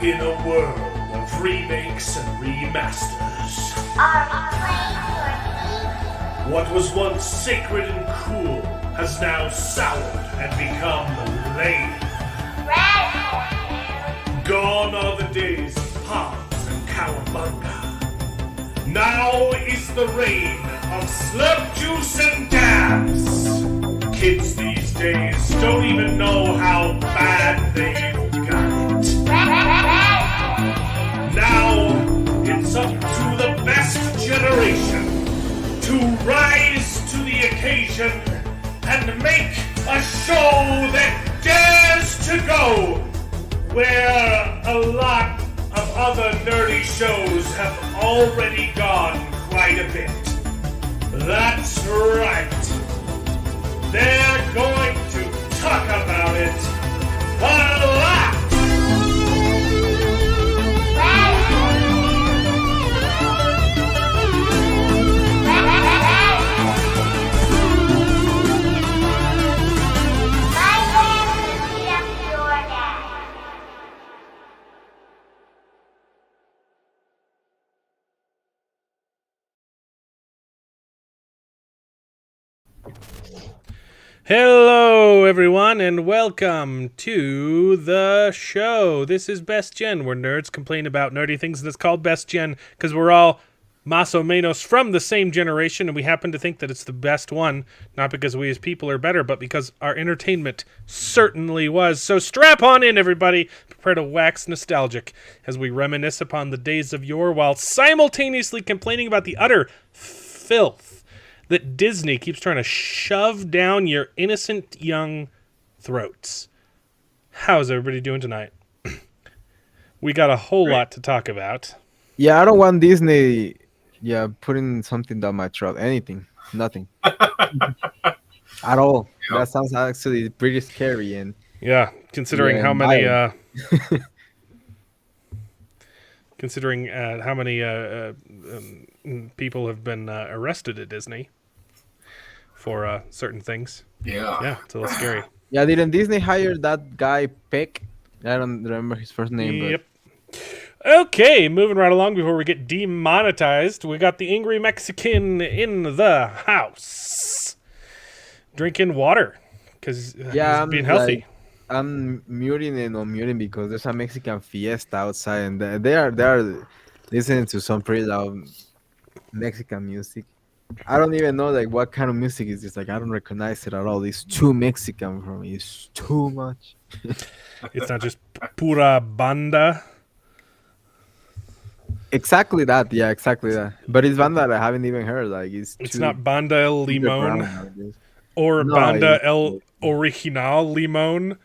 In a world of remakes and remasters, Are we playing for what was once sacred and cool has now soured and become lame. Red? Gone are the days of Pogs and Cowabunga. Now is the reign of slurp juice and dabs. Kids these days don't even know how bad they've got it. Now it's up to the best generation to rise to the occasion and make a show that dares to go where a lot of other nerdy shows have already gone quite a bit. That's right. They're going to talk about it a lot. Hello, everyone, and welcome to the show. This is Best Gen, where nerds complain about nerdy things, and it's called Best Gen because we're all más o menos from the same generation, and we happen to think that it's the best one, not because we as people are better, but because our entertainment certainly was. So strap on in, everybody. Prepare to wax nostalgic as we reminisce upon the days of yore while simultaneously complaining about the utter filth that Disney keeps trying to shove down your innocent young throats. How's everybody doing tonight? We got a whole lot to talk about. Yeah, I don't want Disney, putting something down my throat. Anything, nothing, at all. Yeah. That sounds actually pretty scary. And Yeah, considering Yeah, how many violent. people have been arrested at Disney for certain things. Yeah, it's a little scary. yeah, didn't Disney hire that guy Peck? I don't remember his first name, Yep. Okay, moving right along before we get demonetized, we got the angry Mexican in the house drinking water because Yeah, he's being healthy. like, I'm muting and unmuting because there's a Mexican fiesta outside, and they are listening to some pretty loud Mexican music. I don't even know like what kind of music is this. Like I don't recognize it at all. It's too Mexican for me. It's too much. It's not just pura banda. Exactly that. Yeah, exactly that. But it's one that I haven't even heard. Like it's It's too not Banda El underground Limon nowadays. or No, Banda it's- El Original Limon.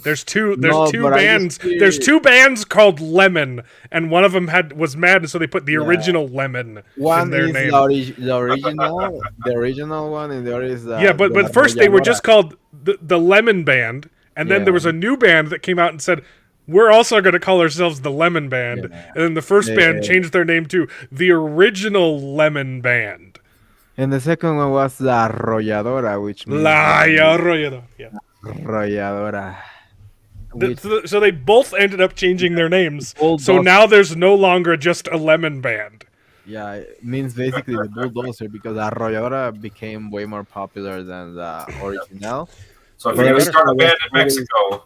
There's two No, but I bands. just hear- There's two bands called Lemon, and one of them was mad, and so they put the Yeah. original Lemon in One their is name. the original one, and the other is Yeah, but first they were just called the Lemon Band, and then Yeah. there was a new band that came out and said, we're also going to call ourselves the Lemon Band. Yeah. And then the first band Yeah. changed their name to the Original Lemon Band. And the second one was La Arrolladora, which means La Arroyo. Yeah. Arrolladora. Which, So they both ended up changing their names. Bulldozer. So now there's no longer just a Lemon Band. yeah, it means basically the bulldozer because the Arrolladora became way more popular than the original. So if Well, you ever better. start a band in Always- Mexico,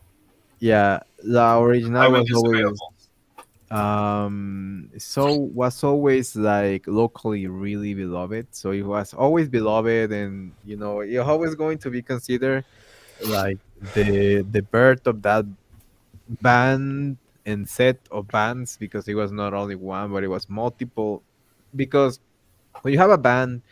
Yeah, the original Lemon was is always available. was always like locally really beloved. So it was always beloved, and you're always going to be considered like the birth of that band and set of bands because it was not only one, but it was multiple. Because when you have a band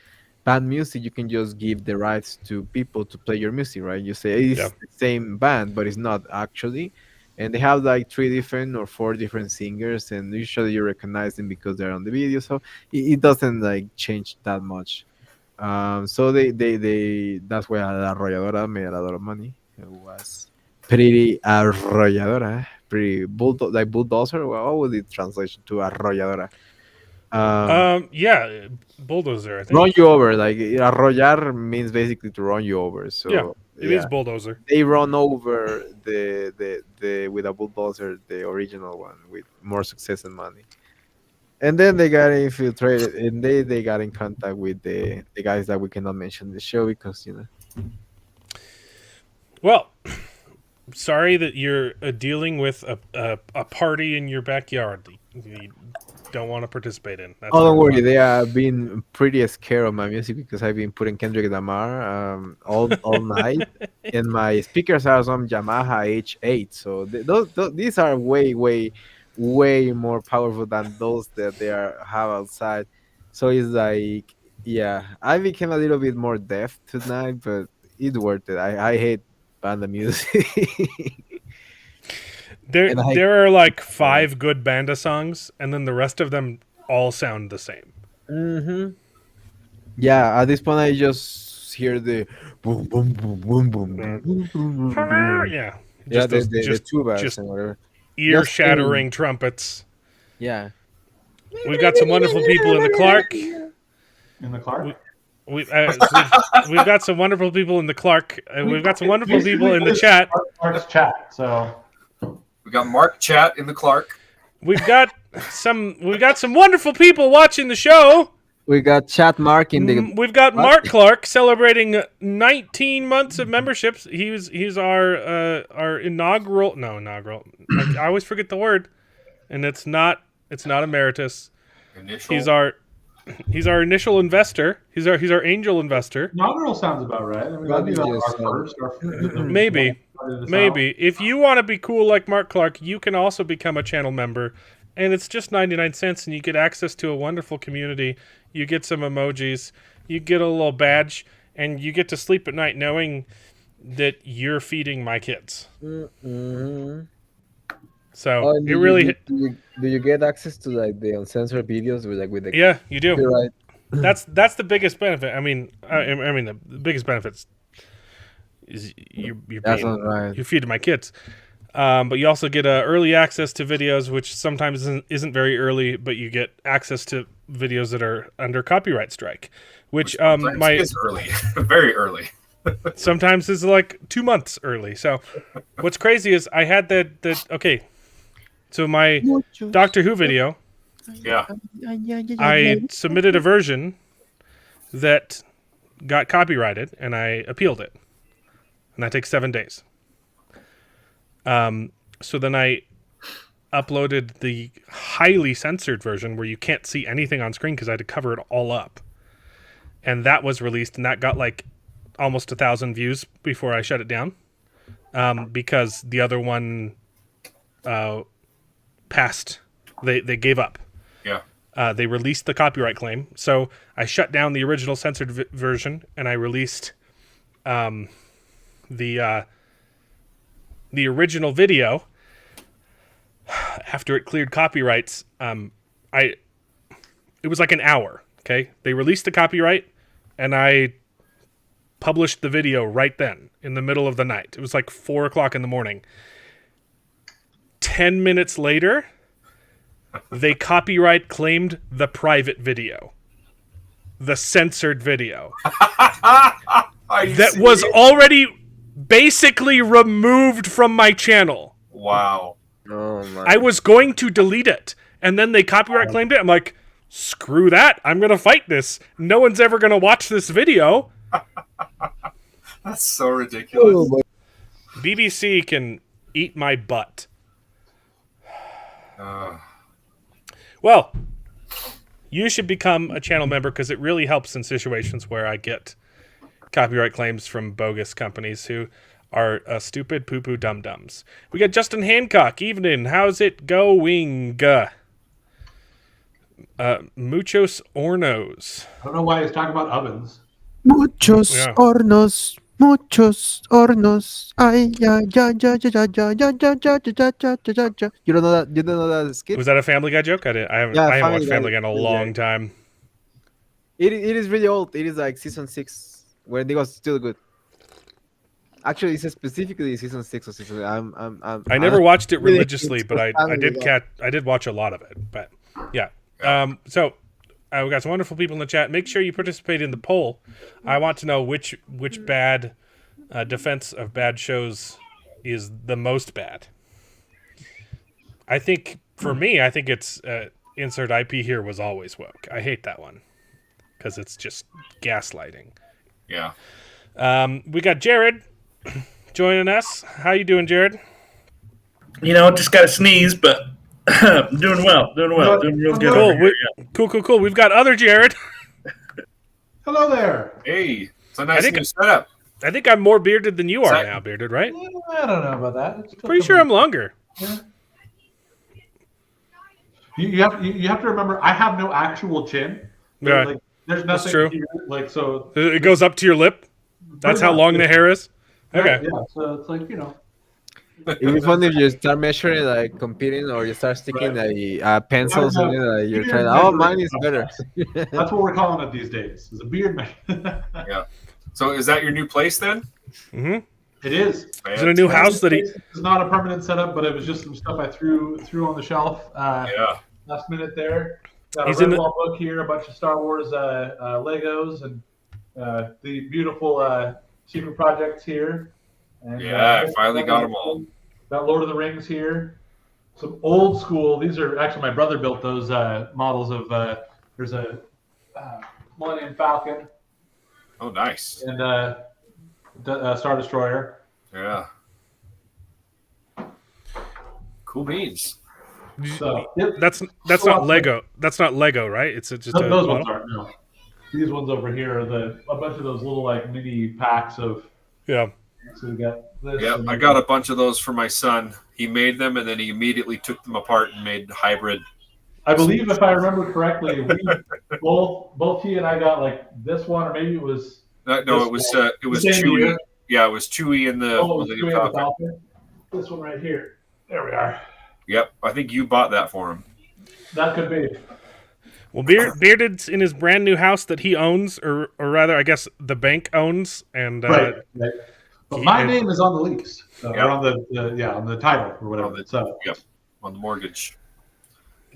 music, you can just give the rights to people to play your music, right? You say it's Yeah. the same band, but it's not actually. And they have like 3 different or 4 different singers, and usually you recognize them because they're on the video. So it doesn't like change that much. So they that's why La Arrolladora made a lot of money. It was pretty arrolladora, pretty bulldozer. Well, what would the translation to arrolladora? Yeah, bulldozer. I Run think. you over. Like arrollar means basically to run you over. Yeah, So it is yeah, bulldozer. they run over the with a bulldozer, the original one, with more success and money. And then they got infiltrated, and they got in contact with the guys that we cannot mention in the show because Well, sorry that you're dealing with a party in your backyard that you don't want to participate in. That's Oh, don't never worry. fun. They have been pretty scared of my music because I've been putting Kendrick Lamar all night, and my speakers are some Yamaha H8. So these are way more powerful than those that they are have outside. So it's like, yeah, I became a little bit more deaf tonight, but it's worth it. I hate banda music, There, and I hate. there are like 5 good banda songs, and then the rest of them all sound the same. Mm-hmm. Yeah, at this point, I just hear the boom, boom, boom, boom, boom, Uh, boom, boom, boom, boom, boom. yeah, Yeah, just those, the tubas just and whatever. Just same. ear-shattering trumpets. Yeah. We've got some wonderful people in the Clark. In the Clark? We've got some wonderful people in the Clark. We've got some wonderful people in the chat. Clark's chat. So We got Mark Chat in the Clark. We've got some wonderful people watching the show. We got chat mark in the. We've got Mark Clark celebrating 19 months of memberships. He's our inaugural. No, inaugural. I always forget the word, and it's not emeritus. Initial. He's our initial investor. He's our angel investor. inaugural sounds about right. I mean, that'd be Probably our just, first. Maybe. Maybe. If you want to be cool like Mark Clark, you can also become a channel member. And it's just 99 cents, and you get access to a wonderful community. You get some emojis. You get a little badge. And you get to sleep at night knowing that you're feeding my kids. Mm-hmm. So, Oh, and it really... do you get access to like the uncensored videos with the. Yeah, you do. Right. That's the biggest benefit. I mean, the biggest benefits is you're That's not right. you're feeding my kids. But you also get early access to videos, which sometimes isn't very early, but you get access to videos that are under copyright strike, which is early, very early. sometimes is like 2 months early. So what's crazy is I had okay. So my Doctor Who video, Yeah. I submitted a version that got copyrighted, and I appealed it, and that takes 7 days. So then I uploaded the highly censored version where you can't see anything on screen because I had to cover it all up, and that was released, and that got like almost 1,000 views before I shut it down, because the other one passed. They gave up. Yeah. They released the copyright claim, so I shut down the original censored version, and I released the original video after it cleared copyrights. It was like an hour. Okay, they released the copyright, and I published the video right then in the middle of the night. It was like 4:00 in the morning. 10 minutes later, they copyright claimed the private video, the censored video that was already basically removed from my channel. Wow. Oh my. I was going to delete it, and then they copyright claimed it. I'm like, screw that. I'm going to fight this. No one's ever going to watch this video. That's so ridiculous. BBC can eat my butt. Well, you should become a channel member because it really helps in situations where I get copyright claims from bogus companies who are stupid poo-poo dum-dums. We got Justin Hancock. Evening. How's it going? Muchos hornos. I don't know why he's talking about ovens. Muchos Yeah. hornos. Muchos hornos. Ay, ya, ya, ya, ya, ya, ya, ya, ya, ya, ya, ya, ya, ya. You don't know that? You don't know that skit? Was that a Family Guy joke? I haven't Yeah, watched Family Guy in a Family long Guy. time. It is really old. It is like season 6 when it was still good. Actually, it's specifically season 6 or season. I never watched it really religiously, but I did Family Guy. I did watch a lot of it. But yeah. So we got some wonderful people in the chat. Make sure you participate in the poll. I want to know which bad defense of bad shows is the most bad. I think for me, I think it's insert IP here was always woke. I hate that one because it's just gaslighting. Yeah. We got Jared joining us. How you doing, Jared? Just got to sneeze, but I'm doing well. Doing real good. Cool. over here, Cool. We've got other Jared. Hello there. Hey, it's a nice think- new setup. I think I'm more bearded than you are that- now, bearded, right? I don't know about that. It's still Pretty sure I'm longer. You have to remember, I have no actual chin. Yeah. Like, there's That's nothing true. here. Like, so. It goes up to your lip. That's how much. long the hair is. Okay. Yeah. So it's like It was fun if you start measuring, like competing, or you start sticking pencils in it. Like, you're trying. Oh, mine is better. That's what we're calling it these days. Is a beard man. Yeah. So is that your new place then? Mm-hmm. It is. Is it a new house that he? It's not a permanent setup, but it was just some stuff I threw on the shelf Yeah. last minute there. Got He's a in the- Redwall book here, a bunch of Star Wars Legos, and the beautiful secret projects here. And, Yeah, I finally got 'em all. Got Lord of the Rings here. Some old school. These are actually my brother built those models of. There's a Millennium Falcon Oh, nice. and Star Destroyer. Yeah. Cool beans. So yep. That's not Lego. That's not Lego, right? It's just a Those model? ones aren't. No. These ones over here are a bunch of those little like mini packs of. Yeah. So we got this. Yeah, and I got a bunch of those for my son. He made them, and then he immediately took them apart and made hybrid. I believe if I remember correctly, we both he and I got like this one, or maybe it was. No, it was Same Chewy. year? Yeah, it was Chewy in the. Oh, it was Millennium Chewy and the Falcon. Falcon. This one right here. There we are. Yep, I think you bought that for him. That could be. Well, Bearded's in his brand new house that he owns, or rather, I guess the bank owns, and Right. But my and- name is on the lease, Yep. or on the on the title or whatever. On the- So Yep, on the mortgage.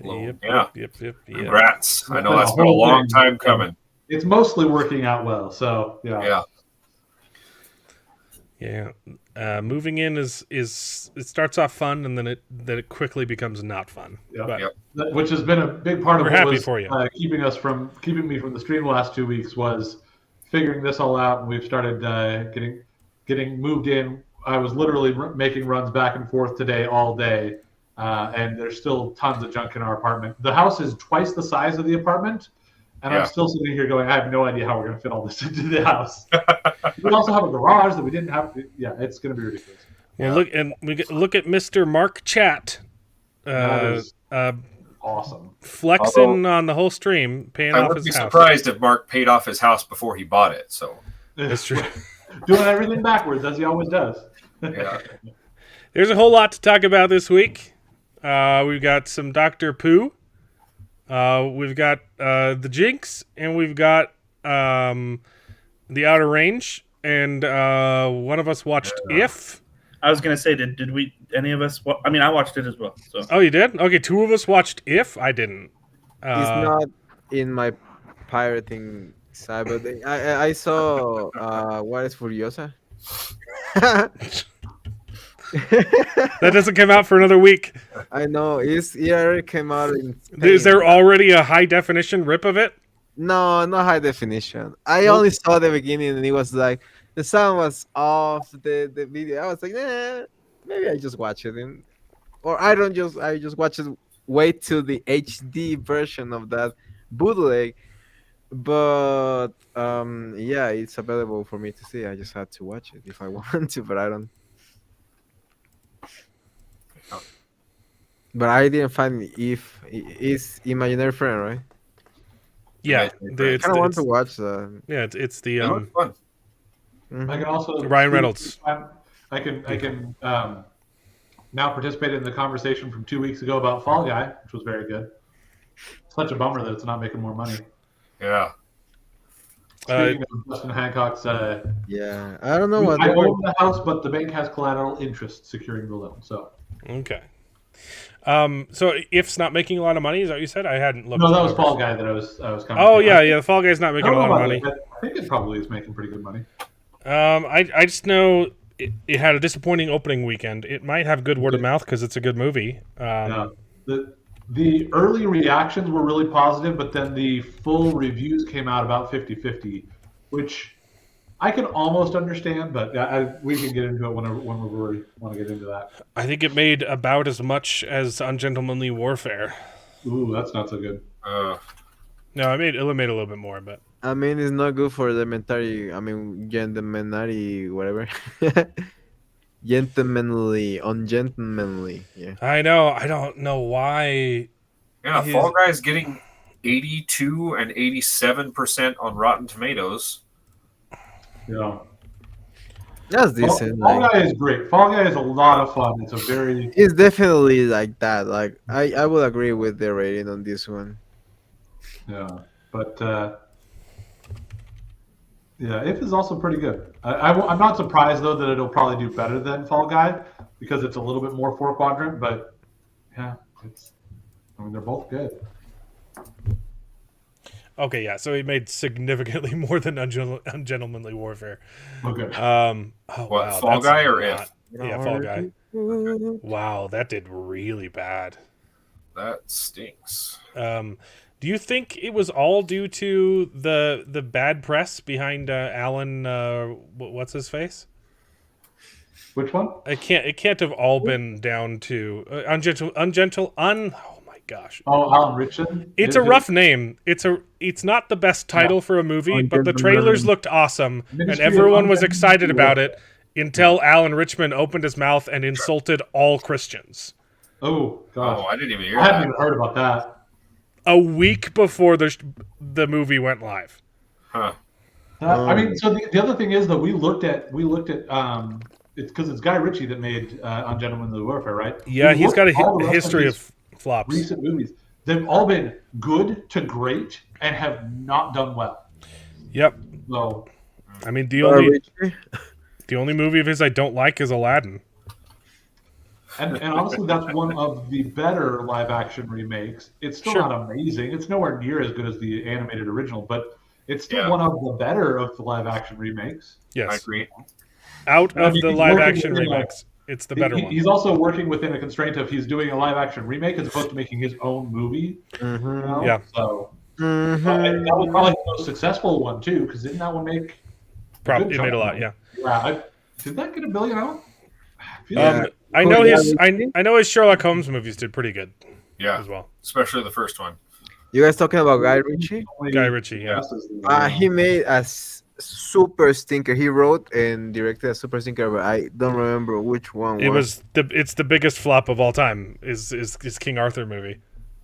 Yep, Yeah. yep. Congrats. I know The that's been a whole long thing. time coming. it's mostly working out well. So Yeah. Yeah. Moving in is it starts off fun, and then it quickly becomes not fun. Yeah. But Yep. which has been a big part of We're what happy was for you. keeping me from the stream the last 2 weeks was figuring this all out, and we've started getting moved in. I was literally making runs back and forth today all day, and there's still tons of junk in our apartment. The house is twice the size of the apartment, and Yeah. I'm still sitting here going, I have no idea how we're going to fit all this into the house. We also have a garage that we didn't have. Yeah, it's going to be ridiculous. well, look at Mr. Mark Chat, That is awesome. flexing on the whole stream, paying I off wouldn't be his house. surprised if Mark paid off his house before he bought it. So That's true. Doing everything backwards as he always does. yeah, There's a whole lot to talk about this week. We've got some Dr. Pooh. We've got the Jinx, and we've got the Outer Range. And one of us watched If. I was gonna say, did we any of us? I mean, I watched it as well. So Oh, you did? Okay, two of us watched If. I didn't. It's not in my pirating side, but I saw what is Furiosa. That doesn't come out for another week. I know it already came out in Spain. Is there already a high definition rip of it? No, not high definition. I only saw the beginning, and it was like the sound was off. The video. I was like, maybe I just watch it, or I just watch it. Wait till the HD version of that bootleg. But yeah, it's available for me to see. I just had to watch it if I want to, but I don't. But I didn't find if it's imaginary friend, right? Yeah, I it's, I kind of want it's- to watch that. yeah, it's the it looks fun. I can also Ryan Reynolds. I can now participate in the conversation from 2 weeks ago about Fall Guy, which was very good. Such a bummer that it's not making more money. Yeah, Speaking of Justin Hancock's, Yeah, I don't know what. I own the house, but the bank has collateral interest securing the loan. So Okay. So If's not making a lot of money. Is that what you said? I hadn't looked. No, at that the was numbers. Fall Guy that I was coming. Oh to. yeah. The Fall Guy's not I making don't a know lot of about money. it, but I think it probably is making pretty good money. I just know it had a disappointing opening weekend. It might have good word of mouth because it's a good movie. Yeah. The early reactions were really positive, but then the full reviews came out about 50-50, which I can almost understand, but we can get into it when we really want to get into that. I think it made about as much as Ungentlemanly Warfare. Ooh, that's not so good. No, it made a little bit more, but I mean, it's not good for elementary. I mean, gentlemanly, whatever. Gentlemanly, ungentlemanly. Yeah. I know. I don't know why. Yeah, His- Fall Guy is getting 82 and 87% on Rotten Tomatoes. Yeah. That's decent. Fall Like, Guy is great. Fall Guy is a lot of fun. It's a very it's definitely like that. Like, I will agree with the rating on this one. yeah, but yeah, If is also pretty good. I'm not surprised though that it'll probably do better than Fall Guy because it's a little bit more four quadrant. But yeah, I mean they're both good. Okay, yeah. So he made significantly more than Ungentlemanly Warfare. Okay. Oh What, wow, Fall that's Guy or not- If? Yeah, Fall Guy. Wow, that did really bad. That stinks. Do you think it was all due to the bad press behind Alan? What's his face? Which one? It can't have all been down to Oh my gosh, Oh, Alan Richardson. it's a rough name. It's not the best title for a movie, but the trailers looked awesome, and Ministry of everyone was Ungentlemanly excited about Warfare. it until Alan Richmond opened his mouth and insulted all Christians. Oh gosh, Oh, I didn't even hear I hadn't that. even heard about that. A week before the movie went live. Huh. I mean, so the other thing is that we looked at it's because it's Guy Ritchie that made Ungentlemanly Warfare, right? Yeah, We he's looked got at all a the rest history his of flops. recent movies. They've all been good to great and have not done well. Yep. So I mean, Richie? the only movie of his I don't like is Aladdin. and honestly, that's one of the better live action remakes. It's still Sure. not amazing. It's nowhere near as good as the animated original, but it's still Yeah. one of the better of the live action remakes. I Yes. agree. Out I of mean, the he's live working action within a- remakes, it's the better one. He's also working within a constraint of he's doing a live action remake as opposed to making his own movie. Mm-hmm. You know? Yeah. So Mm-hmm. and that was probably the most successful one too, because didn't that one make? Probably it good made a lot. chunk Yeah. of money? Yeah. Did that get $1 billion out? I feel Yeah. like- I know Cool, his. yeah. I know his Sherlock Holmes movies did pretty good Yeah, as well. especially the first one. You guys talking about Guy Ritchie? Guy Ritchie, yeah. He made a super stinker. He wrote and directed a super stinker, but I don't remember which one. It's the biggest flop of all time. Is King Arthur movie?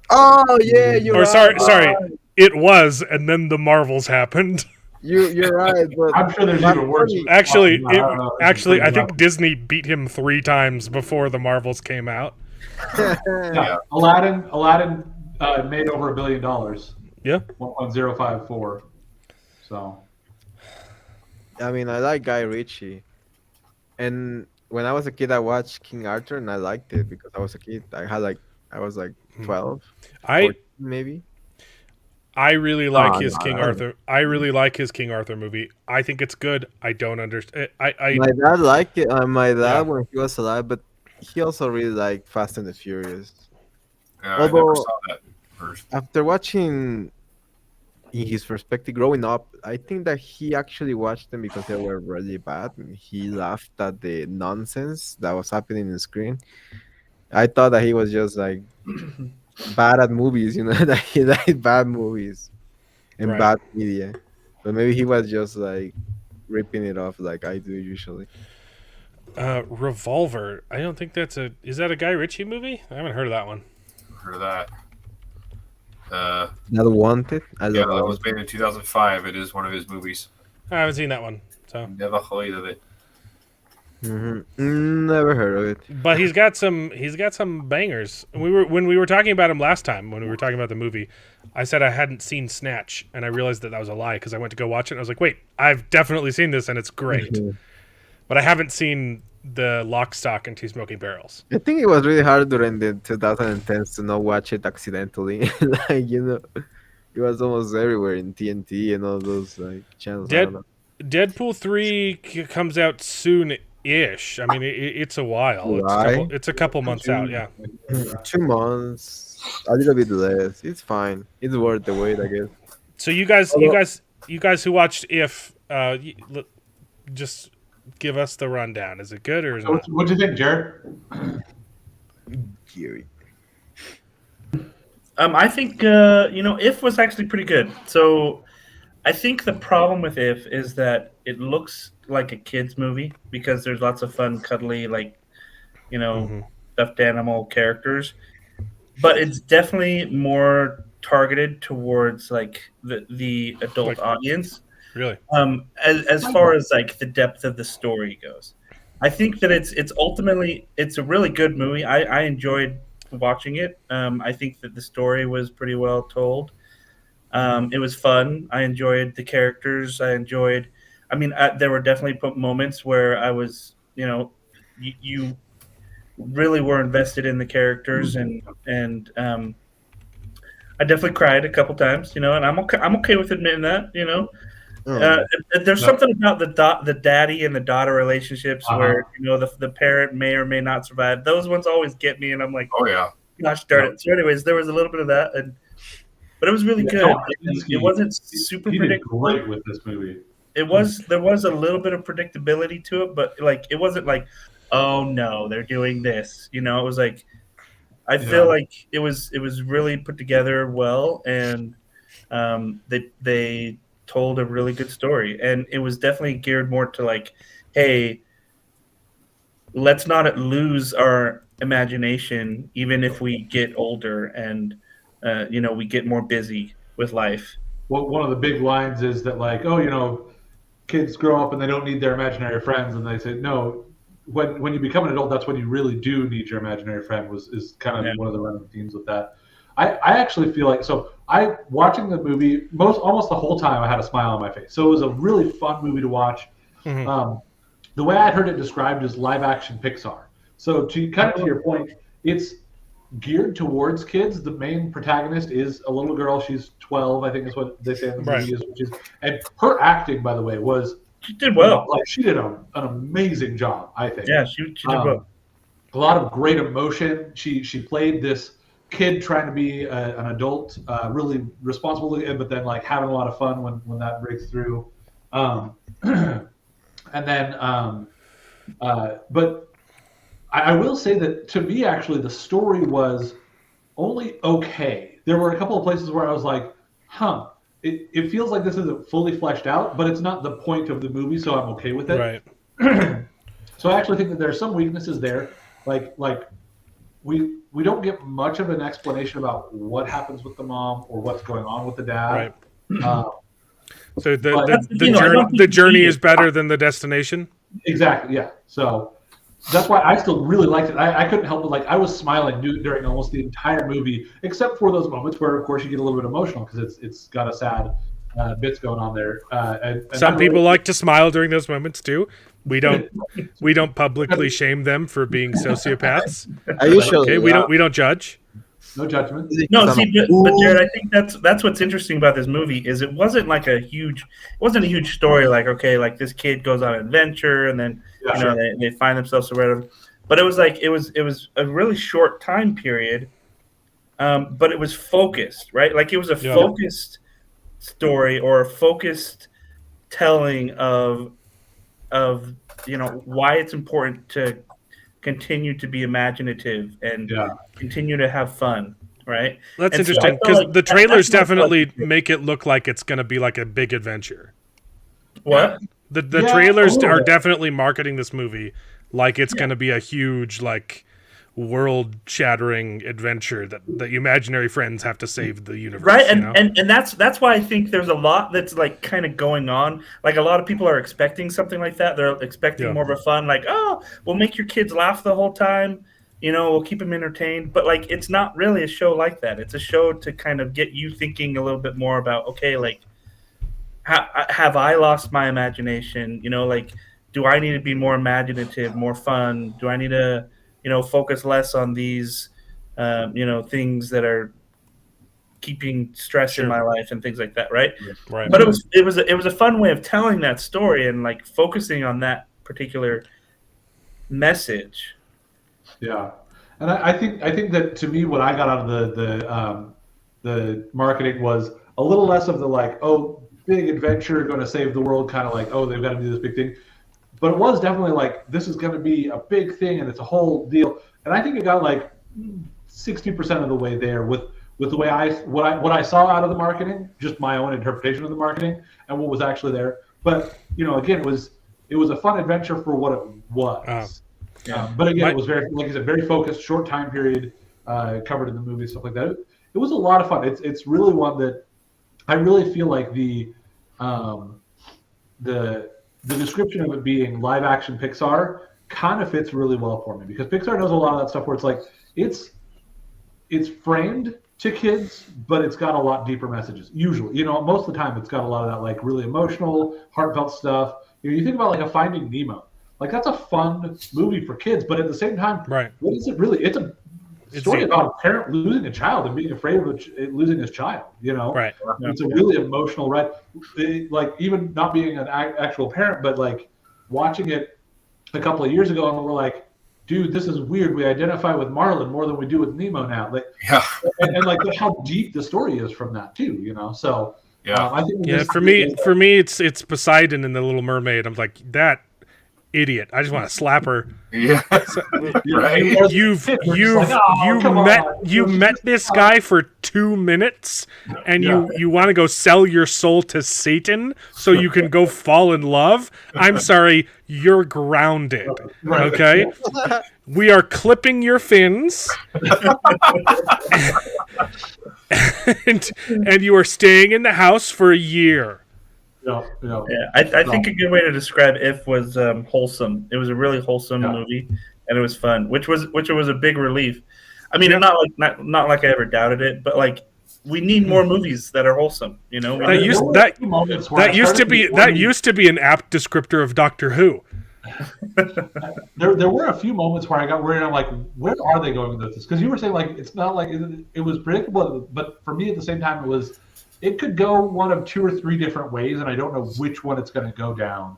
Oh yeah, you're Or right. sorry, it was, and then the Marvels happened. You're right, but I'm sure there's even worse. Actually, I don't know. I think Disney beat him 3 times before the Marvels came out. Yeah. Aladdin made over $1 billion. Yeah. 1.054. So I mean, I like Guy Ritchie, and when I was a kid, I watched King Arthur, and I liked it because I was a kid. I was like 12, I 14 maybe. really like Oh, his no, King I- Arthur. I really like his King Arthur movie. I think it's good. I don't understand. My dad liked it. My dad Yeah. when he was alive, but he also really liked Fast and the Furious. Yeah, I never Although- saw that first. After watching in his perspective growing up, I think that he actually watched them because they were really bad, and he laughed at the nonsense that was happening in the screen. I thought that he was just like bad at movies, that he liked bad movies and Right. bad media, but maybe he was just like ripping it off like I do usually. Revolver. I don't think that's a. Is that a Guy Ritchie movie? I haven't heard of that one. Heard of that? That Wanted, I Yeah, love that was made in 2005. It is one of his movies. I haven't seen that one. So, Never heard of it. Never heard of it. but he's got some bangers. When we were talking about him last time when we were talking about the movie, I said I hadn't seen Snatch, and I realized that was a lie because I went to go watch it and I was like, wait, I've definitely seen this and it's great, but I haven't seen the Lock, Stock, and Two Smoking Barrels. I think it was really hard during the 2010s to not watch it accidentally. Like, it was almost everywhere in TNT and all those like channels. I don't Dead know. Deadpool 3 comes out soon-ish. I mean, it's a while. July? It's a couple months out. Yeah. 2 months, a little bit less. It's fine. It's worth the wait, I guess. So you guys who watched If, just give us the rundown. Is it good or is it So not? what do you think, Jared? Gary. I think If was actually pretty good. So I think the problem with If is that it looks like a kids movie because there's lots of fun, cuddly, like stuffed animal characters, but it's definitely more targeted towards like the adult Like- audience. Really? As far as like the depth of the story goes, I think that it's ultimately it's a really good movie. I enjoyed watching it. I think that the story was pretty well told. It was fun. I enjoyed the characters. I mean, there were definitely moments where I was, you really were invested in the characters, and I definitely cried a couple times, and I'm okay with admitting that, Oh, there's Yeah. something about the daddy and the daughter relationships where the parent may or may not survive. Those ones always get me, and I'm like, Oh yeah. gosh darn it. So, anyways, there was a little bit of that, but it was really good. Tom Krasinski, It wasn't super he did predictable. great with this movie. There was a little bit of predictability to it, but like it wasn't like, oh no, they're doing this. It was like I feel Yeah. like it was really put together well, and they told a really good story, and it was definitely geared more to like, hey, let's not lose our imagination, even if we get older and we get more busy with life. Well, one of the big lines is that like, oh, kids grow up and they don't need their imaginary friends, and they say no. When you become an adult, that's when you really do need your imaginary friend. Is kind of Yeah. one of the running themes with that. I actually feel like I watching the movie almost the whole time I had a smile on my face. So it was a really fun movie to watch. Mhm. The way I'd heard it described is live action Pixar. So to your point, it's geared towards kids. The main protagonist is a little girl. She's 12, I think is what they say in the movie. And her acting, by the way, was She did well. like she did an amazing job, I think. Yeah, she did well. A lot of great emotion. She played this kid trying to be an adult, really responsible, but then like having a lot of fun when that breaks through. And then, but I will say that to me, actually, the story was only okay. There were a couple of places where I was like, huh, it feels like this isn't fully fleshed out, but it's not the point of the movie, so I'm okay with it. Right. So I actually think that there are some weaknesses there. Like we don't get much of an explanation about what happens with the mom or what's going on with the dad. Right. So But- the journey is better than the destination. Exactly, yeah. So that's why I still really liked it. I couldn't help but I was smiling during almost the entire movie, except for those moments where, of course, you get a little bit emotional because it's got a sad bits going on there. And Some people like to smile during those moments too. We don't publicly shame them for being sociopaths. I usually Okay, we don't judge. no judgment. No, see, but Jared, I think that's what's interesting about this movie is it wasn't a huge story. Like, okay, like this kid goes on an adventure and then they find themselves or whatever. But it was like it was a really short time period, but it was focused, right? Like it was a focused story or a focused telling of why it's important to continue to be imaginative and continue to have fun, right? That's And so interesting I feel because like the trailers that's my definitely question. make it look like it's going to be like a big adventure. What? The Yeah, trailers a little are bit. definitely marketing this movie like it's going to be a huge like world-shattering adventure that the imaginary friends have to save the universe. Right, you know? and that's why I think there's a lot that's like kind of going on. Like a lot of people are expecting something like that. They're expecting more of a fun, like, oh, we'll make your kids laugh the whole time. We'll keep them entertained. But like, it's not really a show like that. It's a show to kind of get you thinking a little bit more about, okay, like, have I lost my imagination? Like, do I need to be more imaginative, more fun? Do I need to, focus less on these, things that are keeping stress in Sure. my life and things like that, right? Right. But it was a fun way of telling that story and like focusing on that particular message. Yeah, and I think that to me, what I got out of the marketing was a little less of the like, oh, big adventure, going to save the world, kind of like, oh, they've got to do this big thing. But it was definitely like, this is going to be a big thing, and it's a whole deal. And I think it got like 60% of the way there with the way what I saw out of the marketing, just my own interpretation of the marketing, and what was actually there. But again, it was a fun adventure for what it was. But again, it was very, like you said, very focused, short time period, covered in the movie, stuff like that. It was a lot of fun. It's really one that I really feel like the description of it being live action Pixar kind of fits really well for me, because Pixar does a lot of that stuff where it's like it's framed to kids, but it's got a lot deeper messages. Usually, most of the time, it's got a lot of that like really emotional, heartfelt stuff. You think about like a Finding Nemo. Like, that's a fun movie for kids, but at the same time, Right. what is it really? It's a story about a parent losing a child and being afraid of losing his child. Right. It's a really emotional ride. Like, even not being an actual parent, but like watching it a couple of years ago, and we're like, dude, this is weird. We identify with Marlin more than we do with Nemo now. Like, Yeah. and like how deep the story is from that too. So Yeah. I think For me, it's Poseidon and the Little Mermaid. I'm like, that idiot. I just want to slap her. Yeah. Right. You've come met on. you met this guy for 2 minutes, and you want to go sell your soul to Satan so you can go fall in love. I'm sorry, you're grounded. Right. Okay, we are clipping your fins, and you are staying in the house for a year. Yeah. I think a good way to describe If was wholesome. It was a really wholesome movie, and it was fun, which was a big relief. I mean, not like I ever doubted it, but like, we need more movies that are wholesome. That used to be an apt descriptor of Doctor Who. There were a few moments where I got worried. I'm like, where are they going with this? Because you were saying like it's not like it was predictable, but for me at the same time it could go one of 2 or 3 different ways, and I don't know which one it's going to go down.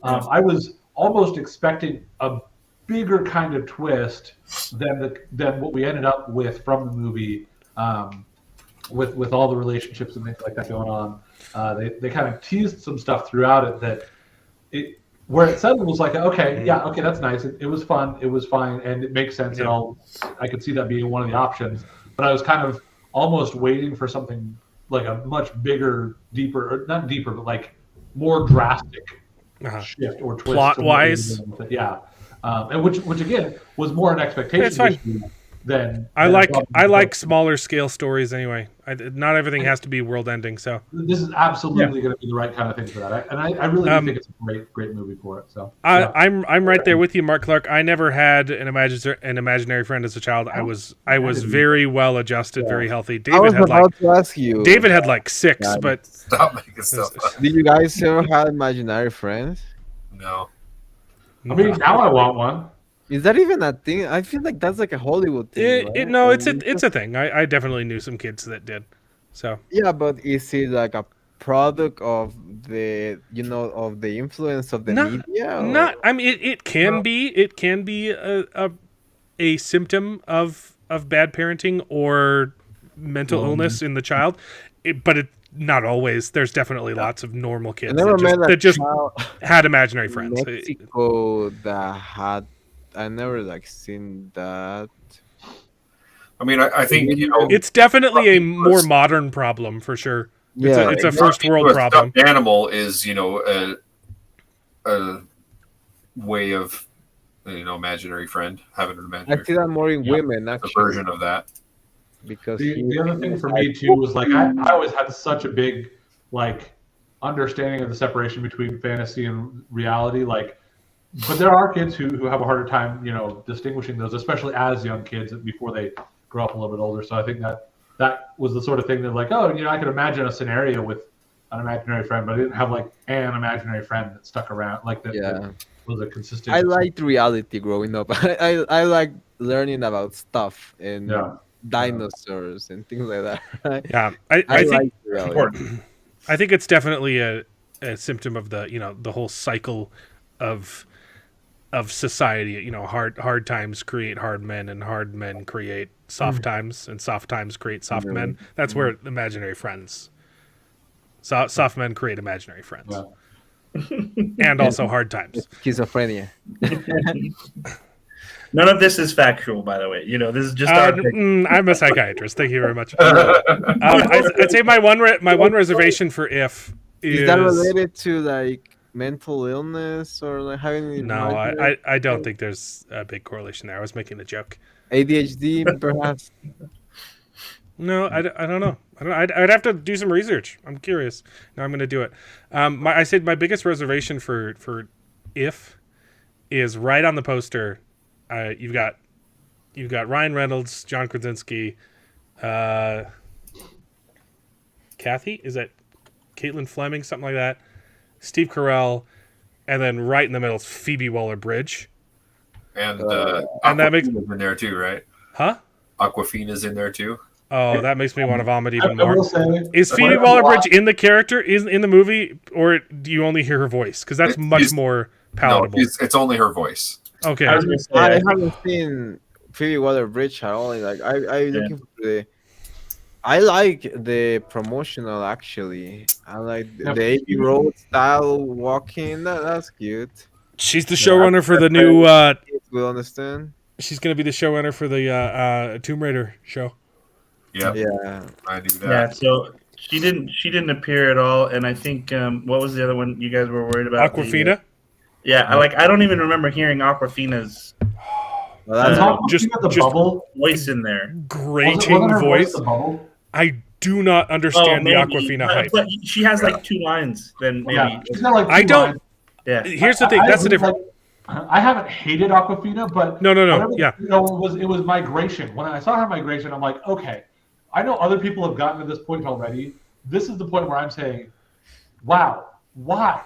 I was almost expecting a bigger kind of twist than what we ended up with from the movie, with all the relationships and things like that going on. They kind of teased some stuff throughout it where it suddenly was like, okay, that's nice. It was fun. It was fine, and it makes sense. Yeah. And I could see that being one of the options. But I was kind of almost waiting for something like a much bigger, deeper, or not deeper, but like more drastic shift or twist. Plot-wise. Yeah. And which again was more an expectation It's fine. issue than I like smaller scale stories anyway. Not everything has to be world ending. So this is absolutely going to be the right kind of thing for that. I really do think it's a great movie for it. So I'm right there with you, Mark Clark. I never had an imaginary friend as a child. I was very well adjusted, very healthy. I was about to ask you. David had like 6, but Stop making stuff up. Did you guys ever have imaginary friends? No. I mean, now I want one. Is that even a thing? I feel like that's like a Hollywood thing. right? It's a thing. I definitely knew some kids that did. So Yeah, but is it like a product of the of the influence of the media? Or? I mean, it can be a symptom of bad parenting or mental illness in the child, but not always. There's definitely lots of normal kids that just had imaginary friends. Mexico that had. I never seen that. I mean, I think it's definitely a more modern problem for sure. Yeah, it's a first world problem. Stuffed animal is a way of imaginary friend, having an imaginary. I see that more in women. Actually, a version of that. Because the other thing for me too was like I always had such a big understanding of the separation between fantasy and reality. But there are kids who have a harder time, distinguishing those, especially as young kids before they grow up a little bit older. So I think that was the sort of thing that I could imagine a scenario with an imaginary friend, but I didn't have like an imaginary friend that stuck around, like that, Yeah. that was a consistent. I liked reality growing up. I like learning about stuff and Yeah. dinosaurs and things like that. Right? Yeah, I I think like reality. Important. I think it's definitely a symptom of the whole cycle of society. Hard times create hard men, and hard men create soft times, and soft times create soft men. That's where imaginary friends. Soft men create imaginary friends, and also hard times. Schizophrenia. None of this is factual, by the way. This is just our pick. I'm a psychiatrist. Thank you very much. I'd say my one reservation for if Is that related to like mental illness or like having No, I don't think there's a big correlation there. I was making a joke. ADHD perhaps? No, I don't know. I'd have to do some research. I'm curious. Now I'm going to do it. I said my biggest reservation for if is right on the poster. You've got Ryan Reynolds, John Krasinski, Kathy, is that Caitlin Fleming, something like that, Steve Carell, and then right in the middle is Phoebe Waller-Bridge. And and that makes in there too, right? Huh? Aquafina's in there too. Oh, that makes me want to vomit even I will more. say, Is Phoebe Waller-Bridge in the character in the movie, or do you only hear her voice? Because that's much more palatable. No, it's only her voice. Okay. I was gonna say, I haven't seen Phoebe Waller-Bridge at all. Like I looking for the. I like the promotional actually. I like the Abbey Road style walking. That's cute. She's the showrunner for the new. Kids will understand. She's going to be the showrunner for the Tomb Raider show. Yeah, Yeah. I knew that. Yeah, so she didn't appear at all, and I think what was the other one you guys were worried about? Aquafina. I don't even remember hearing Aquafina's Well, that's just bubble. voice in there. grating Wasn't her voice. the bubble? I do not understand the maybe, Aquafina but, hype. but she has like 2 lines. Then maybe Yeah, she's got like I two don't- lines. yeah. Here's the thing. That's the difference. I haven't hated Aquafina, but No. whatever, Yeah. it was migration. When I saw her migration, I'm like, okay, I know other people have gotten to this point already. This is the point where I'm saying, wow, why?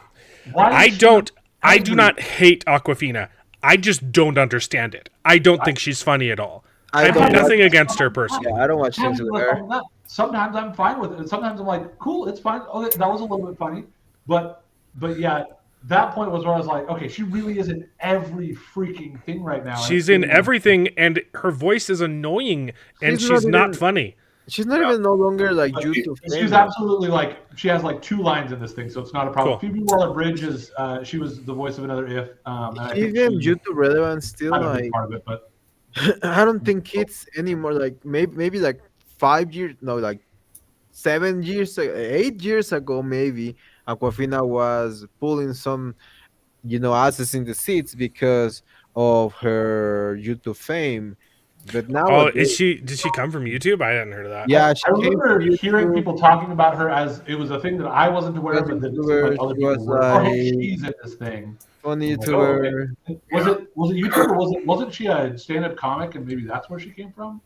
I is she do angry? not hate Aquafina. I just don't understand it. I don't think she's funny at all. I have don't nothing watch- against her personally. Yeah, I don't watch things with her. Sometimes I'm fine with it, and sometimes I'm like, cool, it's fine. Okay, that was a little bit funny, but yeah, that point was where I was like, okay, she really is in every freaking thing right now. She's in everything, and her voice is annoying, and She's she's not not even- funny. She's not even no longer like But YouTube She's famous. absolutely like she has like 2 lines in this thing, so it's not a problem. Cool. Phoebe Waller-Bridge is she was the voice of Another If. And I think Even she YouTube relevant still kind of like is part of it, but I don't think kids anymore. Like maybe like 5 years, no, like 7 years, 8 years ago, maybe Aquafina was pulling some, asses in the seats because of her YouTube fame. But now, Oh, did she come from YouTube? I hadn't heard of that. Yeah, she I came remember from hearing YouTube. people talking about her as it was a thing that I wasn't aware of, but that it seemed like other She people was were. Oh, hey, like- she's in this thing. Funny Oh, YouTuber. Was it YouTube or wasn't she a stand-up comic and maybe that's where she came from?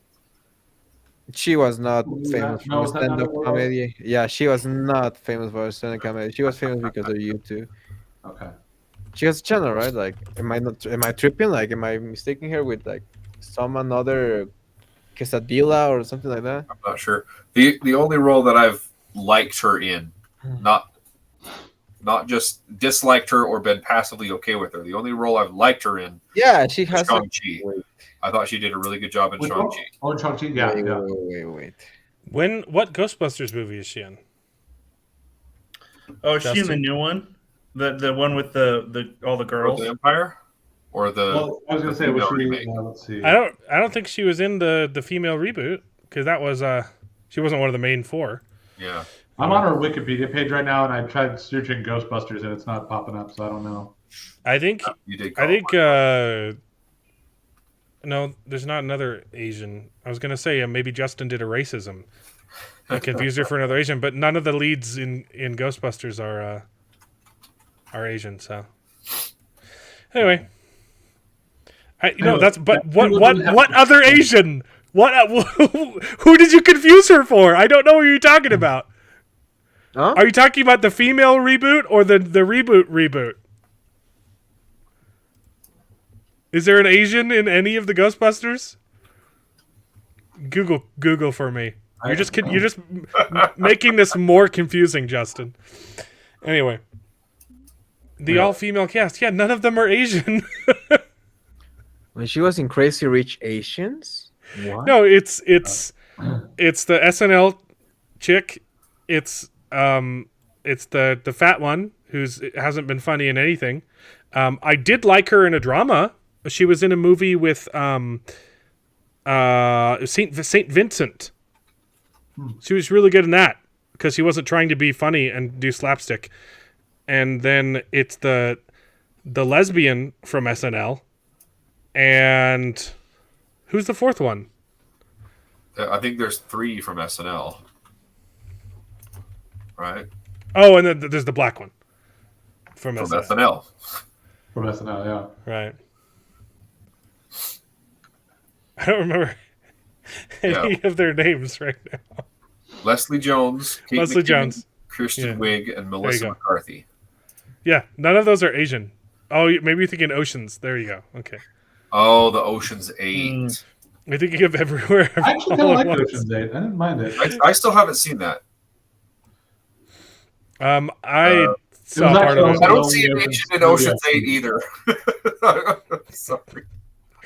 She was not Yeah, famous no, for is that not stand-up what it was? comedy. Yeah, she was not famous for stand-up comedy. She was famous because of YouTube. Okay. She has a channel, right? Like, am I tripping? Like, am I mistaking her with like some another quesadilla or something like that? I'm not sure. The only role that I've liked her in, not just disliked her or been passively okay with her. The only role I've liked her in Yeah, she was has. Shang-Chi. I thought she did a really good job in Which Shang-Chi. one? Oh, Shang-Chi, yeah, Wait, yeah. wait. What Ghostbusters movie is she in? Oh, is she in the Justin? new one? The one with the all the Or girls? the Empire, or the Well, I was gonna the say, was female she? remake. Let's see. I don't think she was in the female reboot, because that was she wasn't one of the main 4. Yeah. I'm on her Wikipedia page right now, and I tried searching Ghostbusters, and it's not popping up, so I don't know. I think You did. I call think it. no, there's not another Asian. I was gonna say maybe Justin did a racism. I confused her for another Asian, but none of the leads in Ghostbusters are Asian. So anyway, that's but what other Asian? What who did you confuse her for? I don't know what you're talking about. Huh? Are you talking about the female reboot or the reboot? Is there an Asian in any of the Ghostbusters? Google for me. You're just making this more confusing, Justin. Anyway, the all-female cast. Yeah, none of them are Asian. When she was in Crazy Rich Asians? What? No, it's the SNL chick. It's the fat one who's hasn't been funny in anything. I did like her in a drama. She was in a movie with Saint Vincent. She was really good in that because she wasn't trying to be funny and do slapstick. And then it's the lesbian from SNL. And who's the fourth one? I think there's 3 from SNL. Right? Oh, and then there's the black one from SNL. SNL. From SNL, yeah. Right. I don't remember any of their names right now. Leslie Jones, Kate Leslie McKinnon, Jones, Kristen Wiig, and you Melissa go. McCarthy. Yeah, none of those are Asian. Oh, maybe you're thinking Oceans. There you go. Okay. Oh, the Ocean's 8. We're thinking of Everywhere. I actually All kind of at like Once. Ocean's 8. I didn't mind it. I still haven't seen that. I saw was part of actually it. I don't Ocean's see an 8 Asian in Ocean's 8 either. Sorry.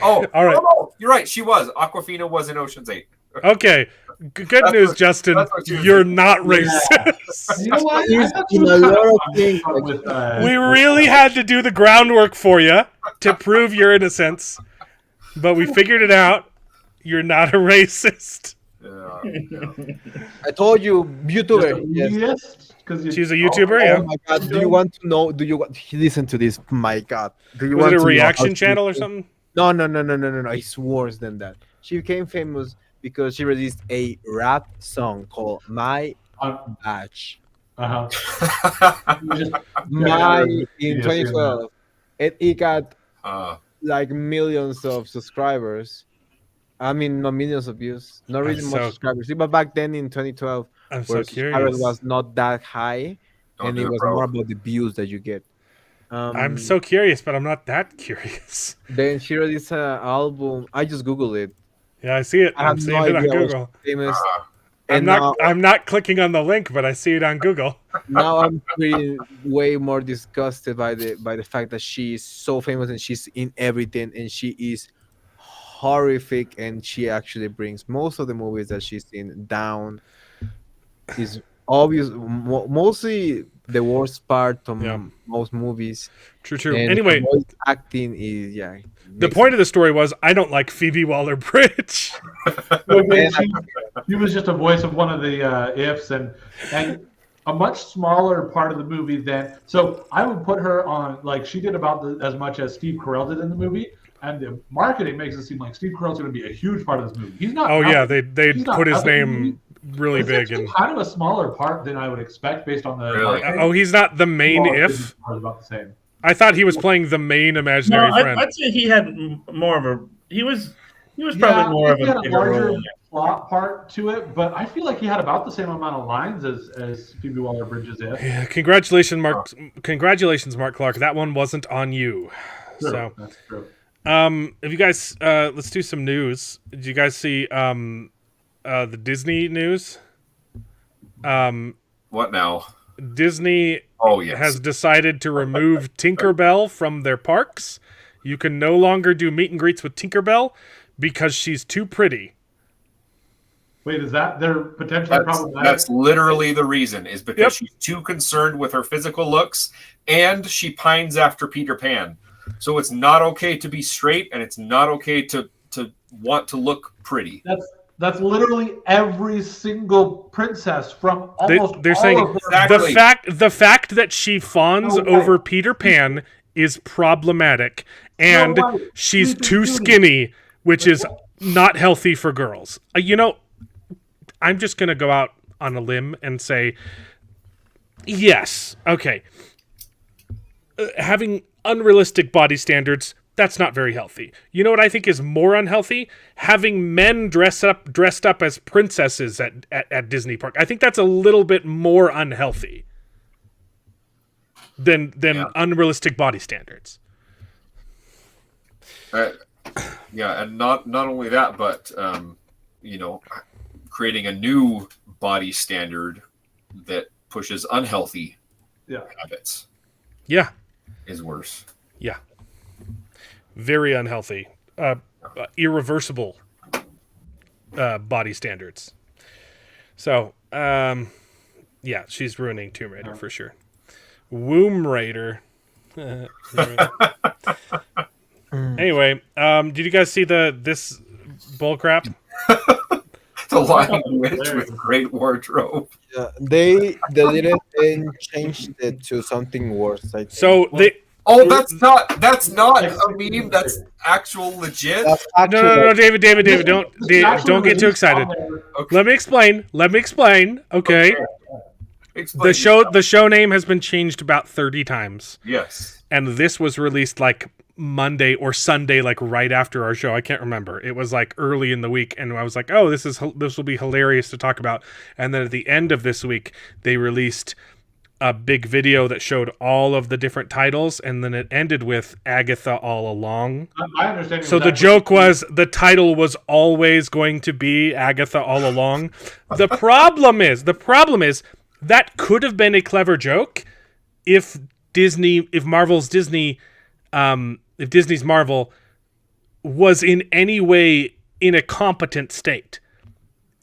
Oh, All right. no, you're right. She was. Aquafina was in Ocean's 8. Okay. Good news, what- Justin. that's what she was You're doing. not Yeah. racist. You know what? I thought she In was a kind lot of of things, fun with, We really had to do the groundwork for you to prove your innocence, but we figured it out. You're not a racist. Yeah. I told you, YouTuber. Yes. Yes, because She's a YouTuber, Oh yeah. my God! Do you want to know? Listen to this? My God! Do you Was want it a to know reaction how channel or she- something? No. It's worse than that. She became famous because she released a rap song called "My Batch." uh-huh. My Yeah, in yeah, 2012, it got Uh, like millions of subscribers. I mean, not millions of views, not really much so- subscribers. But back then in 2012, I'm so where subscribers curious. was not that high, Don't and do it it, was bro. more about the views that you get. I'm so curious, but I'm not that curious. Then she released an album. I just Googled it. Yeah, I see it. I I'm have no seeing it on idea what Google. famous. I'm And not. I'm not clicking on the link, but I see it on Google. now I'm pretty way more disgusted by the fact that she is so famous and she's in everything and she is horrific and she actually brings most of the movies that she's in down. Is obvious, mostly the worst part of Yeah. most movies. True. True. And Anyway, her voice acting is the point of the story was I don't like Phoebe Waller-Bridge. He was just a voice of one of the ifs and a much smaller part of the movie than. So I would put her on like she did about as much as Steve Carell did in the movie, and the marketing makes it seem like Steve Carell's going to be a huge part of this movie. He's not. Oh yeah, nothing. they He's not put his nothing in the name movie. really It's big actually and. kind of a smaller part than I would expect based on the. Really? marketing. Oh, he's not the main Well, if. it's about the same. I thought he was playing the main No, imaginary friend. I'd say he had more of a. He was probably more of he had a a bigger larger role. plot part to it, but I feel like he had about the same amount of lines as Phoebe Waller-Bridge's if. Yeah, congratulations, Mark. Congratulations, Mark Clark. That one wasn't on you. True, So, that's true. if you guys, let's do some news. Did you guys see the Disney news? what now? Disney Oh, yes. has decided to remove Tinkerbell from their parks. You can no longer do meet and greets with Tinkerbell because she's too pretty. Wait, is that they're potentially problematic? That's literally the reason, is because Yep. she's too concerned with her physical looks and she pines after Peter Pan. So it's not okay to be straight and it's not okay to want to look pretty. That's literally every single princess from almost They're all saying of them. Exactly. the fact that she fawns No way. over Peter Pan is problematic, and No way. she's Sleeping too Beauty. skinny, which is not healthy for girls. I'm just gonna go out on a limb and say, yes, okay. Having unrealistic body standards, That's not very healthy. You know what I think is more unhealthy? Having men dressed up as princesses at Disney Park. I think that's a little bit more unhealthy than unrealistic body standards. Yeah, and not only that, but creating a new body standard that pushes unhealthy habits. Yeah, is worse. Yeah, very unhealthy, irreversible body standards. So, yeah, she's ruining Tomb Raider for sure. Womb Raider. Anyway, did you guys see this bull crap? The Lion Witch with great wardrobe. Yeah, they deleted and changed it to something worse. I think. So they. Oh, that's not a meme. That's actual legit. That's No, David, don't get too excited. Okay. Let me explain. Okay. Explain. The show name has been changed about 30 times. Yes. And this was released like Monday or Sunday, like right after our show. I can't remember. It was like early in the week, and I was like, "Oh, this will be hilarious to talk about." And then at the end of this week, they released a big video that showed all of the different titles, and then it ended with Agatha All Along. My understanding. So the joke was the title was always going to be Agatha All Along. The problem is that could have been a clever joke if Marvel's Disney. If Disney's Marvel was in any way in a competent state,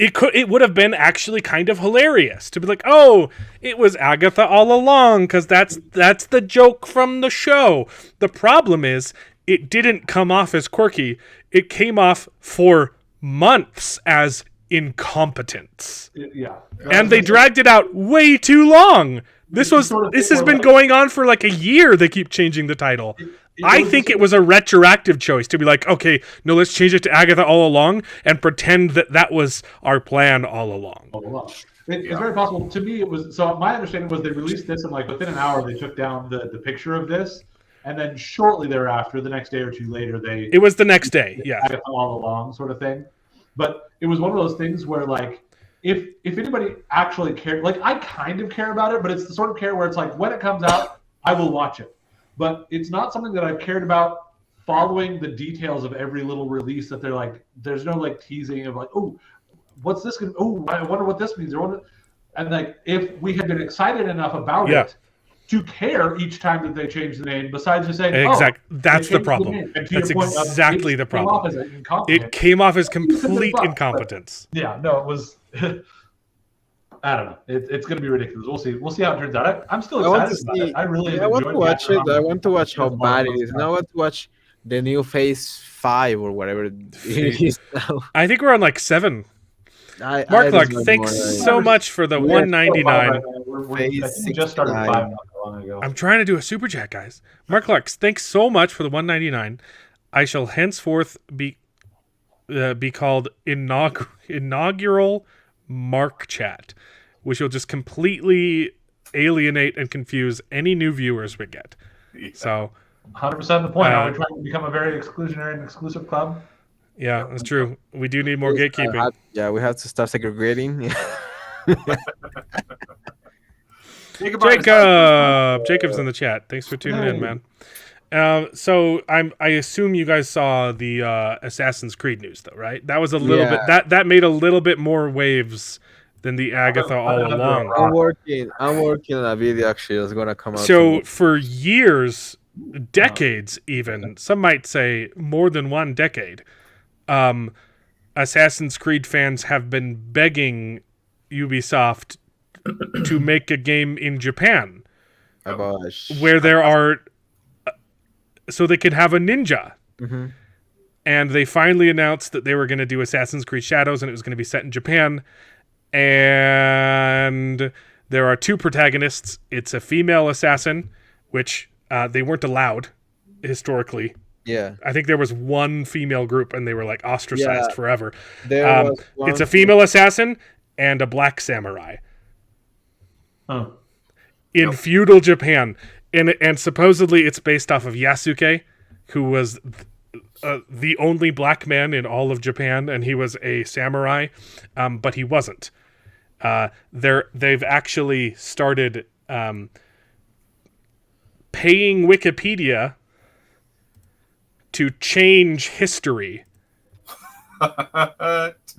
it would have been actually kind of hilarious to be like, oh, it was Agatha all along, because that's the joke from the show. The problem is it didn't come off as quirky. It came off for months as incompetence. Yeah. And they dragged it out way too long. This has been going on for like a year. They keep changing the title. I think it was a retroactive choice to be like, okay, no, let's change it to Agatha All Along and pretend that was our plan all along. It's very possible. To me, it was. So my understanding was they released this, and like within an hour, they took down the picture of this, and then shortly thereafter, the next day or two later, It was the next day, yeah. Agatha All Along sort of thing. But it was one of those things where like, if anybody actually cared, like I kind of care about it, but it's the sort of care where it's like when it comes out, I will watch it. But it's not something that I've cared about following the details of every little release that they're like, there's no like teasing of like, oh, what's this going to, oh, I wonder what this means. And like, if we had been excited enough about it to care each time that they change the name, besides just saying, that's the problem. That's exactly the problem. It came off as complete incompetence. Yeah, no, it was... I don't know. It's going to be ridiculous. We'll see how it turns out. I'm still excited about it. I really want to watch it. I want to watch how bad it is. Now I want to watch the new Phase 5 or whatever it is now. I think we're on like 7. Mark Clark, thanks so much for the $1.99. We just started 5 not long ago. I'm trying to do a super chat, guys. Mark Clark, thanks so much for the $1.99. I shall henceforth be called inaugural Mark Chat, which will just completely alienate and confuse any new viewers we get. Yeah. So 100% the point. Are we trying to become a very exclusionary and exclusive club? Yeah, that's true. We do need more gatekeeping. We have to start segregating. Jacob's in the chat. Thanks for tuning in, man. So I assume you guys saw the Assassin's Creed news, though, right? That was a little bit that made a little bit more waves than the Agatha All Along. I'm working on a video actually that's gonna come out. So for years, decades, even some might say more than one decade, Assassin's Creed fans have been begging Ubisoft to make a game in Japan, where there are. So they could have a ninja. Mm-hmm. And they finally announced that they were going to do Assassin's Creed Shadows, and it was going to be set in Japan. And there are 2 protagonists. It's a female assassin, which they weren't allowed historically. Yeah. I think there was one female group, and they were like ostracized forever. It's a female assassin and a black samurai. In feudal Japan. And supposedly it's based off of Yasuke who was the only black man in all of Japan, and he was a samurai, but he wasn't. They've actually started paying Wikipedia to change history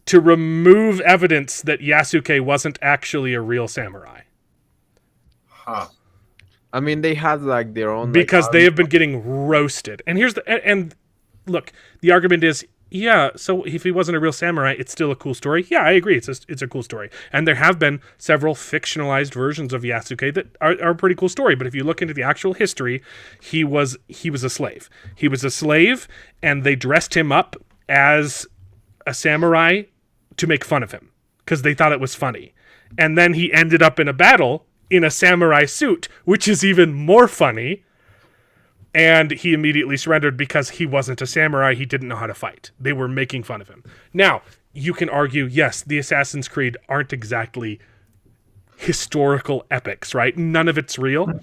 to remove evidence that Yasuke wasn't actually a real samurai. Huh. I mean, they had like their own Because like, they have been getting roasted. And here's and look, the argument is, yeah, so if he wasn't a real samurai, it's still a cool story. Yeah, I agree. It's a cool story. And there have been several fictionalized versions of Yasuke that are a pretty cool story. But if you look into the actual history, he was a slave. He was a slave, and they dressed him up as a samurai to make fun of him because they thought it was funny. And then he ended up in a battle in a samurai suit, which is even more funny. And he immediately surrendered because he wasn't a samurai. He didn't know how to fight. They were making fun of him. Now, you can argue, yes, the Assassin's Creed aren't exactly historical epics, right? None of it's real.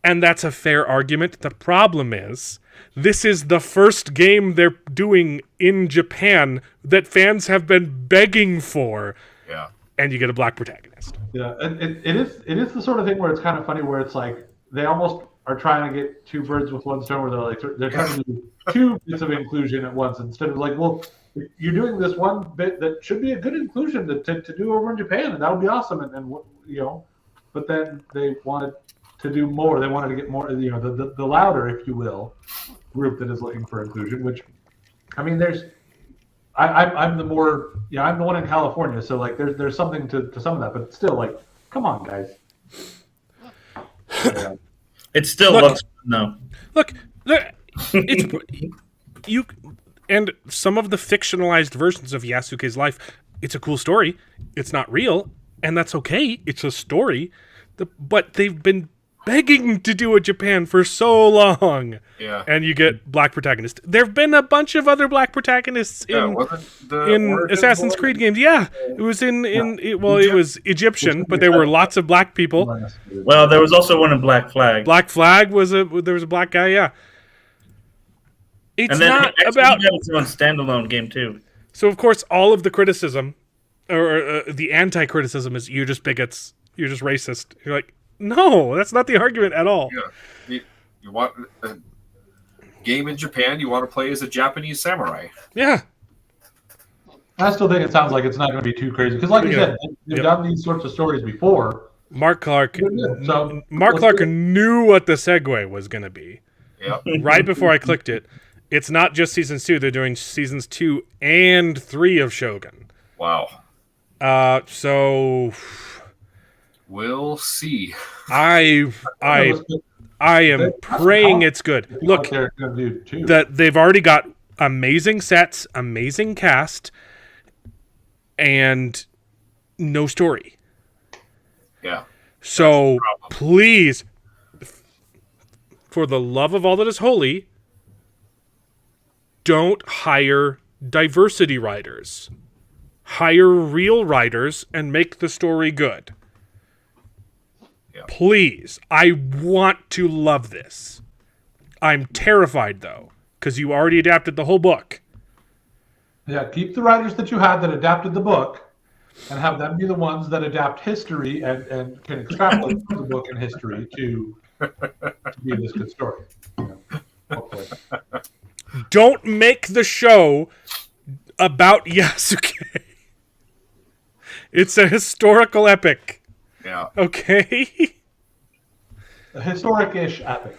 And that's a fair argument. The problem is, this is the first game they're doing in Japan that fans have been begging for. Yeah. And you get a black protagonist. Yeah, it is the sort of thing where it's kind of funny where it's like they almost are trying to get two birds with one stone, where they're trying to do two bits of inclusion at once instead of like, well, you're doing this one bit that should be a good inclusion to do over in Japan, and that would be awesome, and you know, but then they wanted to do more. They wanted to get more, you know, the louder, if you will, group that is looking for inclusion. Which, I mean, I'm the more, yeah, I'm the one in California, so like there's something to some of that, but still, like, come on, guys. Yeah. It still looks no. Look, it's you, and some of the fictionalized versions of Yasuke's life. It's a cool story. It's not real, and that's okay. It's a story, but they've been begging to do a Japan for so long. Yeah. And you get black protagonists. There've been a bunch of other black protagonists in Assassin's Creed games. Yeah, it was it was Egyptian, but there were lots of black people. Well, there was also one in Black Flag. Black Flag there was a black guy. Yeah. It's and then not it about had its own standalone game too. So of course, all of the criticism, or the anti-criticism, is you're just bigots, you're just racist. You're like, no, that's not the argument at all. Yeah. You want a game in Japan, you want to play as a Japanese samurai. Yeah. I still think it sounds like it's not going to be too crazy because, like you said, they've done these sorts of stories before. Mark Clark So knew what the segue was going to be. Yeah. Right before I clicked it. It's not just season 2; they're doing seasons 2 and 3 of Shogun. Wow. So we'll see. I am praying it's good. Look, that they've already got amazing sets, amazing cast, and no story. Yeah. So please, for the love of all that is holy, don't hire diversity writers. Hire real writers and make the story good. Yeah. Please. I want to love this. I'm terrified, though, because you already adapted the whole book. Yeah, keep the writers that you had that adapted the book and have them be the ones that adapt history and can extrapolate the book and history to be this good story. Hopefully. Don't make the show about Yasuke. It's a historical epic. Yeah. Okay? A historic-ish epic.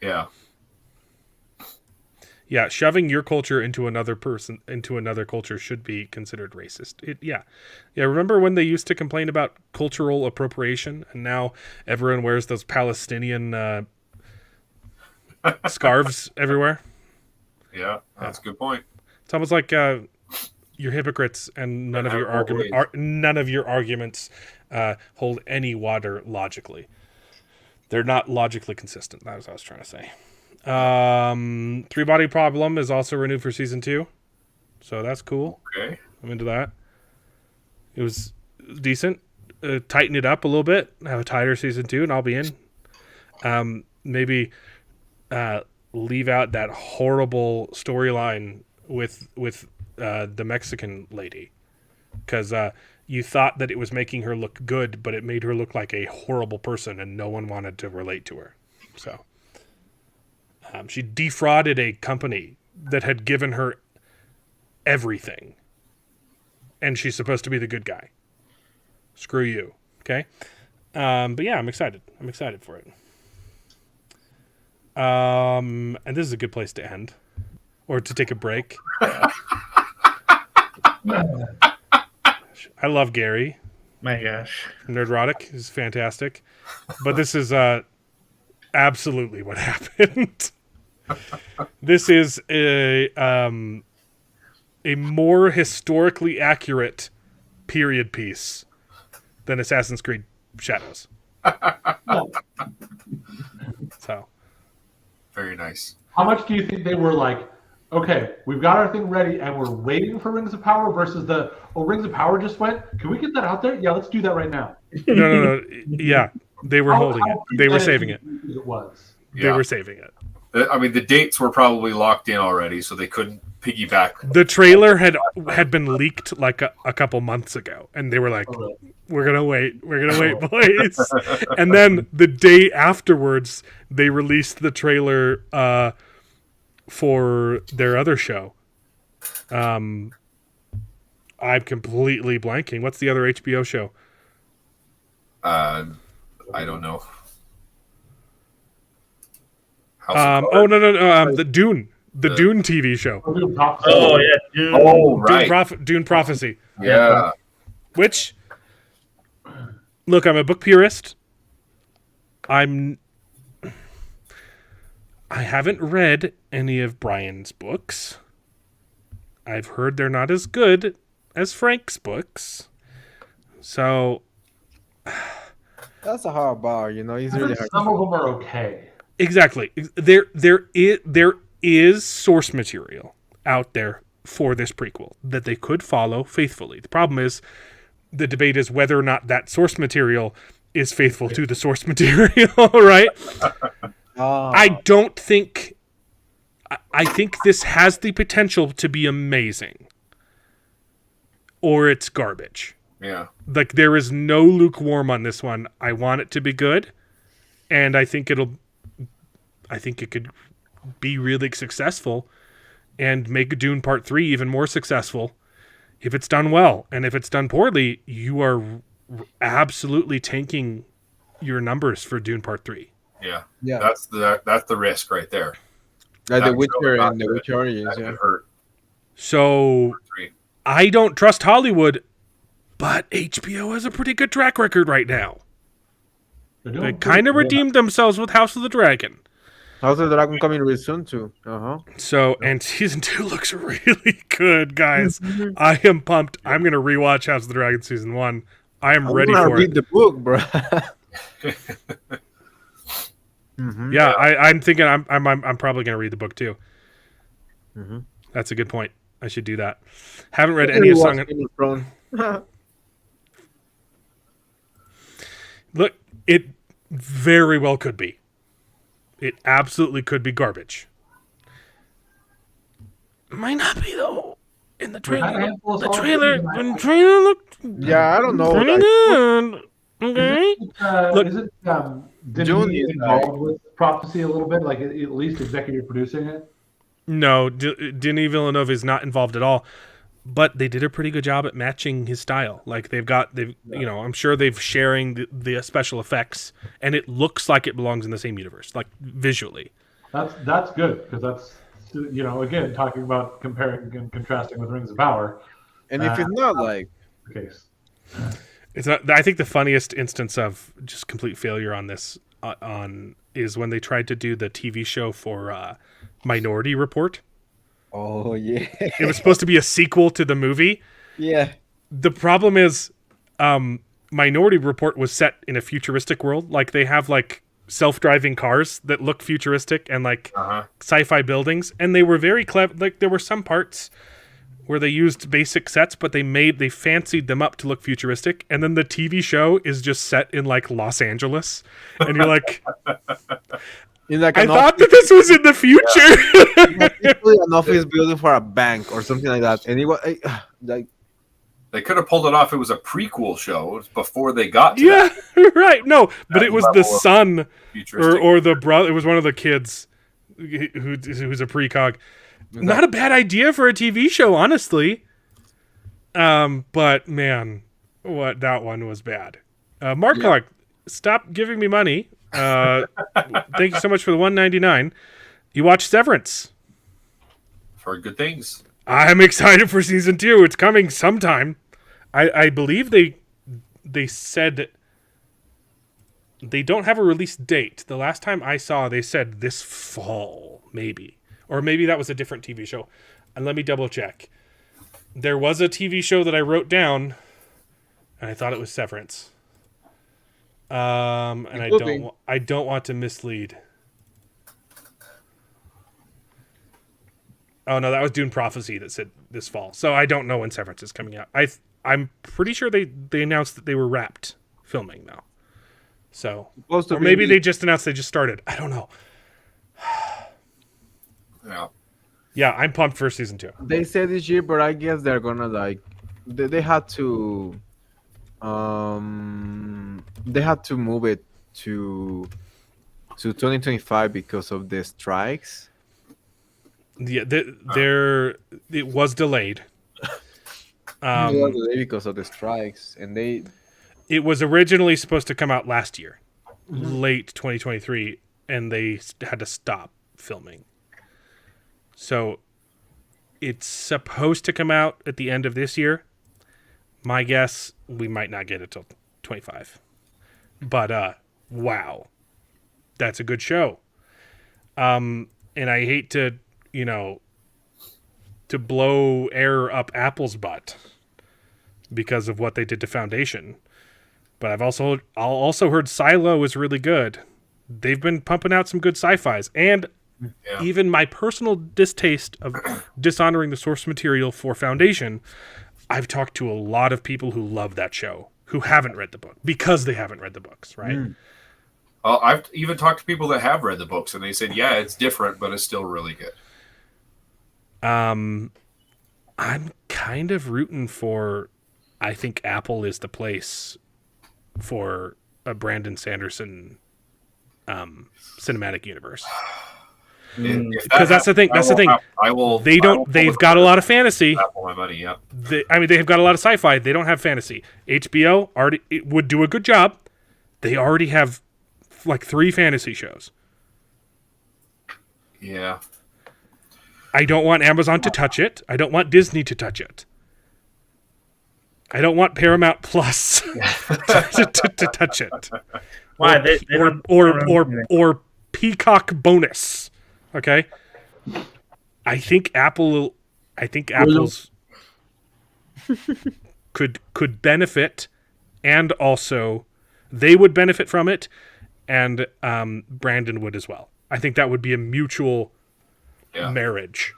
Yeah. Yeah, shoving your culture into another culture should be considered racist. Yeah. Remember when they used to complain about cultural appropriation, and now everyone wears those Palestinian scarves everywhere? Yeah, that's a good point. It's almost like you're hypocrites, and none of your arguments hold any water logically. They're not logically consistent. That was what I was trying to say. Three Body Problem is also renewed for season 2, so that's cool. Okay, I'm into that. It was decent. Tighten it up a little bit. Have a tighter season 2, and I'll be in. maybe leave out that horrible storyline with the Mexican lady, because you thought that it was making her look good, but it made her look like a horrible person, and no one wanted to relate to her. So she defrauded a company that had given her everything, and she's supposed to be the good guy. Screw you. Okay. But yeah, I'm excited. I'm excited for it. And this is a good place to end, or to take a break. I love Gary. My gosh. Nerdrotic is fantastic, but this is absolutely what happened. This is a more historically accurate period piece than Assassin's Creed Shadows. So, Very nice. How much do you think they were like, okay, we've got our thing ready and we're waiting for Rings of Power versus Rings of Power just went. Can we get that out there? Yeah, let's do that right now. No. Yeah, they were holding it. They were saving it. It was. They were saving it. I mean, the dates were probably locked in already, so they couldn't piggyback. The trailer had been leaked like a couple months ago, and they were like, we're gonna wait, boys. And then the day afterwards, they released the trailer for their other show. I'm completely blanking. What's the other HBO show? I don't know. No. The Dune TV show. Oh yeah, Dune. Oh right. Dune Prophecy. Yeah. Which, look, I'm a book purist. I haven't read any of Brian's books. I've heard they're not as good as Frank's books. So That's a hard bar, you know. It's really hard. Some of them are okay. exactly, there is source material out there for this prequel that they could follow faithfully. The problem is, the debate is whether or not that source material is faithful to the source material, right? I don't think... I think this has the potential to be amazing. Or it's garbage. Yeah. Like, there is no lukewarm on this one. I want it to be good. And I think it could be really successful and make Dune Part 3 even more successful if it's done well. And if it's done poorly, you are absolutely tanking your numbers for Dune Part 3. Yeah. Yeah. That's the risk right there. Like The That Witcher show and The Witcher Origins, That yeah. could hurt. So I don't trust Hollywood, but HBO has a pretty good track record right now. They kind of redeemed themselves with House of the Dragon. House of the Dragon coming really soon too. So, and season 2 looks really good, guys. I am pumped. I'm going to rewatch House of the Dragon season 1. I am ready for read it. the book, bro. Yeah, I'm thinking I'm probably going to read the book too. That's a good point. I should do that. Haven't read any of Song of Thrones. Look, it very well could be. It absolutely could be garbage. Might not be though. In the trailer, the trailer looked Yeah, I don't know. pretty good. Okay. Look, Isn't June Denis is involved with Prophecy a little bit? Like at least executive producing it? no, Denis Villeneuve is not involved at all. But they did a pretty good job at matching his style. Like I'm sure they've sharing the special effects, and it looks like it belongs in the same universe, like visually. That's good because that's again talking about comparing and contrasting with Rings of Power. And if it's not like The case. It's not. I think the funniest instance of just complete failure on this is when they tried to do the TV show for Minority Report. oh yeah. It was supposed to be a sequel to the movie. Yeah. The problem is, Minority Report was set in a futuristic world. Like, they have like self-driving cars that look futuristic and like sci-fi buildings, and they were very clever. Like, there were some parts where they used basic sets, but they fancied them up to look futuristic. And then the TV show is just set in like Los Angeles, and you're like, In like I an thought office, that this was in the future. literally an office building for a bank or something like that, and it was like They could have pulled it off. It was a prequel show. It was before they got to Yeah, that right. No, but it was the level of son futuristic. or the brother. It was one of the kids who's a precog. Not a bad idea for a TV show, honestly. But man, what that one was bad. Mark Clark, stop giving me money. Thank you so much for the $1.99. You watched Severance. For good things. I'm excited for season 2. It's coming sometime. I believe they said they don't have a release date. The last time I saw, they said this fall, maybe. Or maybe that was a different TV show. And let me double check. There was a TV show that I wrote down, and I thought it was Severance. And I don't want to mislead. Oh no, that was Dune Prophecy that said this fall. So I don't know when Severance is coming out. I'm pretty sure they announced that they were wrapped filming now. So or maybe they just announced they just started. I don't know. Yeah. Yeah, I'm pumped for season 2. they said this year, but I guess they're gonna like they had to move it to 2025 because of the strikes. Yeah, it was delayed. Because of the strikes, and It was originally supposed to come out last year, late 2023, and they had to stop filming. So it's supposed to come out at the end of this year. My guess, we might not get it till 25. But wow, that's a good show. And I hate to, to blow air up Apple's butt because of what they did to Foundation. But I've also heard Silo is really good. They've been pumping out some good sci-fis, and even my personal distaste of dishonoring the source material for Foundation, I've talked to a lot of people who love that show who haven't read the book because they haven't read the books, right? I've even talked to people that have read the books, and they said, yeah, it's different, but it's still really good. I'm kind of rooting for, I think Apple is the place for a Brandon Sanderson cinematic universe. Because that's the thing. They've got a lot of fantasy. My money, yeah. They have got a lot of sci-fi. They don't have fantasy. HBO it would do a good job. They already have like 3 fantasy shows. Yeah. I don't want Amazon to touch it. I don't want Disney to touch it. I don't want Paramount Plus to touch it. Why? Or Peacock Bonus. Okay. I think Apple's could benefit, and also they would benefit from it, and Brandon would as well. I think that would be a mutual marriage.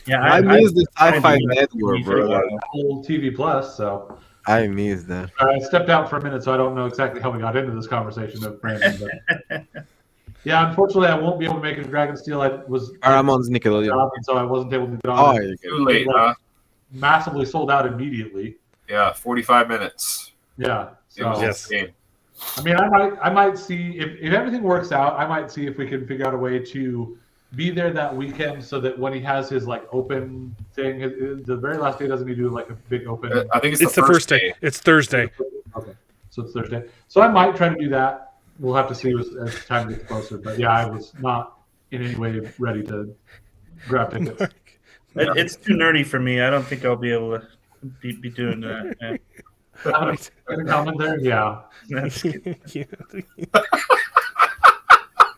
Yeah, I miss the Sci-Fi Network, bro. Whole TV Plus, so I miss that. I stepped out for a minute, so I don't know exactly how we got into this conversation with Brandon. But yeah, unfortunately, I won't be able to make it to Dragon Steel. I was Paramount's Nickelodeon. so I wasn't able to get on. Oh, Too late, huh? Massively sold out immediately. Yeah, 45 minutes. Yeah. It was So, insane. I mean, I might see if everything works out. I might see if we can figure out a way to be there that weekend so that when he has his like open thing, the very last day doesn't he do like a big open? I think It's the first day. It's Thursday. Okay, so it's Thursday. So I might try to do that. We'll have to see as time gets closer. But yeah, I was not in any way ready to grab tickets. It's too nerdy for me. I don't think I'll be able to be doing that. Yeah. Any comment there? Yeah. That's good.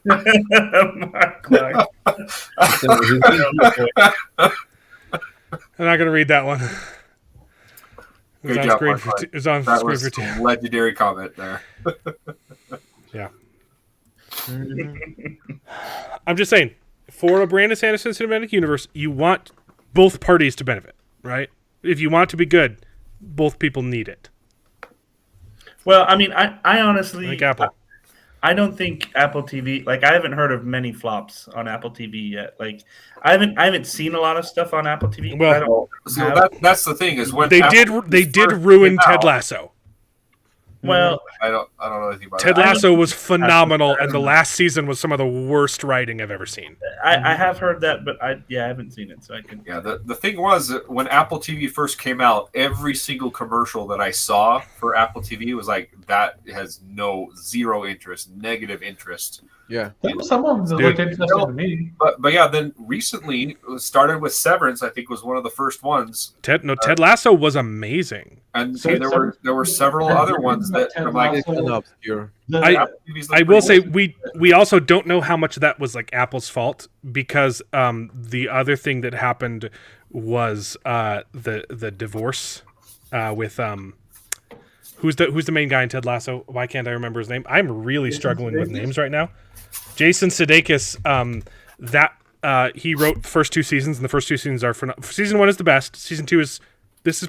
Mark Clark. I'm not going to read that one. Good job, Mark. It was on That screen was for 2. a legendary comment there. Yeah. I'm just saying, for a Brandon Sanderson cinematic universe, you want both parties to benefit, right? If you want it to be good, both people need it. Well, I mean, I honestly, Like Apple. I don't think Apple TV. Like, I haven't heard of many flops on Apple TV yet. Like, I haven't seen a lot of stuff on Apple TV. 'Cause I don't Well, So have. that's the thing is when they Apple did first ruin came Ted out, Lasso. Well, I don't know anything about Ted that. Lasso was phenomenal, I and the don't know. last season was some of the worst writing I've ever seen. I have heard that, but I haven't seen it, so I can. Yeah, the thing was that when Apple TV first came out, every single commercial that I saw for Apple TV was like, that has zero interest, negative interest. Yeah. Some of them looked interesting No. to me. But yeah, then recently it started with Severance. I think was one of the first ones, Ted Lasso was amazing. and So there were several other ones that Ted I'm like, It's an obscure. Apple TV's I look will pretty say good. we also don't know how much of that was like Apple's fault, because the other thing that happened was the divorce with who's the main guy in Ted Lasso? Why can't I remember his name? I'm really struggling with names right now. Jason Sudeikis. He wrote the first 2 seasons, and the first 2 seasons are season 1 is the best. Season 2 is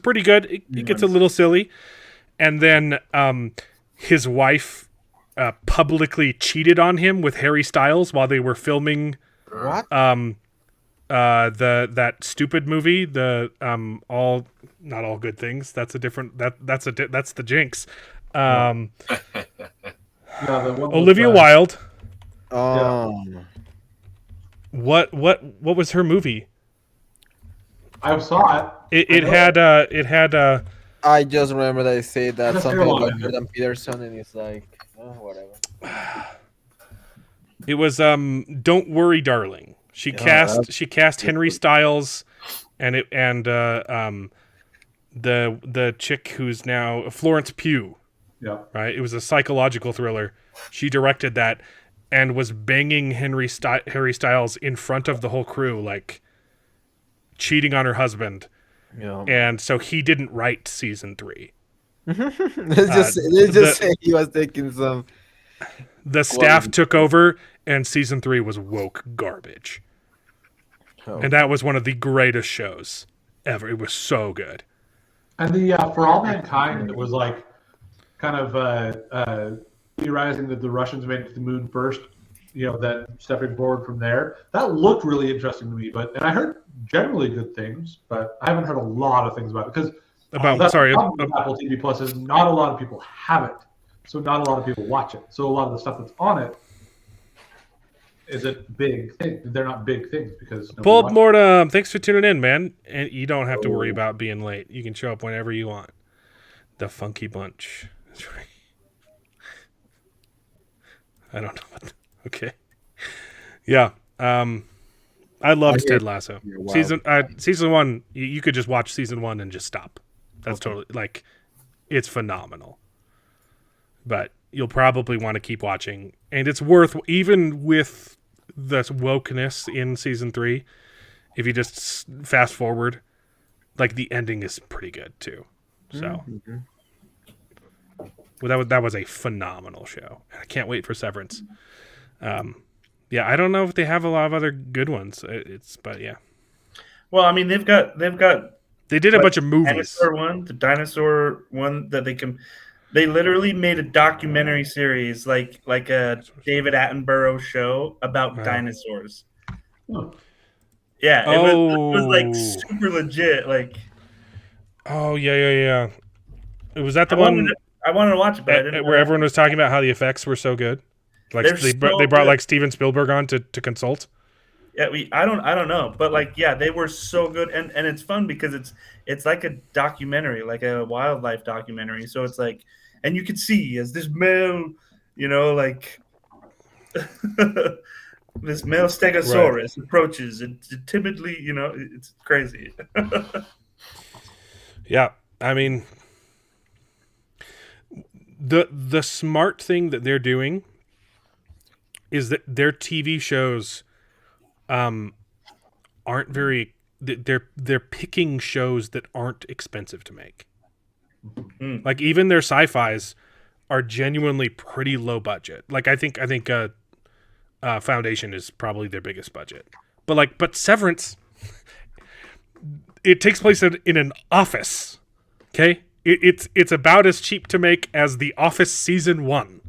pretty good. It gets a little silly, and then his wife publicly cheated on him with Harry Styles while they were filming What? that stupid movie, the all not all good things. That's a different that's the Jinx. Yeah, the one Olivia with, Wilde. What was her movie? I saw it. It had I just remember they say that Just something hear about one. Jordan Peterson, and it's like, whatever. it was Don't Worry Darling. She cast Henry Styles and the chick who's now Florence Pugh, Yeah. right? It was a psychological thriller. She directed that and was banging Harry Styles in front of the whole crew, like cheating on her husband. Yeah. And so he didn't write season 3. let's just say he was taking some. The staff took over, and season 3 was woke garbage. Oh. And that was one of the greatest shows ever. It was so good. And the For All Mankind, it was like kind of theorizing that the Russians made it to the moon first, then stepping forward from there. That looked really interesting to me, and I heard generally good things, but I haven't heard a lot of things about it because the problem with Apple TV Plus is not a lot of people have it, so not a lot of people watch it. So a lot of the stuff that's on it isn't big things. They're not big things because Pulled Mortem, thanks for tuning in, man. And you don't have to worry about being late. You can show up whenever you want. The Funky Bunch. That's right. I don't know what. Okay. Yeah. I loved Ted Lasso. Wow. Season 1. You could just watch season 1 and just stop. That's totally like, it's phenomenal. But you'll probably want to keep watching, and it's worth, even with the wokeness in season 3. If you just fast forward, like the ending is pretty good too. So, well, that was a phenomenal show. I can't wait for Severance. Yeah, I don't know if they have a lot of other good ones. But yeah. Well, I mean, they've got They did a bunch of movies. The dinosaur one that they literally made a documentary series like a David Attenborough show about dinosaurs. Oh. Yeah, it was like super legit. Like, oh yeah. Was that the one I wanted to watch it, but I didn't. where everyone was talking about how the effects were so good? Like they brought good. like Steven Spielberg on to consult. Yeah, I don't know, but like, yeah, they were so good, and it's fun because it's like a documentary, like a wildlife documentary. So it's like, and you can see as this male, like this male Stegosaurus approaches and timidly, it's crazy. Yeah, I mean, the smart thing that they're doing is that their TV shows aren't very. They're picking shows that aren't expensive to make. Like even their sci-fis are genuinely pretty low budget. Like I think Foundation is probably their biggest budget. But Severance, it takes place in an office. Okay, it's about as cheap to make as The Office season 1.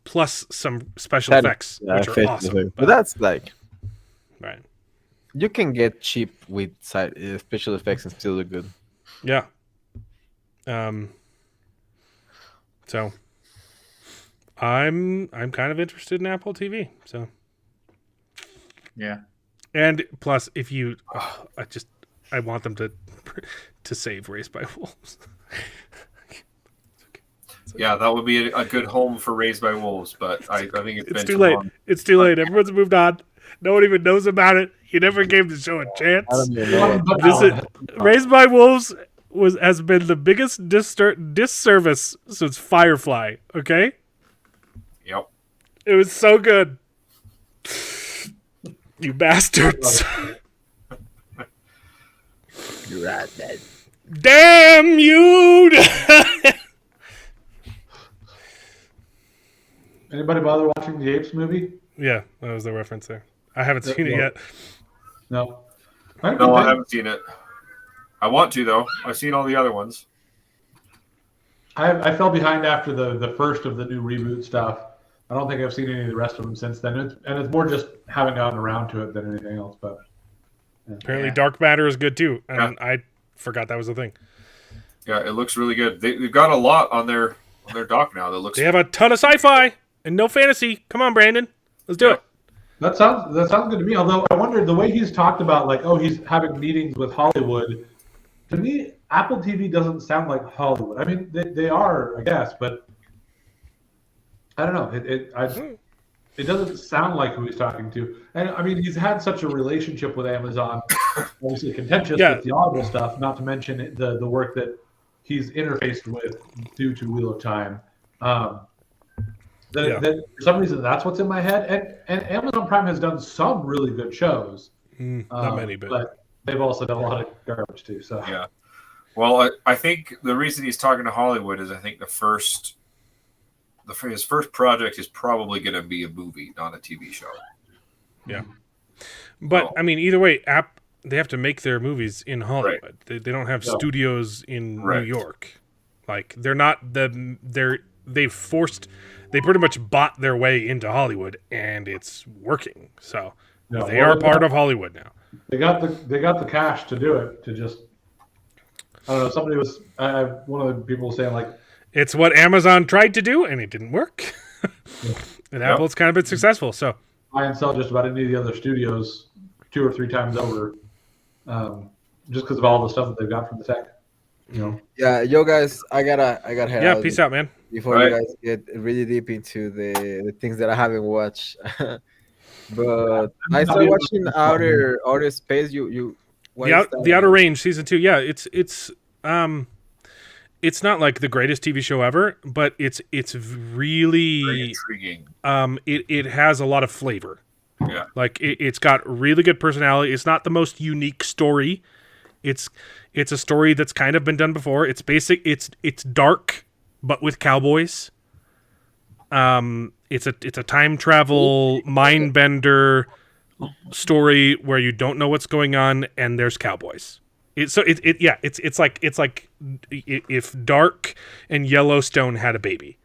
plus some special That- effects, yeah, which are effects, awesome. effects. But that's like Right. you can get cheap with special effects and still look good. Yeah. So I'm kind of interested in Apple TV. So Yeah. and plus, if you, I want them to save Raised by Wolves. Yeah, that would be a good home for Raised by Wolves, but I think it's It's been too too late. long. It's too late. Everyone's moved on. No one even knows about it. You never gave the show a chance. I don't even know. Raised by Wolves has been the biggest disservice since Firefly. Okay, Yep. it was so good. You bastards! You're right, man. Damn you! Anybody bother watching the Apes movie? Yeah, that was the reference there. I haven't seen it yet. No. No, I haven't seen it. I want to though. I've seen all the other ones. I fell behind after the first of the new reboot stuff. I don't think I've seen any of the rest of them since then. It's more just having gotten around to it than anything else. But Apparently, Dark Matter is good too, and I forgot that was a thing. Yeah, it looks really good. They've got a lot on their dock now that looks. They have a ton of sci-fi and no fantasy. Come on, Brandon, let's do it. that sounds good to me. Although I wondered the way he's talked about, like, oh, he's having meetings with Hollywood. To me, Apple TV doesn't sound like Hollywood. I mean, they are, I guess, but I don't know. It doesn't sound like who he's talking to. And I mean, he's had such a relationship with Amazon, obviously contentious with the Audible stuff, not to mention the work that he's interfaced with due to Wheel of Time. For some reason, that's what's in my head. And Amazon Prime has done some really good shows. Not many, but they've also done a lot of garbage too. So yeah. Well, I think the reason he's talking to Hollywood is I think his first project is probably going to be a movie, not a TV show. Yeah. But I mean, either way, they have to make their movies in Hollywood. Right. They don't have studios in New York. Like they're not they pretty much bought their way into Hollywood, and it's working. So they are part of Hollywood now. They got the cash to do it. To just, I don't know. Somebody was one of the people was saying like, it's what Amazon tried to do, and it didn't work. And Apple's kind of been successful. So buy and sell just about any of the other studios 2 or 3 times over, just because of all the stuff that they've got from the tech. You know. Yeah, yo guys, I gotta head out. Yeah, peace out, man. Before you guys get really deep into the things that I haven't watched. But I started watching Outer Space. The Outer Range season 2. Yeah, it's not like the greatest TV show ever, but it's really very intriguing. It has a lot of flavor. Yeah, like it's got really good personality. It's not the most unique story. It's a story that's kind of been done before. It's basic. It's dark, but with cowboys. It's a time travel mind bender story where you don't know what's going on and there's cowboys. It's like if Dark and Yellowstone had a baby.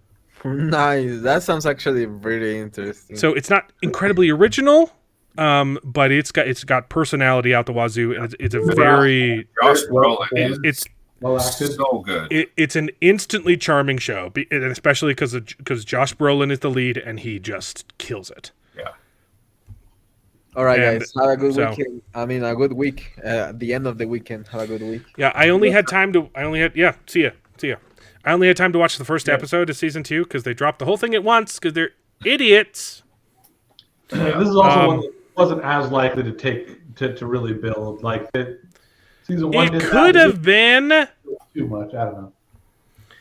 Nice. That sounds actually really interesting. So it's not incredibly original, but it's got personality out the wazoo, and it's a very Josh Brolin it's so good. It's an instantly charming show, and especially because Josh Brolin is the lead and he just kills it. Yeah. All right, guys. Have a good weekend. I mean, a good week. The end of the weekend. Have a good week. Yeah, see ya. I only had time to watch the first episode of season 2 because they dropped the whole thing at once because they're idiots. This is also one that wasn't as likely to take to really build. Like season 1 it could have been too much. I don't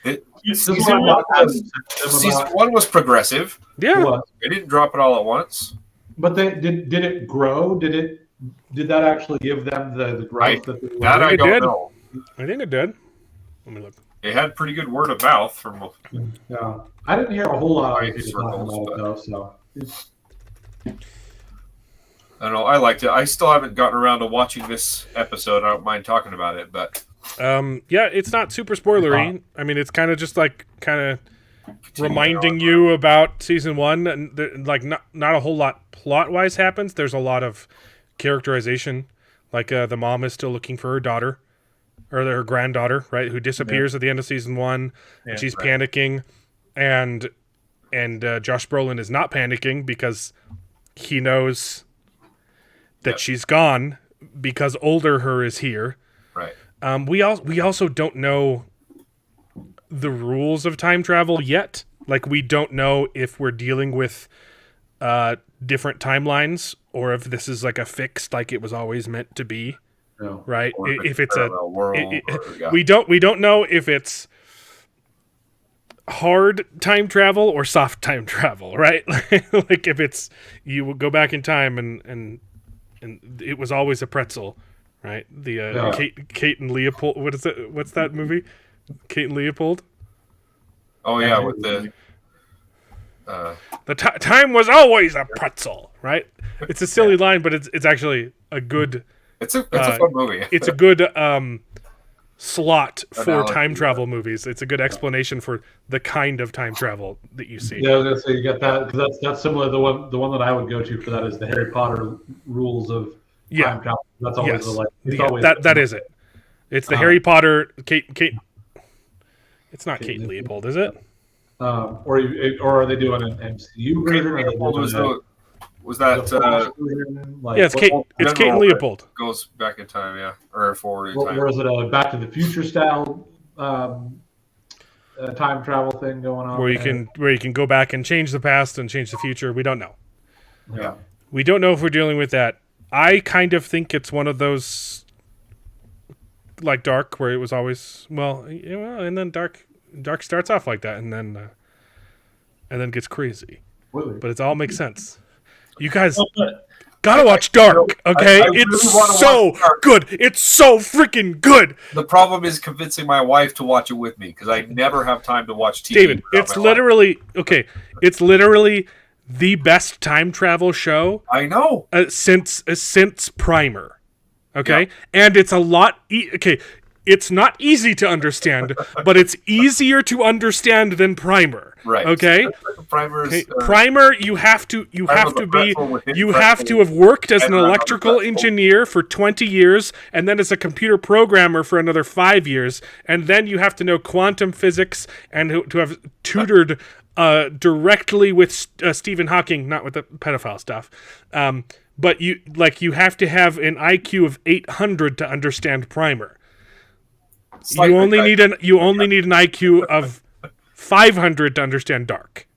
know. Season 1 was progressive. Yeah, they didn't drop it all at once. But did it grow? Did that actually give them the growth that they that I don't know. I think it did. Let me look. It had pretty good word of mouth from. Yeah, I didn't hear a whole lot of people talking about it though. So I don't know. I liked it. I still haven't gotten around to watching this episode. I don't mind talking about it, but it's not super spoilery. I mean, it's kind of just like reminding you about season 1, and like not a whole lot plot wise happens. There's a lot of characterization. Like the mom is still looking for her daughter, or her granddaughter, right, who disappears at the end of season 1, and she's panicking, and Josh Brolin is not panicking because he knows that she's gone because older her is here. Right. We also don't know the rules of time travel yet. Like, we don't know if we're dealing with different timelines or if this is like a fixed, like it was always meant to be. No. Right? Or If it's a world, we don't know if it's hard time travel or soft time travel, right? Like if it's you will go back in time and it was always a pretzel, right? The Kate and Leopold. What is it? What's that movie? Kate and Leopold. Oh yeah, with the time was always a pretzel, right? It's a silly line, but it's actually a good. it's a fun movie. It's a good slot for Analogy, time travel movies. It's a good explanation for the kind of time travel that you see. Yeah, I was gonna say you get that because that's similar. The one that I would go to for that is the Harry Potter rules of time travel. That's always that is it. It's the Harry Potter Kate. It's not Kate and Leopold, is it? Or are they doing an MCU version? Was that It's Kate. It's Kate and Leopold. Goes back in time, yeah, or forward in time. Or is it a Back to the Future style time travel thing going on? Where you can go back and change the past and change the future. We don't know. Yeah. We don't know if we're dealing with that. I kind of think it's one of those like Dark, where it was always and then Dark starts off like that, and then gets crazy. Really? But it all makes sense. You guys gotta watch Dark, okay? I really wanna so watch Dark. good. It's so freaking good. The problem is convincing my wife to watch it with me because I never have time to watch TV. David, without it's my literally okay. It's literally the best time travel show wife. I know. since Primer. Okay, Yeah. and it's a lot. Okay, it's not easy to understand, but it's easier to understand than Primer. Right. Okay. Primer's, Okay, Primer, you have to have to have worked as an electrical engineer for 20 years and then as a computer programmer for another 5 years, and then you have to know quantum physics and to have tutored directly with Stephen Hawking, not with the pedophile stuff. But you have to have an IQ of 800 to understand Primer. You only need an IQ of 500 to understand Dark.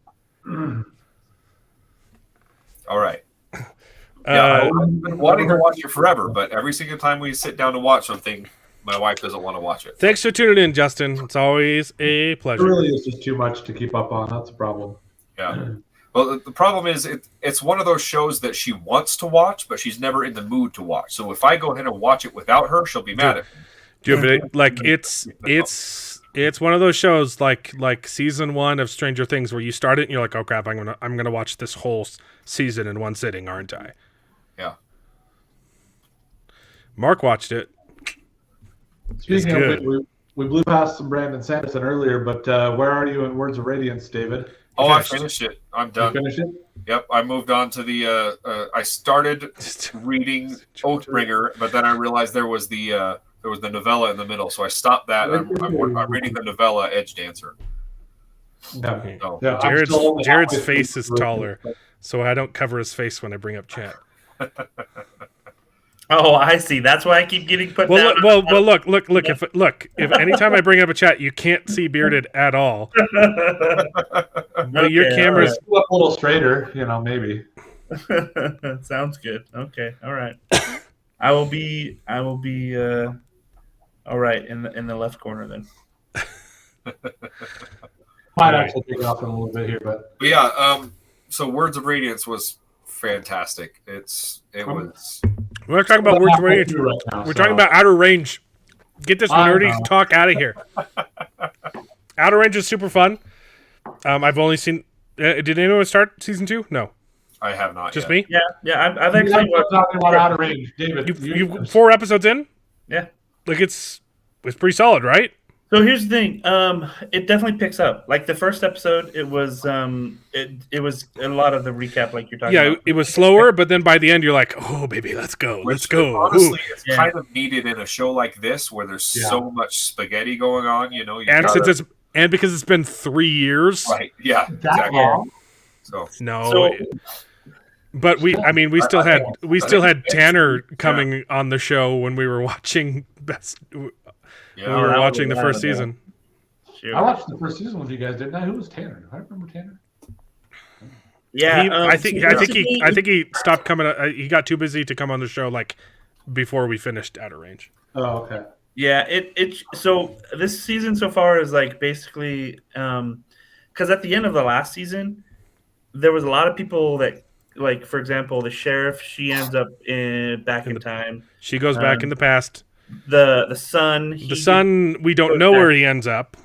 All right. Yeah, I've been wanting to watch it forever, but every single time we sit down to watch something, my wife doesn't want to watch it. Thanks for tuning in, Justin. It's always a It pleasure. really is just too much to keep up on. That's a problem. Yeah. Well, the problem is it's one of those shows that she wants to watch, but she's never in the mood to watch. So if I go ahead and watch it without her, she'll be mad at me. It's one of those shows like season 1 of Stranger Things where you start it and you're like, oh crap, I'm gonna watch this whole season in one sitting, aren't I? Yeah. Mark watched it. Speaking good. of which, we blew past some Brandon Sanderson earlier, but where are you in Words of Radiance, David? Oh, I finished it. I'm You done. finished it? Yep, I moved on to the. I started reading Oathbringer, but then I realized there was the novella in the middle, so I stopped that. I'm reading the novella Edge Dancer. Yeah. So, Yeah, I'm still only Jared's halfway face through is the- taller, so I don't cover his face when I bring up chat. Oh, I see. That's why I keep getting put Well, down. look. If anytime I bring up a chat, you can't see Bearded at all. But your Okay, camera's Pull up a little straighter, maybe. Sounds good. Okay, all right. I will be all right in the left corner then. Might actually take it off in a little bit here, but But yeah, so Words of Radiance was fantastic. It was. we're not talking about Words of halfway Radiance. through right now, We're so- talking about Outer Range. Get this I nerdy know. talk out of here. Outer Range is super fun. I've only seen. Did anyone start season 2? No, I have not just yet. me. Yeah. I've We're actually watched. talking about Outer Range, David. You 4 episodes in. Yeah. Like it's pretty solid, right? So here's the thing. It definitely picks up. Like the first episode, it was it was a lot of the recap, like you're talking Yeah, about. it was slower, but then by the end, you're like, "Oh, baby, let's go, let's Which go." honestly Ooh. is Yeah. kind of needed in a show like this where there's so much spaghetti going on. You know, you And gotta, since it's because it's been 3 years, right, yeah, That exactly. long? So no. So But we still I had think it's Tanner yeah. coming on the show when we were watching yeah, when we that were was watching a the while first ago. season. Shoot. I watched the first season with you guys, didn't I? Who was Tanner? Do I remember Tanner? Yeah, I think he stopped coming. He got too busy to come on the show like before we finished Outer Range. Oh, okay. Yeah, so this season so far is like basically because at the end of the last season, there was a lot of people that, like, for example, the sheriff, she ends up back in time. She goes back in the past. The son, The son, we don't goes know back. where he ends up.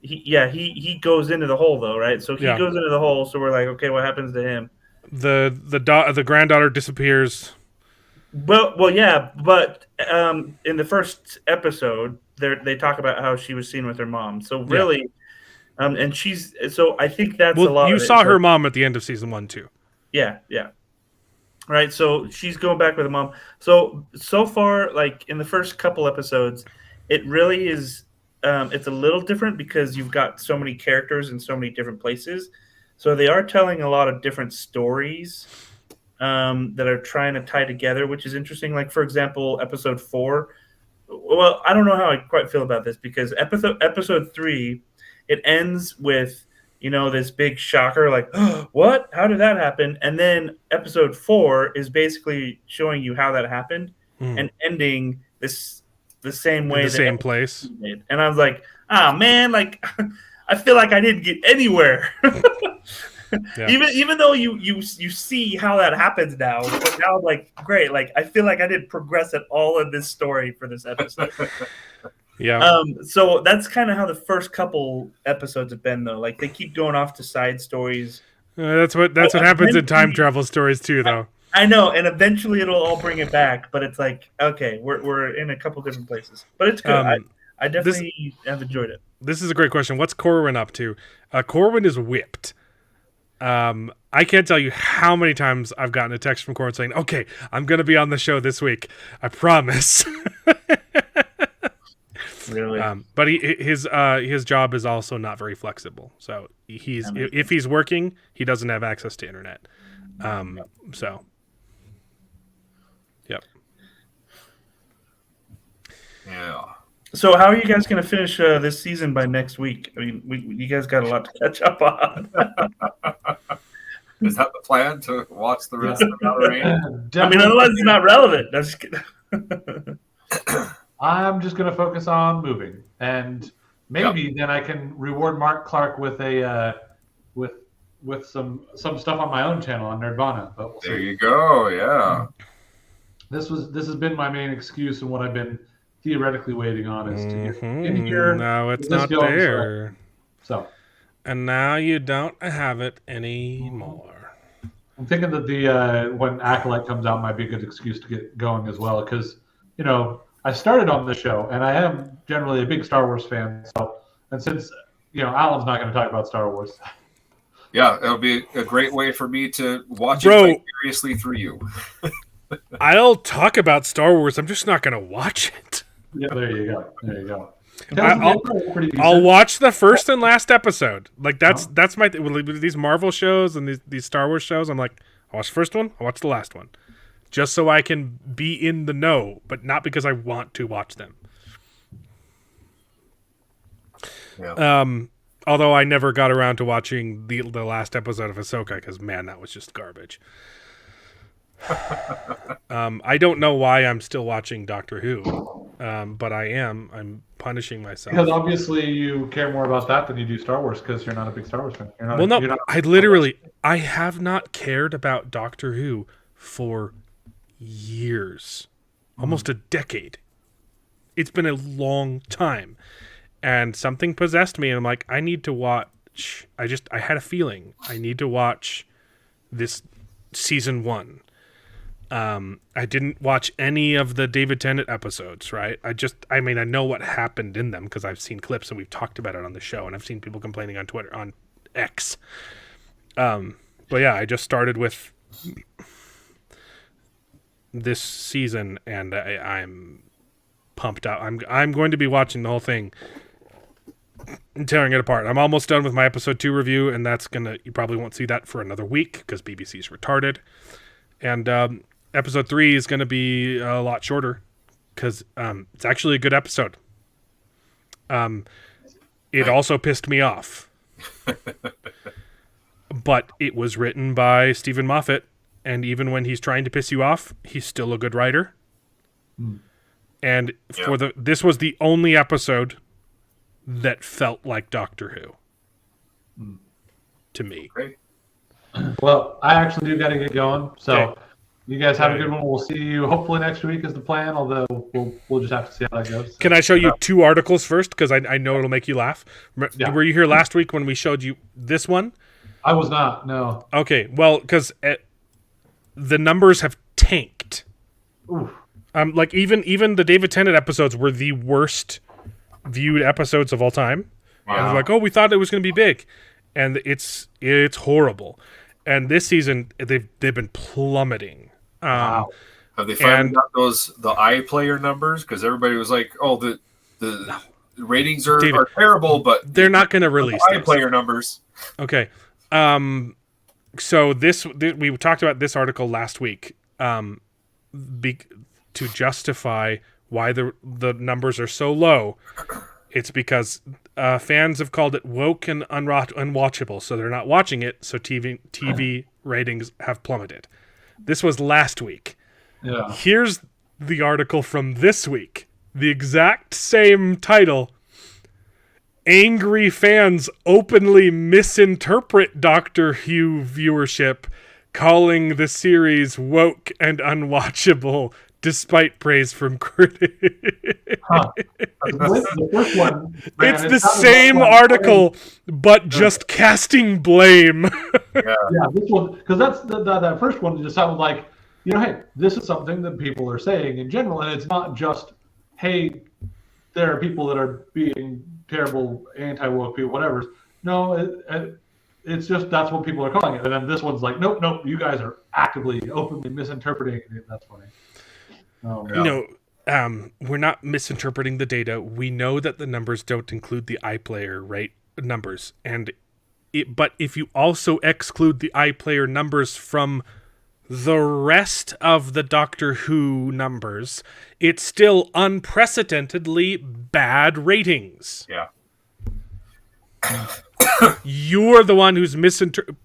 He goes into the hole though, right? So he Yeah. goes into the hole. So we're like, okay, what happens to him? The granddaughter disappears. Well, yeah, but in the first episode, they talk about how she was seen with her mom. So really, and she's so I think that's a lot. You of it. saw So- her mom at the end of season 1 too. Yeah. Right. So she's going back with her mom. So far, like in the first couple episodes, it really is. It's a little different because you've got so many characters in so many different places. So they are telling a lot of different stories that are trying to tie together, which is interesting. Like, for example, episode 4. Well, I don't know how I quite feel about this because episode 3, it ends with, this big shocker, like, oh, what? How did that happen? And then episode 4 is basically showing you how that happened and ending the same way. In the that same episode place. 2 did. And I was like, man, like, I feel like I didn't get anywhere. Yeah. Even though you see how that happens now, but now I'm like, great, like I feel like I didn't progress at all in this story for this episode. Yeah. So that's kind of how the first couple episodes have been, though. Like they keep going off to side stories. That's what happens in time travel stories too, though. I know, and eventually it'll all bring it back. But it's like, okay, we're in a couple different places, but it's good. I definitely have enjoyed it. This is a great question. What's Corwin up to? Corwin is whipped. I can't tell you how many times I've gotten a text from Corwin saying, "Okay, I'm going to be on the show this week. I promise." Really? But his job is also not very flexible. So if he's working, he doesn't have access to internet. So, yep. yeah. So how are you guys going to finish this season by next week? I mean, you guys got a lot to catch up on. Is that the plan to watch the rest of Outer Range? I mean, otherwise it's not relevant. I'm just kidding. I'm just going to focus on moving, and maybe then I can reward Mark Clark with a with some stuff on my own channel on Nerdvana. But we'll There see. you go. Yeah. This has been my main excuse, and what I've been theoretically waiting on is to get in here. No, it's get this not going, there. So And now you don't have it anymore. I'm thinking that the when Acolyte comes out might be a good excuse to get going as well, because I started on this show, and I am generally a big Star Wars fan. So, and since Alan's not going to talk about Star Wars, Yeah, it'll be a great way for me to watch Bro. it vicariously through you. I'll talk about Star Wars. I'm just not going to watch it. yeah, there you go. There you go. I'll watch the first and last episode. Like that's my with these Marvel shows and these Star Wars shows. I'm like, I watch the first one, I watch the last one, just so I can be in the know, but not because I want to watch them. Yeah. Although I never got around to watching the last episode of Ahsoka because man, that was just garbage. I don't know why I'm still watching Doctor Who, but I am. I'm punishing myself. Because obviously you care more about that than you do Star Wars, because you're not a big Star Wars fan. Well, no, I have not cared about Doctor Who for years, almost a decade. It's been a long time, and something possessed me, and I'm like, I need to watch. I had a feeling I need to watch this season 1. I didn't watch any of the David Tennant episodes, right? I know what happened in them because I've seen clips and we've talked about it on the show, and I've seen people complaining on Twitter, on X. But yeah, I just started with this season, and I'm pumped out. I'm going to be watching the whole thing and tearing it apart. I'm almost done with my episode 2 review, and you probably won't see that for another week because BBC's retarded. And episode 3 is going to be a lot shorter because it's actually a good episode. It also pissed me off. But it was written by Stephen Moffat, and even when he's trying to piss you off, he's still a good writer. And this was the only episode that felt like Doctor Who to me. Great. Well, I actually do got to get going, so Okay. you guys have a good one. We'll see you hopefully next week is the plan, although we'll just have to see how that goes. Can I show you 2 articles first? Because I know it'll make you laugh. Yeah. Were you here last week when we showed you this one? I was not, no. Okay, well, because the numbers have tanked. Oof. Like even the David Tennant episodes were the worst viewed episodes of all time. Wow. And they're like, oh, we thought it was going to be big, and it's horrible. And this season they've been plummeting. Wow. Have they finally got the iPlayer numbers? Because everybody was like, oh, the ratings are terrible, but They're not going to release the iPlayer numbers. Okay. So we talked about this article last week. To justify why the numbers are so low, it's because fans have called it woke and unwatchable, so they're not watching it. So TV ratings have plummeted. This was last week. Yeah. Here's the article from this week. The exact same title. Angry fans openly misinterpret Doctor Who viewership, calling the series woke and unwatchable, despite praise from critics. Huh. The first one, man, It's the same article, but just casting blame. Yeah, this one, because that first one just sounded like, hey, this is something that people are saying in general, and it's not just, hey, there are people that are being terrible anti-woke people, whatever. No, it's just that's what people are calling it. And then this one's like, nope, you guys are actively, openly misinterpreting it. That's funny. We're not misinterpreting the data. We know that the numbers don't include the iPlayer numbers, but if you also exclude the iPlayer numbers from the rest of the Doctor Who numbers, it's still unprecedentedly bad ratings. Yeah. You're the one who's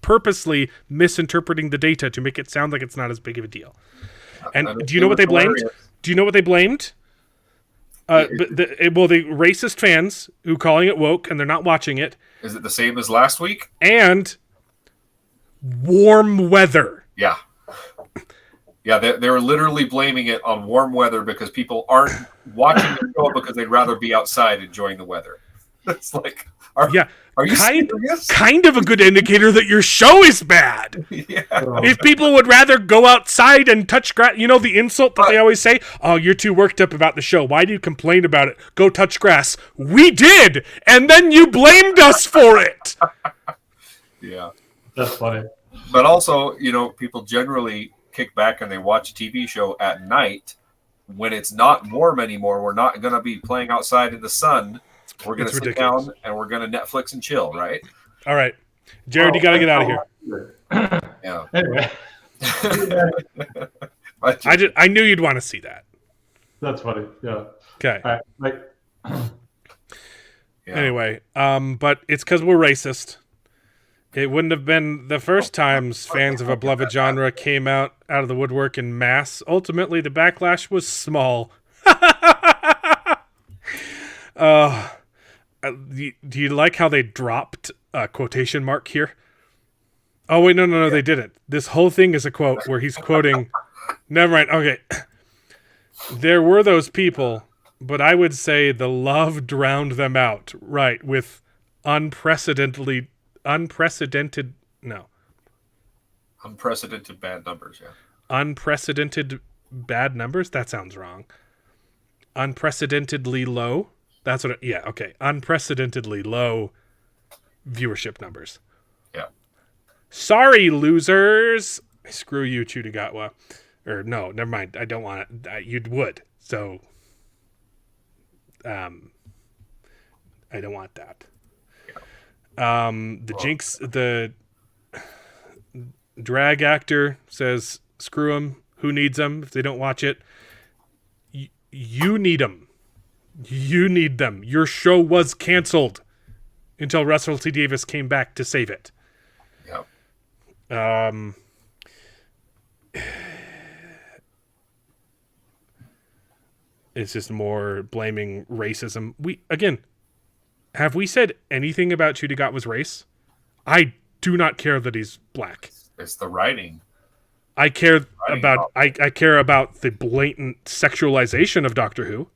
purposely misinterpreting the data to make it sound like it's not as big of a deal. And do you know what they blamed? Do you know what they blamed? The racist fans who calling it woke and they're not watching it. Is it the same as last week? And warm weather. Yeah. Yeah, they were literally blaming it on warm weather because people aren't watching the show because they'd rather be outside enjoying the weather. It's like, are you serious? Kind of a good indicator that your show is bad. Yeah. If people would rather go outside and touch grass, the insult that they always say, oh, you're too worked up about the show. Why do you complain about it? Go touch grass. We did, and then you blamed us for it. Yeah. That's funny. But also, people generally kick back and they watch a TV show at night when it's not warm anymore. We're not going to be playing outside in the sun. We're going to sit down and we're going to Netflix and chill, right? All right. Jared, you got to get out of here. Yeah. Anyway. I knew you'd want to see that. That's funny. Yeah. Okay. All right. Yeah. Anyway, but it's because we're racist. It wouldn't have been the first times fans of a beloved genre came out of the woodwork in mass. Ultimately, the backlash was small. Do you like how they dropped a quotation mark here? Oh, wait, no, they didn't. This whole thing is a quote where he's quoting... Never mind. Okay. There were those people, but I would say the love drowned them out. Right, with unprecedented bad numbers, yeah. unprecedented bad numbers. That sounds wrong. Unprecedentedly low. That's what. Okay. Unprecedentedly low viewership numbers. Yeah. Sorry, losers. Screw you, Chudigatwa. Or no, never mind. I don't want it. You would. So, I don't want that. The drag actor says, screw them. Who needs them if they don't watch it? You need them. You need them. Your show was canceled until Russell T Davies came back to save it. Yeah. It's just more blaming racism. Have we said anything about Chudigatwa's race? I do not care that he's black. It's the writing. I care about the blatant sexualization of Doctor Who,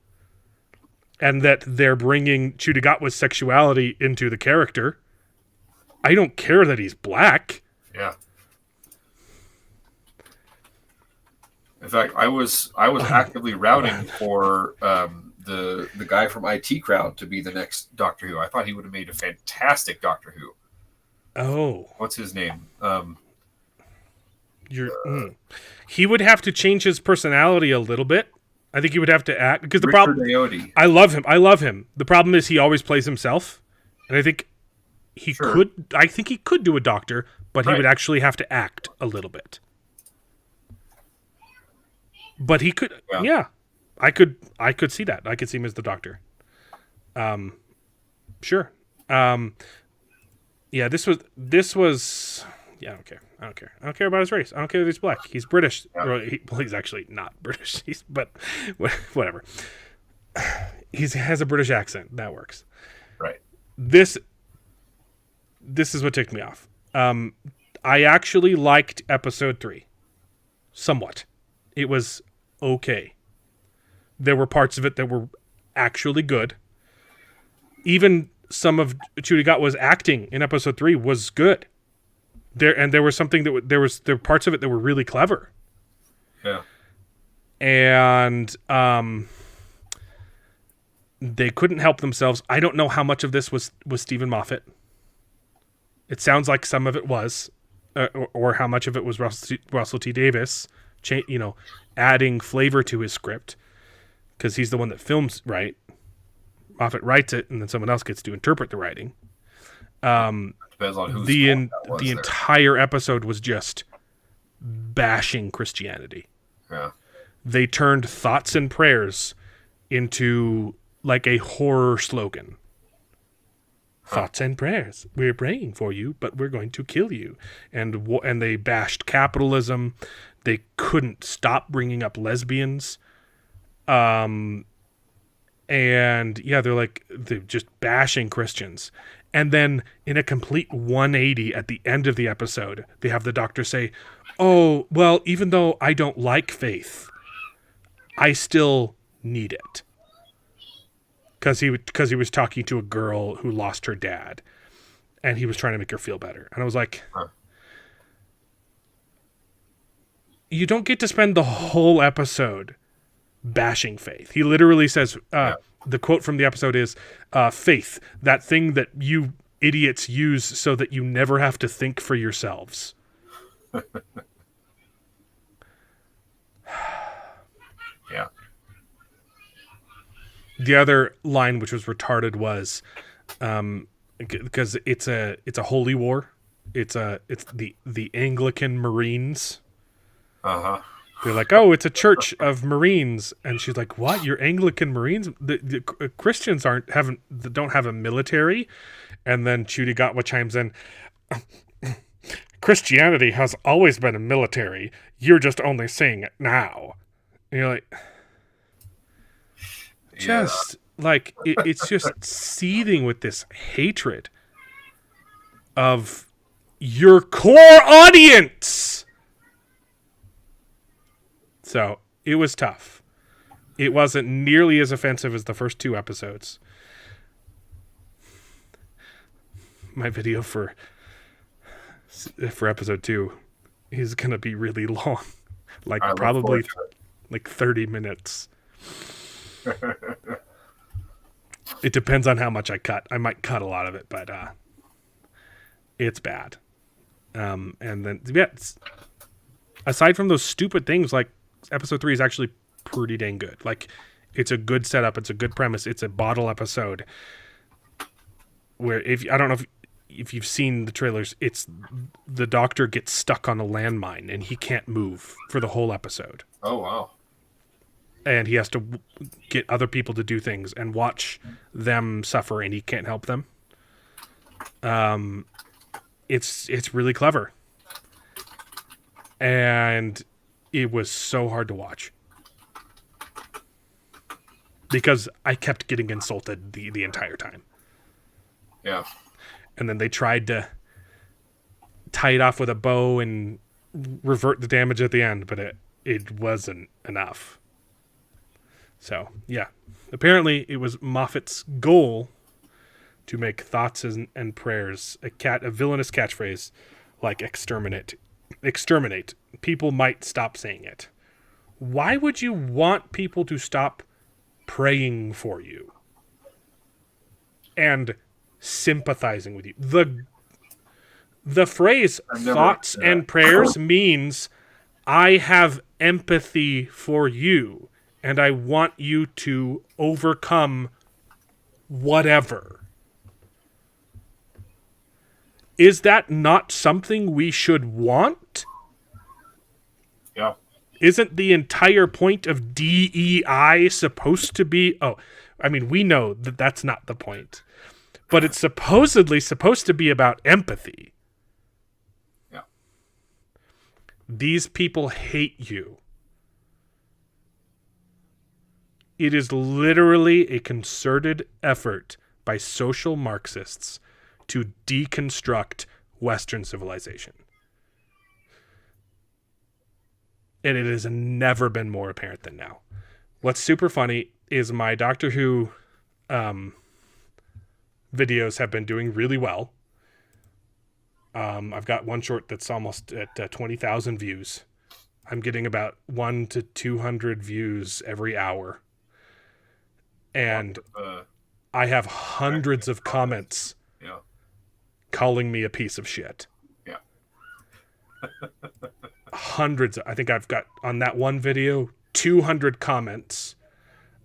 and that they're bringing Chudigatwa's sexuality into the character. I don't care that he's black. Yeah. In fact, I was actively routing for the guy from IT Crowd to be the next Doctor Who. I thought he would have made a fantastic Doctor Who. Oh, What's his name? He would have to change his personality a little bit. I think he would have to act because the Richard problem. Ayoade. I love him. The problem is he always plays himself, and I think he could. I think he could do a doctor, but he would actually have to act a little bit. But he could. Yeah, I could see that. I could see him as the doctor. Sure. Yeah, this was. Yeah, I don't care. I don't care about his race. I don't care that he's black. He's British. Yeah. He's actually not British. But whatever. He has a British accent. That works. Right. This is what ticked me off. I actually liked episode 3. Somewhat. It was okay. There were parts of it that were actually good. Even some of Chudigatwa's acting in episode 3 was good. There was something there were parts of it that were really clever. Yeah. And they couldn't help themselves. I don't know how much of this was Stephen Moffat. It sounds like some of it was, or how much of it was Russell T Davies, adding flavor to his script, because he's the one that films, right? Moffat writes it, and then someone else gets to interpret the writing. Depends on who's the entire episode was just bashing Christianity. Yeah. They turned thoughts and prayers into like a horror slogan. Thoughts and prayers. We're praying for you, but we're going to kill you. And they bashed capitalism. They couldn't stop bringing up lesbians. And yeah, they're just bashing Christians. And then in a complete 180 at the end of the episode, they have the doctor say, "Oh, well, even though I don't like faith, I still need it." Because he was talking to a girl who lost her dad, and he was trying to make her feel better. And I was like, you don't get to spend the whole episode bashing faith. He literally says, the quote from the episode is, faith, that thing that you idiots use so that you never have to think for yourselves. Yeah. The other line, which was retarded, was because it's a holy war. It's the Anglican Marines. Uh-huh. They're like, "Oh, it's a church of Marines," and she's like, "What? You're Anglican Marines? The Christians don't have a military?" And then Chudigatwa chimes in, "Christianity has always been a military. You're just only saying it now." And you're like, it's just seething with this hatred of your core audience. So it was tough. It wasn't nearly as offensive as the first 2 episodes. My video for episode 2 is going to be really long. Like I look probably forward to like 30 minutes. it. It depends on how much I cut. I might cut a lot of it, but it's bad. And then aside from those stupid things, like episode 3 is actually pretty dang good. Like it's a good setup, it's a good premise, it's a bottle episode. Where I don't know if you've seen the trailers, it's the doctor gets stuck on a landmine and he can't move for the whole episode. Oh wow. And he has to get other people to do things and watch them suffer, and he can't help them. It's really clever, and it was so hard to watch because I kept getting insulted the entire time. Yeah. And then they tried to tie it off with a bow and revert the damage at the end, but it wasn't enough. So, yeah. Apparently, it was Moffat's goal to make thoughts and prayers a villainous catchphrase like exterminate. Exterminate. People might stop saying it. Why would you want people to stop praying for you and sympathizing with you? The phrase thoughts and prayers means I have empathy for you and I want you to overcome whatever. Is that not something we should want? Yeah. Isn't the entire point of DEI supposed to be... Oh, I mean, we know that that's not the point. But it's supposedly supposed to be about empathy. Yeah. These people hate you. It is literally a concerted effort by social Marxists to deconstruct Western civilization. And it has never been more apparent than now. What's super funny is my Doctor Who videos have been doing really well. I've got one short that's almost at 20,000 views. I'm getting about 100 to 200 views every hour. And I have hundreds of comments calling me a piece of shit. Yeah. Hundreds. I think I've got on that one video 200 comments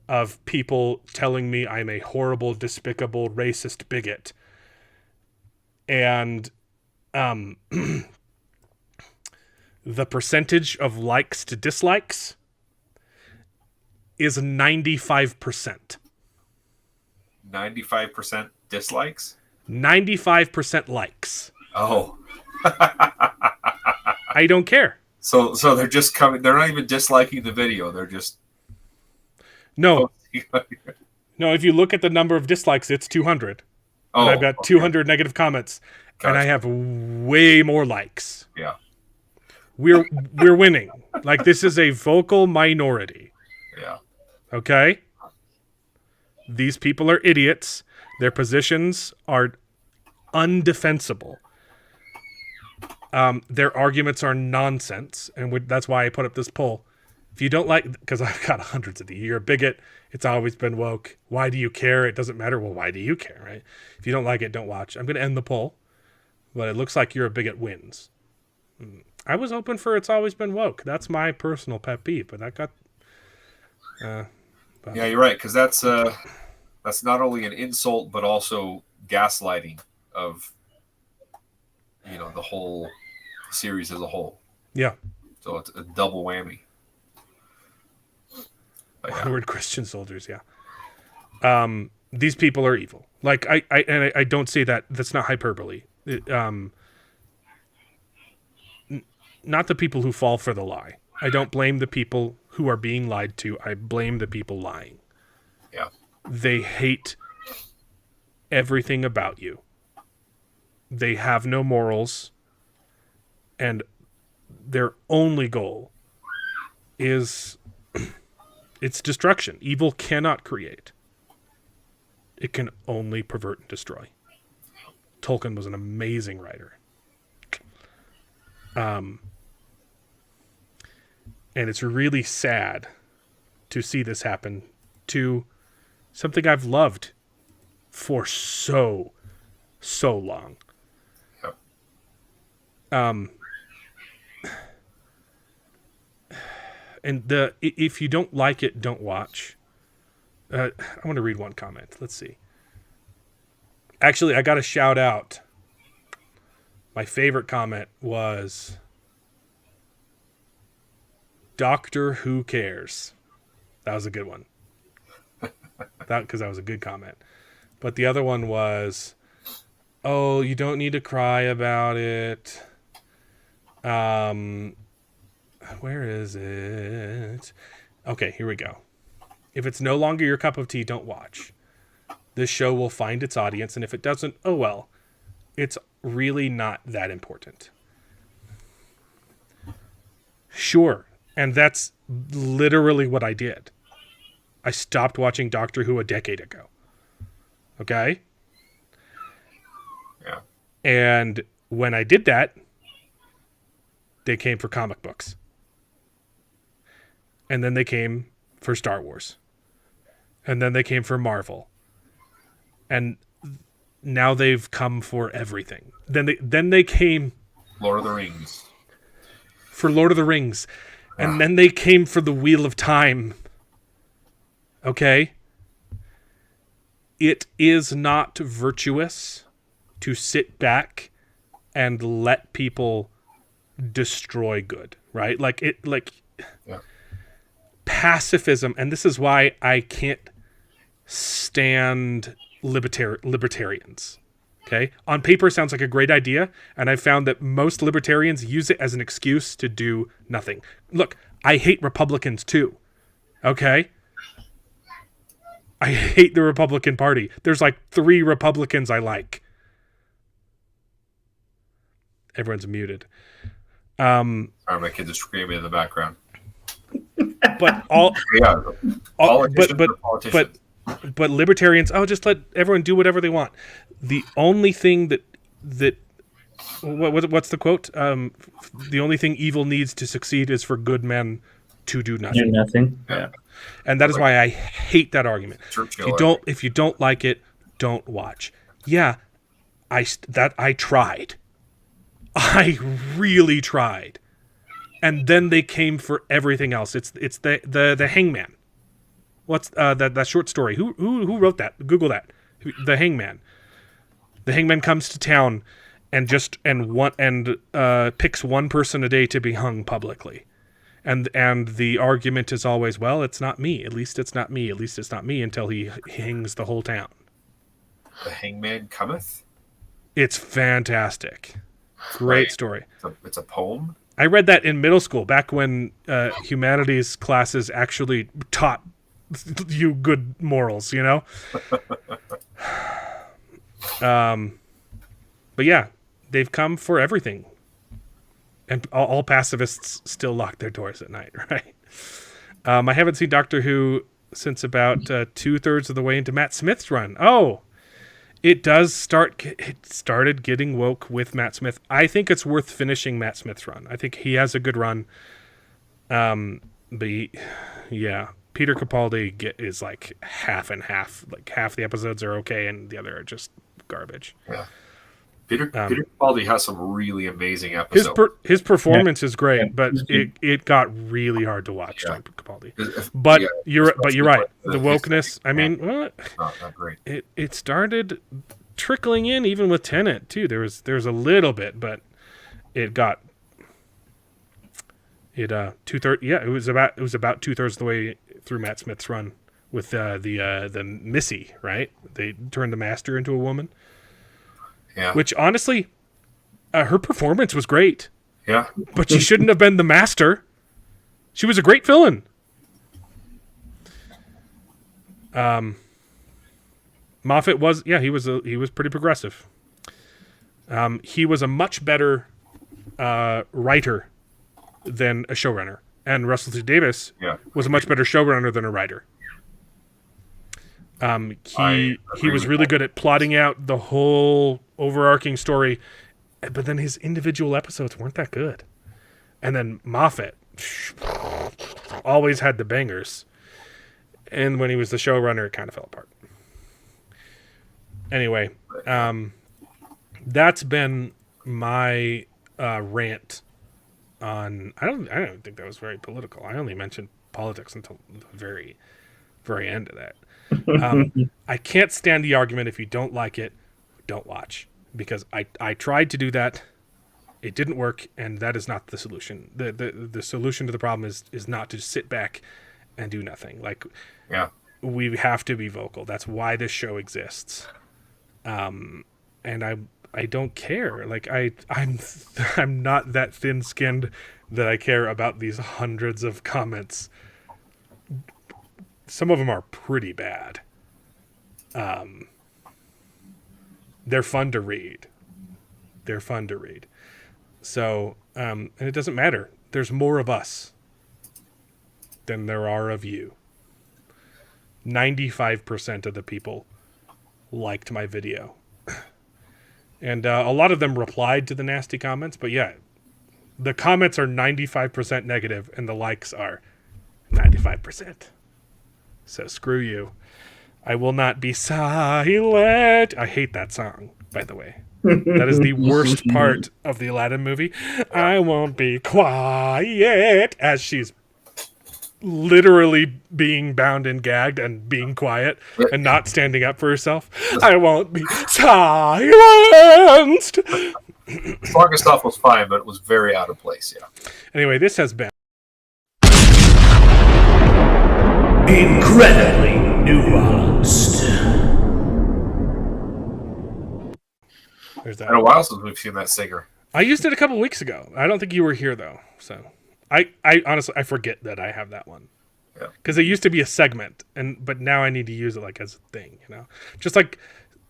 of people telling me I'm a horrible, despicable, racist bigot. And the percentage of likes to dislikes is 95%. 95% dislikes? 95% likes. Oh. I don't care. So they're just coming. They're not even disliking the video. They're just no. No, if you look at the number of dislikes, it's 200. And I've got 200 negative comments, and I have way more likes. Yeah. We're winning. Like, this is a vocal minority. Yeah. Okay? These people are idiots. Their positions are undefensible. Their arguments are nonsense, and that's why I put up this poll. If you don't like, because I've got hundreds of these, you're a bigot, it's always been woke, why do you care? It doesn't matter. Well, why do you care, right? If you don't like it, don't watch. I'm going to end the poll, but it looks like you're a bigot wins. I was hoping for it's always been woke. That's my personal pet peeve, but that got... yeah, you're right, because that's not only an insult, but also gaslighting of, the whole series as a whole. Yeah. So it's a double whammy. Onward Christian soldiers, yeah. These people are evil. Like, I don't say that. That's not hyperbole. Not the people who fall for the lie. I don't blame the people who are being lied to. I blame the people lying. Yeah. They hate everything about you. They have no morals. And their only goal is... it's destruction. Evil cannot create. It can only pervert and destroy. Tolkien was an amazing writer. And it's really sad to see this happen to something I've loved for so long. Yep. And if you don't like it, don't watch. I want to read one comment. Let's see. Actually, I got to shout out. My favorite comment was Doctor Who Cares. That was a good one. Because that was a good comment. But the other one was, oh, you don't need to cry about it. Where is it? Okay, here we go. If it's no longer your cup of tea, don't watch. This show will find its audience, and if it doesn't, oh well. It's really not that important. Sure, and that's literally what I did. I stopped watching Doctor Who a decade ago. Okay? Yeah. And when I did that, they came for comic books. And then they came for Star Wars. And then they came for Marvel. And now they've come for everything. Then they came Lord of the Rings. for Lord of the Rings. And then they came for the Wheel of Time. Okay? It is not virtuous to sit back and let people destroy good, right? Yeah. Pacifism, and this is why I can't stand libertarians. Okay? On paper, it sounds like a great idea, and I've found that most libertarians use it as an excuse to do nothing. Look, I hate Republicans too. Okay? I hate the Republican Party. There's like 3 Republicans I like. Everyone's muted. Sorry, my kids are screaming in the background. But but libertarians, just let everyone do whatever they want. The only thing what's the quote? The only thing evil needs to succeed is for good men to do nothing. Do nothing. Yeah. And that is why I hate that argument. If you don't like it, don't watch. Yeah, I tried. I really tried. And then they came for everything else. It's the Hangman. What's that short story? Who wrote that? Google that. The Hangman. The Hangman comes to town and picks one person a day to be hung publicly. And the argument is always, well, it's not me. At least it's not me. At least it's not me, until he hangs the whole town. The Hangman Cometh? It's fantastic. Great story. It's a poem? I read that in middle school, back when humanities classes actually taught you good morals, you know? But yeah, they've come for everything. And all pacifists still lock their doors at night, right? I haven't seen Doctor Who since about 2/3 of the way into Matt Smith's run. Oh, it started getting woke with Matt Smith. I think it's worth finishing Matt Smith's run. I think he has a good run. Peter Capaldi is like half and half. Like half the episodes are okay, and the other are just garbage. Yeah. Peter Capaldi has some really amazing episodes. His performance is great, but it got really hard to watch. Yeah. Capaldi. But you're right. The wokeness. I mean, not great. It started trickling in even with Tenet too. There's a little bit, but it got 2/3. Yeah, it was about 2/3 of the way through Matt Smith's run with the Missy. Right? They turned the master into a woman. Yeah. Which honestly, her performance was great. Yeah. But she shouldn't have been the master. She was a great villain. Moffat was, he was pretty progressive. He was a much better writer than a showrunner, and Russell T Davies was a much better showrunner than a writer. He was really good at plotting out the whole overarching story, but then his individual episodes weren't that good. And then Moffat, always had the bangers. And when he was the showrunner, it kind of fell apart. Anyway, that's been my rant on. I don't think that was very political. I only mentioned politics until the very, very end of that. I can't stand the argument if you don't like it, don't watch, because I tried to do that. It didn't work, and that is not the solution. The solution to the problem is not to sit back and do nothing. Like, Yeah. we have to be vocal. That's why this show exists. And I don't care. Like, I'm not that thin-skinned that I care about these hundreds of comments. Some of them are pretty bad. They're fun to read. So, and it doesn't matter. There's more of us than there are of you. 95% of the people liked my video. And a lot of them replied to the nasty comments, but yeah, the comments are 95% negative and the likes are 95%. So screw you. I will not be silent. I hate that song, by the way. That is the worst part of the Aladdin movie. I won't be quiet, as she's literally being bound and gagged and being quiet and not standing up for herself. I won't be silenced. The song stuff was fine, but it was very out of place. Yeah. Anyway, this has been Incredibly nuanced. there's It's been a that. while since we've seen that singer. I used it a couple weeks ago. I don't think you were here though, so I honestly I forget that I have that one. Yeah. Because it used to be a segment, but now I need to use it like as a thing, you know. Just like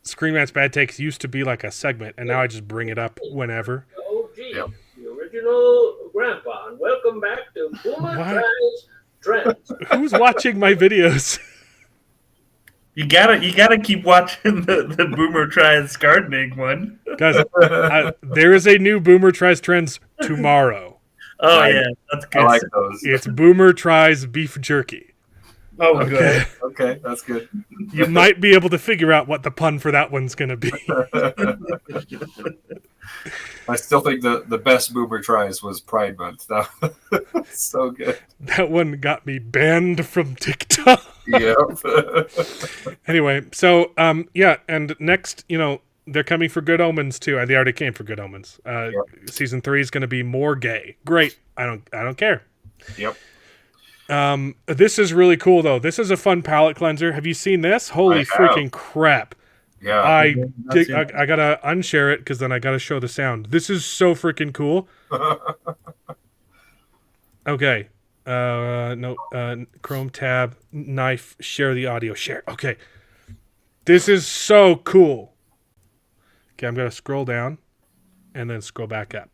Screen Rant's Bad Takes used to be like a segment, and now I just bring it up whenever. OG, Yep. the original grandpa, and welcome back to Boomer What? Tries Trends. Who's watching my videos? You gotta keep watching the Boomer Tries Gardening one. Guys, there is a new Boomer Tries Trends tomorrow. Oh Nice. yeah, that's good. I like those. It's Boomer Tries Beef Jerky. Oh Okay. good. Okay, that's good. You might be able to figure out what the pun for that one's going to be. I still think the best Boomer tries was Pride Month. That was so good. That one got me banned from TikTok. Yep. Anyway, so yeah, and next, you know, they're coming for Good Omens too. They already came for Good Omens. Season 3 is going to be more gay. Great. I don't care. Yep. This is really cool though. This is a fun palate cleanser. Have you seen this? Holy I have. freaking crap. Yeah. I gotta unshare it because then I gotta show the sound. This is so freaking cool. Okay. No. Chrome tab, knife, share the audio, share. Okay. This is so cool. Okay, I'm gonna scroll down, and then scroll back up.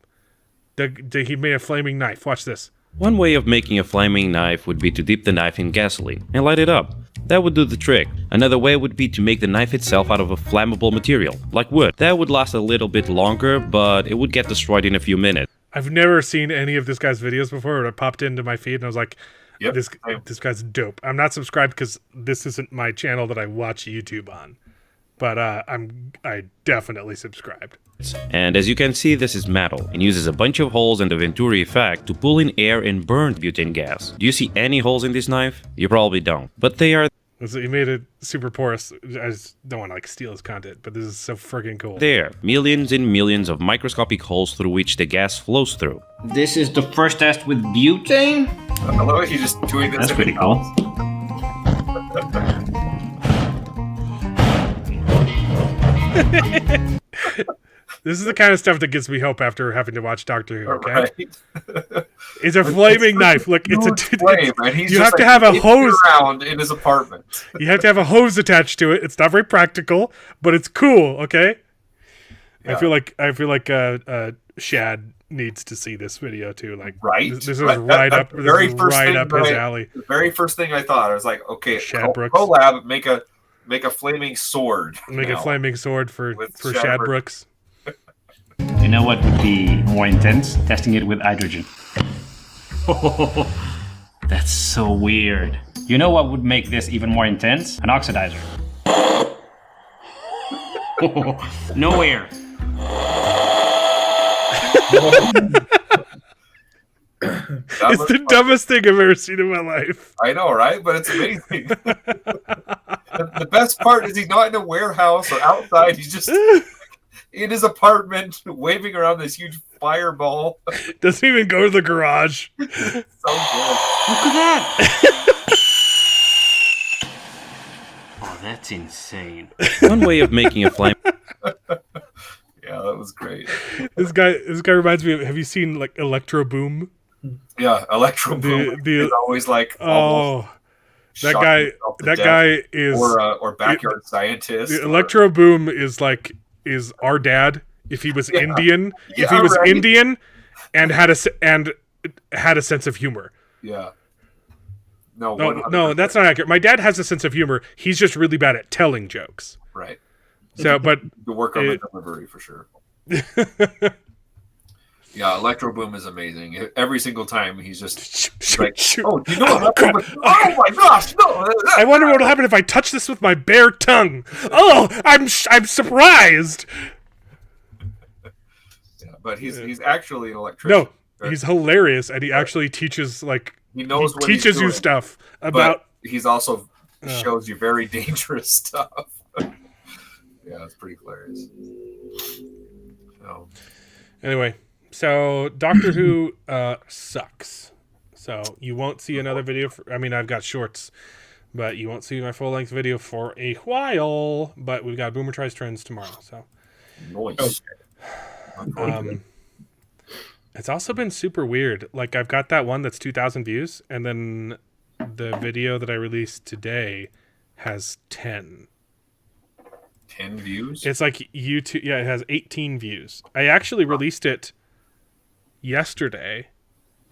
He made a flaming knife. Watch this. One way of making a flaming knife would be to dip the knife in gasoline and light it up. That would do the trick. Another way would be to make the knife itself out of a flammable material, like wood. That would last a little bit longer, but it would get destroyed in a few minutes. I've never seen any of this guy's videos before, but it popped into my feed, and I was like, Yep. this guy's dope. I'm not subscribed because this isn't my channel that I watch YouTube on, but I definitely subscribed. And as you can see, this is metal and uses a bunch of holes and the Venturi effect to pull in air and burn butane gas. Do you see any holes in this knife? You probably don't, but they are So he made it super porous. I just don't want to like steal his content, but this is so freaking cool. there. Millions and millions of microscopic holes through which the gas flows through. This is the first test with butane. I love you just doing this. That's pretty cool. This is the kind of stuff that gives me hope after having to watch Doctor Who. Okay, Right. it's a flaming knife. Look, it's a. Huge flame, and he's you just have to like have a digging hose. around in his apartment. You have to have a hose attached to it. It's not very practical, but it's cool. Okay. Yeah. I feel like Shad needs to see this video too. Like, Right. This is Right. right up. The This very is first right thing up his that alley. The very first thing I thought, I was like, okay, Shad Brooks. collab, make a flaming sword. Make a now. flaming sword for With Shad Shad Brooks. You know what would be more intense? Testing it with hydrogen. That's so weird. You know what would make this even more intense? An oxidizer. No air. It's the dumbest thing I've ever seen in my life. I know, right? But it's amazing. The best part is he's not in a warehouse or outside. He's just in his apartment waving around this huge fireball. Doesn't even go to the garage. So good. Look at that! Oh, that's insane. One way of making a flame. Yeah, that was great. This guy reminds me of. Have you seen like Electro Boom? Yeah, Electro Boom is always like almost that shocking guy. himself to That death. guy is or backyard scientist. The Electro Boom is our dad if he was Indian. If he was right. Indian and had a sense of humor. Yeah. No, No, that's not accurate. My dad has a sense of humor. He's just really bad at telling jokes. right. So, but To work on the delivery for sure. Yeah, Electro Boom is amazing. Every single time he's just like, oh, do you know what happened? Oh my gosh, no! I wonder what will happen if I touch this with my bare tongue. Oh, I'm surprised. Yeah, but he's actually an electrician. No, he's hilarious, and he actually teaches he knows what teaches he's you doing, stuff about. But he's also shows you very dangerous stuff. Yeah, it's pretty hilarious. So. Anyway, so Doctor Who sucks. So you won't see another video. I've got shorts, but you won't see my full length video for a while. But we've got Boomer Tries Trends tomorrow. So Nice. It's also been super weird. Like I've got that one that's 2,000 views, and then the video that I released today has 10. 10 views? It's like YouTube. Yeah, it has 18 views. I actually released it yesterday,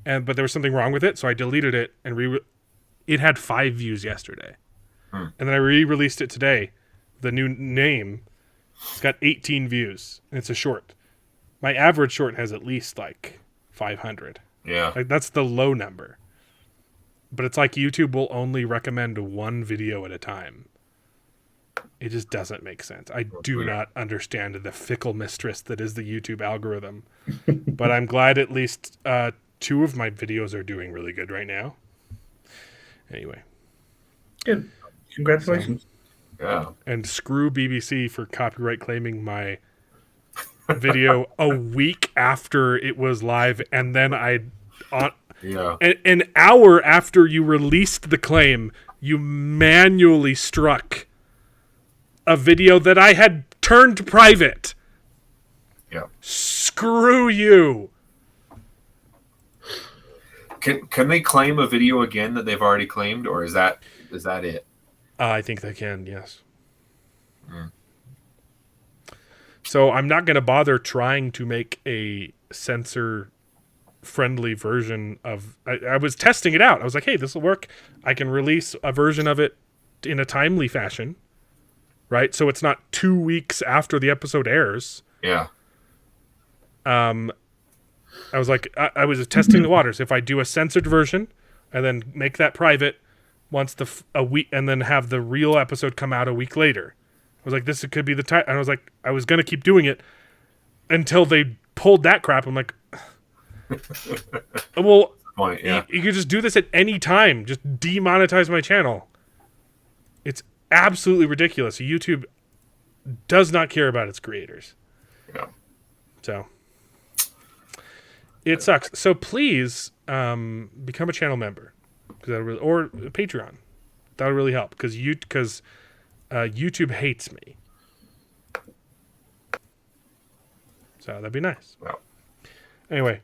but there was something wrong with it, so I deleted it and it had 5 views yesterday. And then I re-released it today. The new name. It's got 18 views, and it's a short. My average short has at least like 500. Yeah. Like that's the low number. But it's like YouTube will only recommend one video at a time. It just doesn't make sense. I do not understand the fickle mistress that is the YouTube algorithm. But I'm glad at least 2 of my videos are doing really good right now. Anyway. Good. Congratulations. Yeah. And screw BBC for copyright claiming my video a week after it was live, and then an hour after you released the claim, you manually struck a video that I had turned private. Yeah. Screw you. Can they claim a video again that they've already claimed, or is that it? I think they can, yes. So I'm not going to bother trying to make a censor-friendly version of... I was testing it out. I was like, hey, this will work. I can release a version of it in a timely fashion, right? So it's not 2 weeks after the episode airs. Yeah. I was like, I was testing the waters. If I do a censored version and then make that private once a week, and then have the real episode come out a week later, I was like, this could be the time. And I was like, I was gonna keep doing it until they pulled that crap. I'm like, well, you could just do this at any time. Just demonetize my channel. It's absolutely ridiculous. YouTube does not care about its creators. Yeah. So it sucks. So please become a channel member, or Patreon. That would really help because YouTube hates me. So that'd be nice. Yeah. Anyway.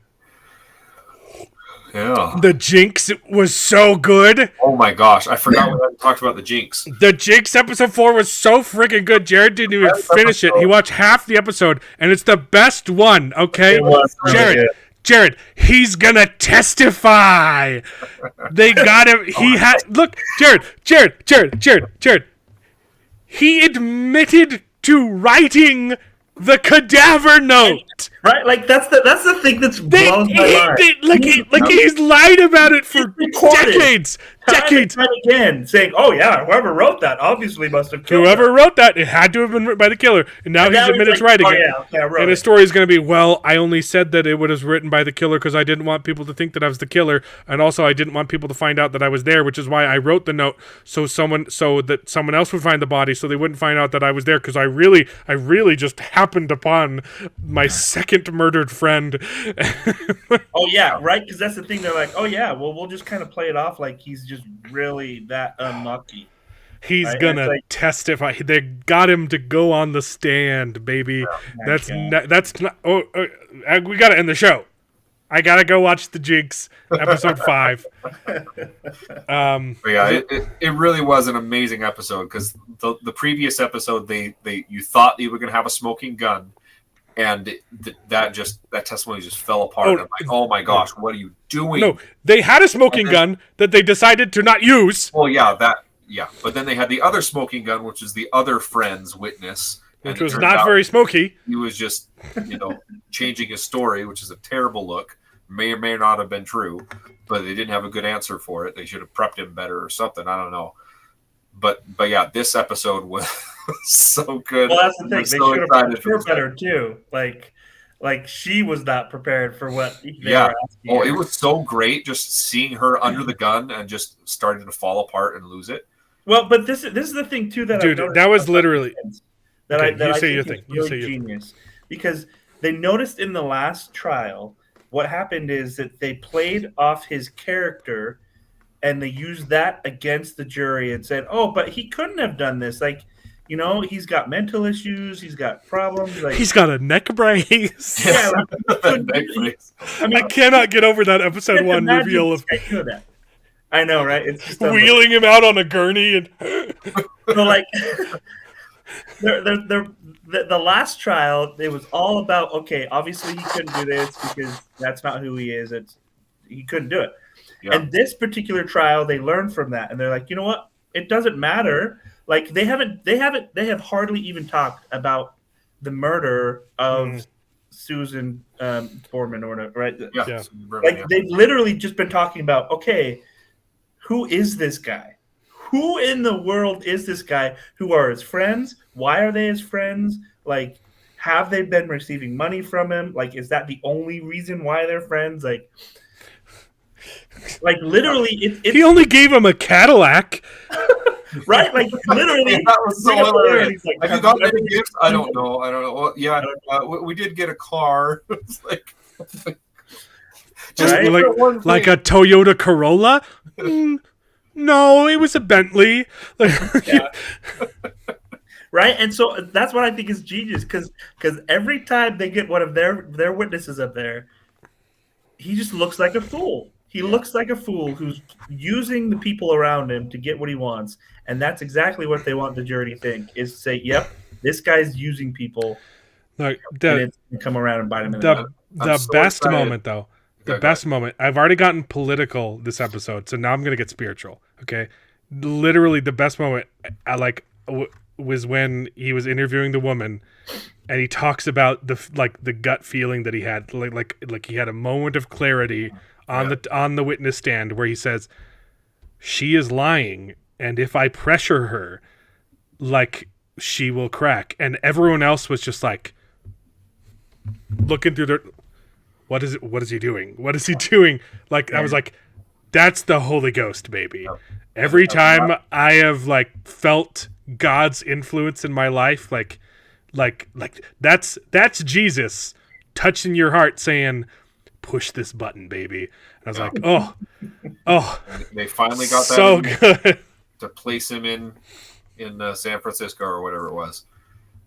Yeah. The Jinx was so good. Oh my gosh. I forgot we hadn't talked about the Jinx. The Jinx episode 4 was so freaking good. Jared didn't even finish it. He watched half the episode, and it's the best one, okay? Jared, he's gonna testify. They got him. He had... Look, Jared. He admitted to writing The cadaver note. Right? Like that's the thing that's blows my mind. He's lied about it for recorded. decades. Decades. Time and again, saying, "Oh yeah, whoever wrote that obviously must have killed Whoever her." wrote that, it had to have been written by the killer. And now he's admitted it's writing it. I wrote And his it. story is going to be, well, I only said that it was written by the killer because I didn't want people to think that I was the killer, and also I didn't want people to find out that I was there, which is why I wrote the note so that someone else would find the body, so they wouldn't find out that I was there, because I really just happened upon my second murdered friend. Oh yeah, right. Because that's the thing. They're like, "Oh yeah, well, we'll just kind of play it off like he's just really that unlucky." He's Right? gonna Like, testify. They got him to go on the stand, baby. That's not. We gotta end the show. I gotta go watch the Jinx episode 5. But yeah, it really was an amazing episode, because the previous episode you thought you were gonna have a smoking gun, and that testimony just fell apart. I'm like, oh my gosh, what are you doing? No, they had a smoking gun that they decided to not use. Well, yeah, but then they had the other smoking gun, which is the other friend's witness, which was not very smoky. He was just, changing his story, which is a terrible look. May or may not have been true, but they didn't have a good answer for it. They should have prepped him better or something. I don't know. But yeah, this episode was so good. Well, that's the thing. They so should have prepped her better too. Like she was not prepared for what they were asking. Oh, it was so great just seeing her under the gun and just starting to fall apart and lose it. Well, but this is the thing too that dude, that was literally that okay, I you say think your is thing. really genius, because they noticed in the last trial what happened is that they played off his character and they used that against the jury and said, "Oh, but he couldn't have done this. Like, he's got mental issues, he's got problems, like he's got a neck brace." Yeah, I cannot get over that episode 1 reveal of I know, right? It's just wheeling him out on a gurney and so like the last trial, it was all about, okay, obviously he couldn't do this because that's not who he is. He couldn't do it. Yeah. And this particular trial, they learned from that, and they're like, you know what? It doesn't matter. Like they have hardly even talked about the murder of Susan Foreman or whatever, right? Yeah. Like they've literally just been talking about, okay, who is this guy? Who in the world is this guy? Who are his friends? Why are they his friends? Like, have they been receiving money from him? Like, is that the only reason why they're friends? Like literally, he only gave him a Cadillac. Right? Like, literally. That was so hilarious. Like, have you got any gifts? I don't know. Well, yeah, we did get a car. It's like... Just right? like a Toyota Corolla? No, it was a Bentley. Right? And so that's what I think is genius, because every time they get one of their witnesses up there, he just looks like a fool. He looks like a fool who's using the people around him to get what he wants. And that's exactly what they want the jury to think, is to say, yep, this guy's using people. Like and come around and bite him in the The best moment, though. The best moment. I've already gotten political this episode, so now I'm gonna get spiritual. Okay, literally the best moment was when he was interviewing the woman, and he talks about the gut feeling that he had, like he had a moment of clarity on the witness stand where he says, "She is lying, and if I pressure her, like she will crack," and everyone else was just like looking through their. What is it? What is he doing? What is he doing? Like, I was like, that's the Holy Ghost, baby. Every time I have felt God's influence in my life, like that's Jesus touching your heart, saying, "Push this button, baby." And I was like, oh, they finally got that so good to place him in San Francisco or whatever it was.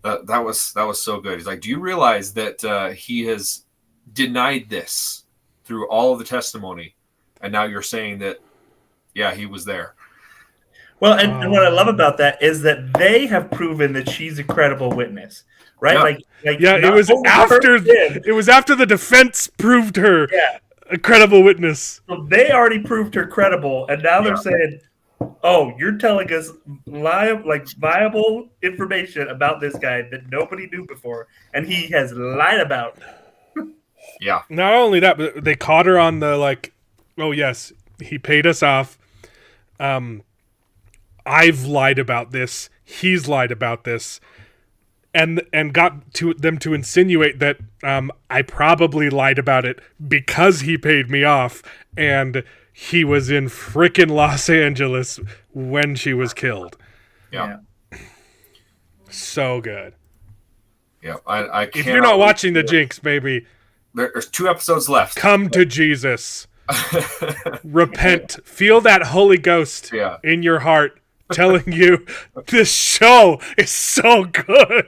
That was so good. He's like, do you realize that he has denied this through all of the testimony, and now you're saying that he was there? Well, and what I love about that is that they have proven that she's a credible witness, right? It was after the defense proved her a credible witness. So they already proved her credible, and now they're saying, Oh, you're telling us viable information about this guy that nobody knew before, and he has lied about. Yeah. Not only that, but they caught her on the like, oh yes, he paid us off. I've lied about this. He's lied about this, and got to them to insinuate that I probably lied about it because he paid me off, and he was in frickin' Los Angeles when she was killed. Yeah. So good. Yeah. I can't. If you're not watching the Jinx, baby, there's 2 episodes left. come to Jesus. Repent. Feel that Holy Ghost in your heart telling you this show is so good.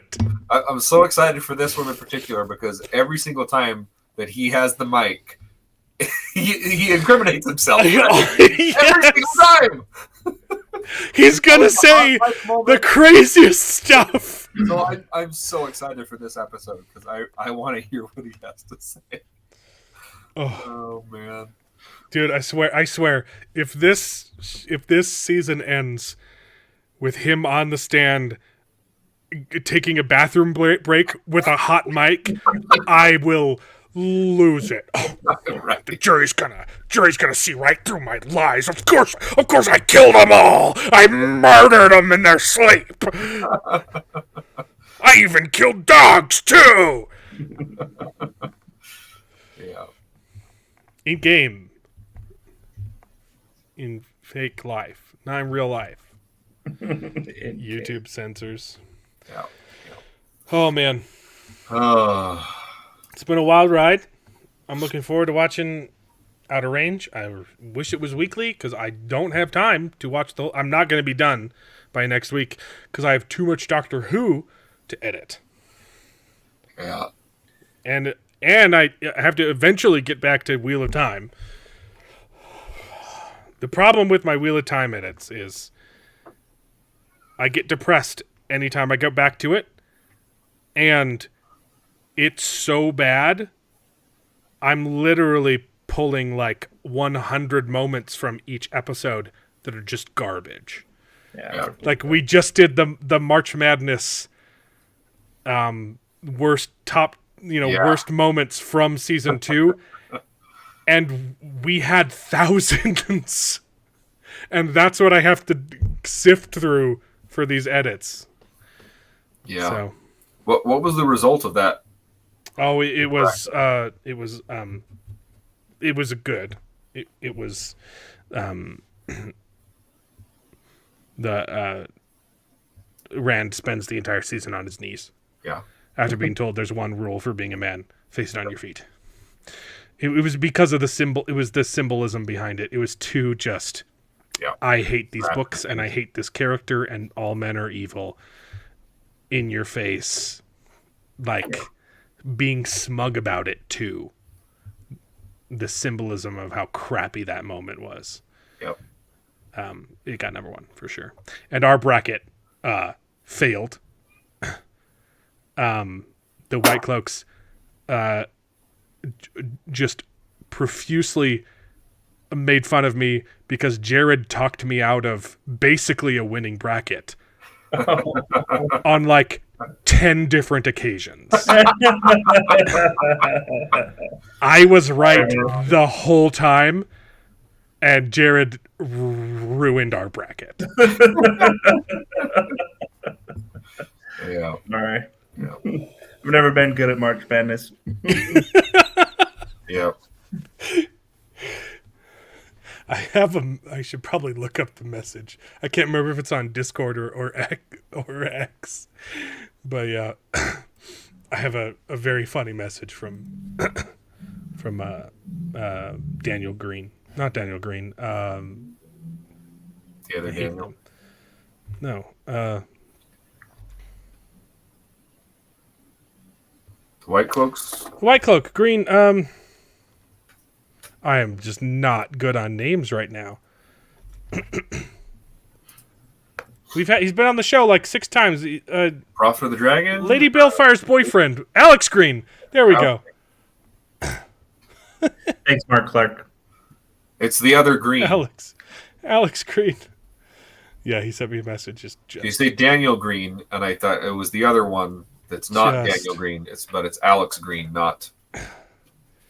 I'm so excited for this one in particular because every single time that he has the mic, he incriminates himself. Every single time. He's gonna say the craziest stuff. So I'm so excited for this episode because I want to hear what he has to say. Oh man, dude! I swear, if this season ends with him on the stand taking a bathroom break with a hot mic, I will lose it. Oh, right. The jury's gonna see right through my lies. Of course I killed them all. I murdered them in their sleep. I even killed dogs too. Yeah. In game. In fake life, not in real life. YouTube censors. Yeah. Oh man. Oh. It's been a wild ride. I'm looking forward to watching Outer Range. I wish it was weekly because I don't have time to watch the. I'm not going to be done by next week because I have too much Doctor Who to edit. Yeah. And I have to eventually get back to Wheel of Time. The problem with my Wheel of Time edits is I get depressed anytime I go back to it, and it's so bad. I'm literally pulling like 100 moments from each episode that are just garbage. Yeah. Like we just did the March Madness worst moments from season 2, and we had thousands, and that's what I have to sift through for these edits. Yeah. So, what was the result of that? Oh, it was good. It was the Rand spends the entire season on his knees. Yeah. After being told there's one rule for being a man: face it on your feet. It was because of the symbol. It was the symbolism behind it. It was too just. Yeah. I hate these books and I hate this character and all men are evil. In your face, like being smug about it too. The symbolism of how crappy that moment was. Yep. It got number 1 for sure, and our bracket failed. The White Cloaks just profusely made fun of me because Jared talked me out of basically a winning bracket on like 10 different occasions. I was right the whole time, and Jared ruined our bracket. Yeah. All right. Yeah. I've never been good at March Madness. Yeah. I should probably look up the message. I can't remember if it's on Discord or X. But yeah, I have a very funny message from Daniel Green. Not Daniel Green. The other Daniel. No. The White Cloaks? White Cloak, Green. I am just not good on names right now. He's been on the show like 6 times. Prophet of the Dragon? Lady Balefire's boyfriend, Alex Green. There we go. Thanks, Mark Clark. It's the other Green. Alex Green. Yeah, he sent me a message. You say Daniel Green, and I thought it was the other one that's not Just- Daniel Green. But it's Alex Green, not. I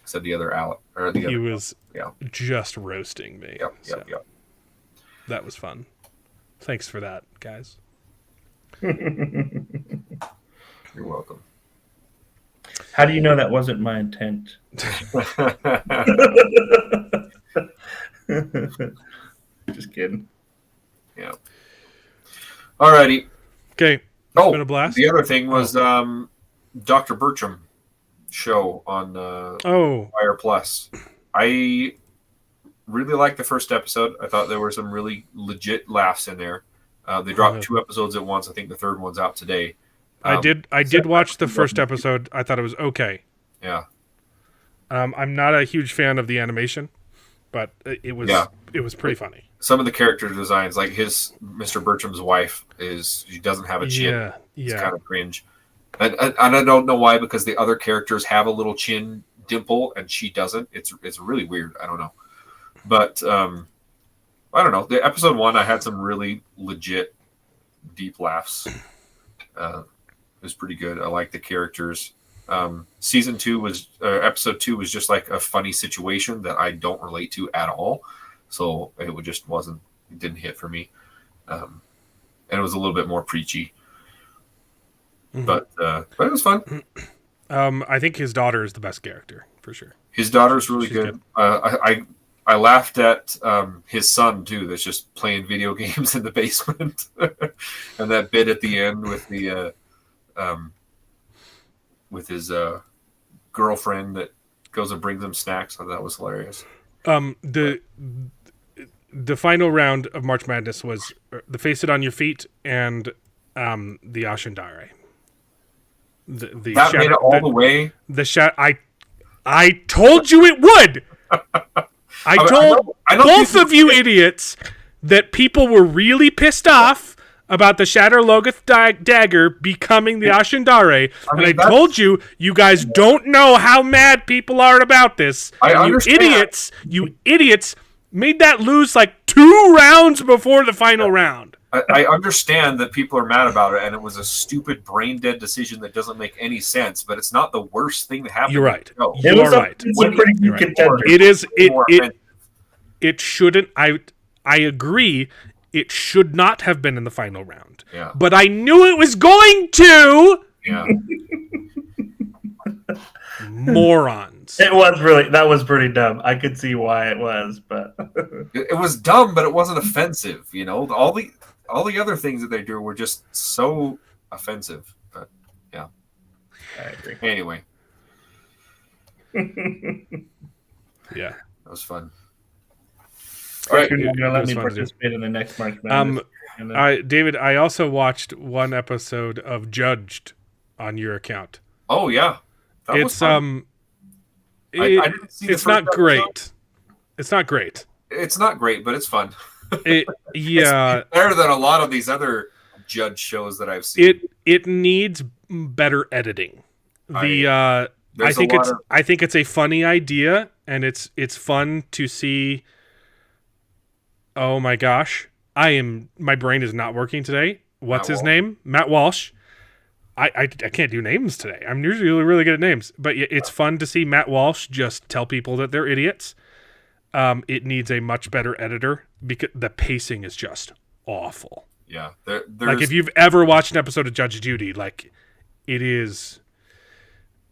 said the other Alex or the he other. was Yeah. just roasting me. Yep. So that was fun. Thanks for that, guys. You're welcome. How do you know that wasn't my intent? Just kidding. Yeah. Alrighty. Okay. It's been a blast. The other thing was Dr. Bertram show on Fire Plus. I really liked the first episode. I thought there were some really legit laughs in there. They dropped 2 episodes at once. I think the third one's out today. I did watch the first episode. I thought it was okay. Yeah. I'm not a huge fan of the animation, but it was pretty funny. Some of the character designs, like his Mr. Bertram's wife, she doesn't have a chin. Yeah. It's kind of cringe. And I don't know why, because the other characters have a little chin dimple and she doesn't. It's really weird. I don't know. But I don't know. The episode 1, I had some really legit deep laughs. It was pretty good. I like the characters. Season 2 was episode 2 was just like a funny situation that I don't relate to at all. So it didn't hit for me. And it was a little bit more preachy. Mm-hmm. But it was fun. I think his daughter is the best character for sure. His daughter's really good. I laughed at his son too. That's just playing video games in the basement, and that bit at the end with the with his girlfriend that goes and brings him snacks. I thought that was hilarious. The final round of March Madness was the Face It on Your Feet and the Ashendare. That made it all the way. I told you it would. I told both of you idiots that people were really pissed off about the Shatter Logoth dagger becoming the Ashendare, and I told you guys don't know how mad people are about this. I understand. You idiots made that lose like 2 rounds before the final round. I understand that people are mad about it, and it was a stupid, brain-dead decision that doesn't make any sense. But it's not the worst thing that happened. You're right. You are right. It's a pretty good contender. It is. It shouldn't. I agree. It should not have been in the final round. Yeah. But I knew it was going to. Yeah. Morons. That was pretty dumb. I could see why it was, but it was dumb, but it wasn't offensive. You know, all the other things that they do were just so offensive. But yeah, I agree. Anyway, yeah, that was fun. All right, you're gonna let me participate in the next March Madness. David, I also watched one episode of Judged on your account. Oh yeah, that was fun. I didn't see it's not great. It's not great. It's not great, but it's fun. Yeah, it's better than a lot of these other Judge shows that I've seen. It needs better editing. I think it's a funny idea, and it's fun to see. Oh my gosh, my brain is not working today. What's his name? Matt Walsh. I can't do names today. I'm usually really good at names, but it's fun to see Matt Walsh just tell people that they're idiots. It needs a much better editor because the pacing is just awful. Yeah, like if you've ever watched an episode of Judge Judy, like it is,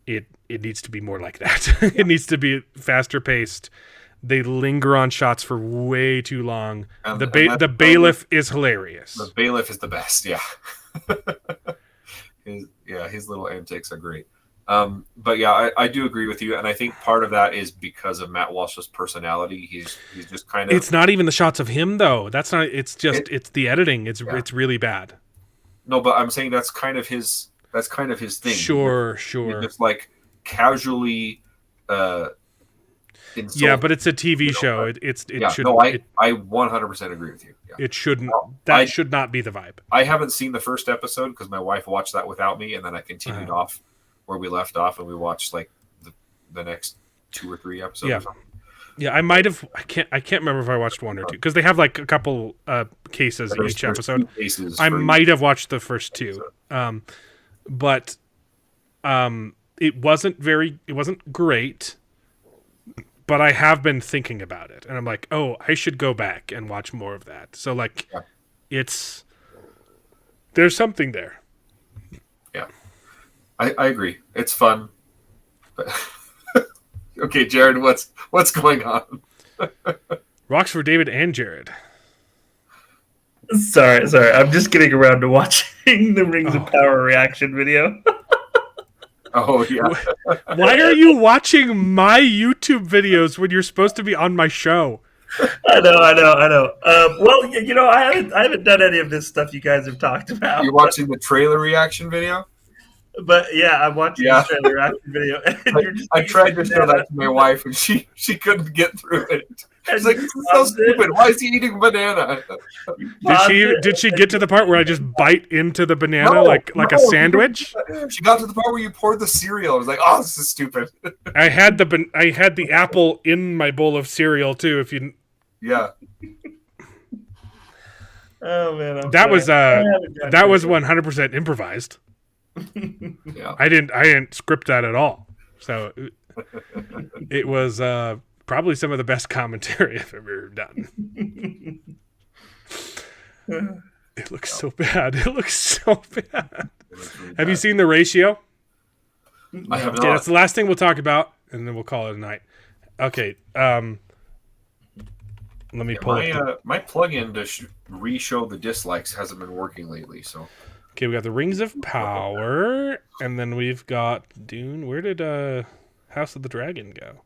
it needs to be more like that. It needs to be faster paced. They linger on shots for way too long. The bailiff is hilarious. The bailiff is the best. Yeah. His little antics are great. But yeah, I do agree with you, and I think part of that is because of Matt Walsh's personality. He's just kind of. It's not even the shots of him though. That's not. It's just it's the editing. It's really bad. No, but I'm saying that's kind of his thing. Sure. He just like casually. Yeah, but it's a TV show. It should. No, I 100% agree with you. Yeah. It shouldn't. Should not be the vibe. I haven't seen the first episode because my wife watched that without me, and then I continued off where we left off, and we watched like the next 2 or 3 episodes. Yeah, I might have. I can't remember if I watched one or two because they have like a couple cases each episode. I might have watched the first two, but it wasn't great. But I have been thinking about it, and I'm like, oh, I should go back and watch more of that. So like, there's something there. Yeah, I agree. It's fun. Okay, Jared, what's going on? Rocks for David and Jared. Sorry. I'm just getting around to watching the Rings of Power reaction video. Oh, yeah. Why are you watching my YouTube videos when you're supposed to be on my show? I know. Well, I haven't done any of this stuff you guys have talked about. You're watching the trailer reaction video? But yeah, I'm watching the trailer reaction video. And I tried to show that to my wife, and she couldn't get through it. She's like, "This is so stupid. Why is he eating a banana?" Did she get to the part where I just bite into the banana like a sandwich? She got to the part where you poured the cereal. I was like, "Oh, this is stupid." I had the apple in my bowl of cereal too. Yeah. Oh man, that was 100% improvised. Yeah. I didn't script that at all. So it was probably some of the best commentary I've ever done. It looks so bad. It looks so bad. Have you seen the ratio? I have not. Okay, that's the last thing we'll talk about, and then we'll call it a night. Okay. Let me pull it. My plugin to re-show the dislikes hasn't been working lately, so. Okay, we got the Rings of Power, and then we've got Dune. Where did House of the Dragon go?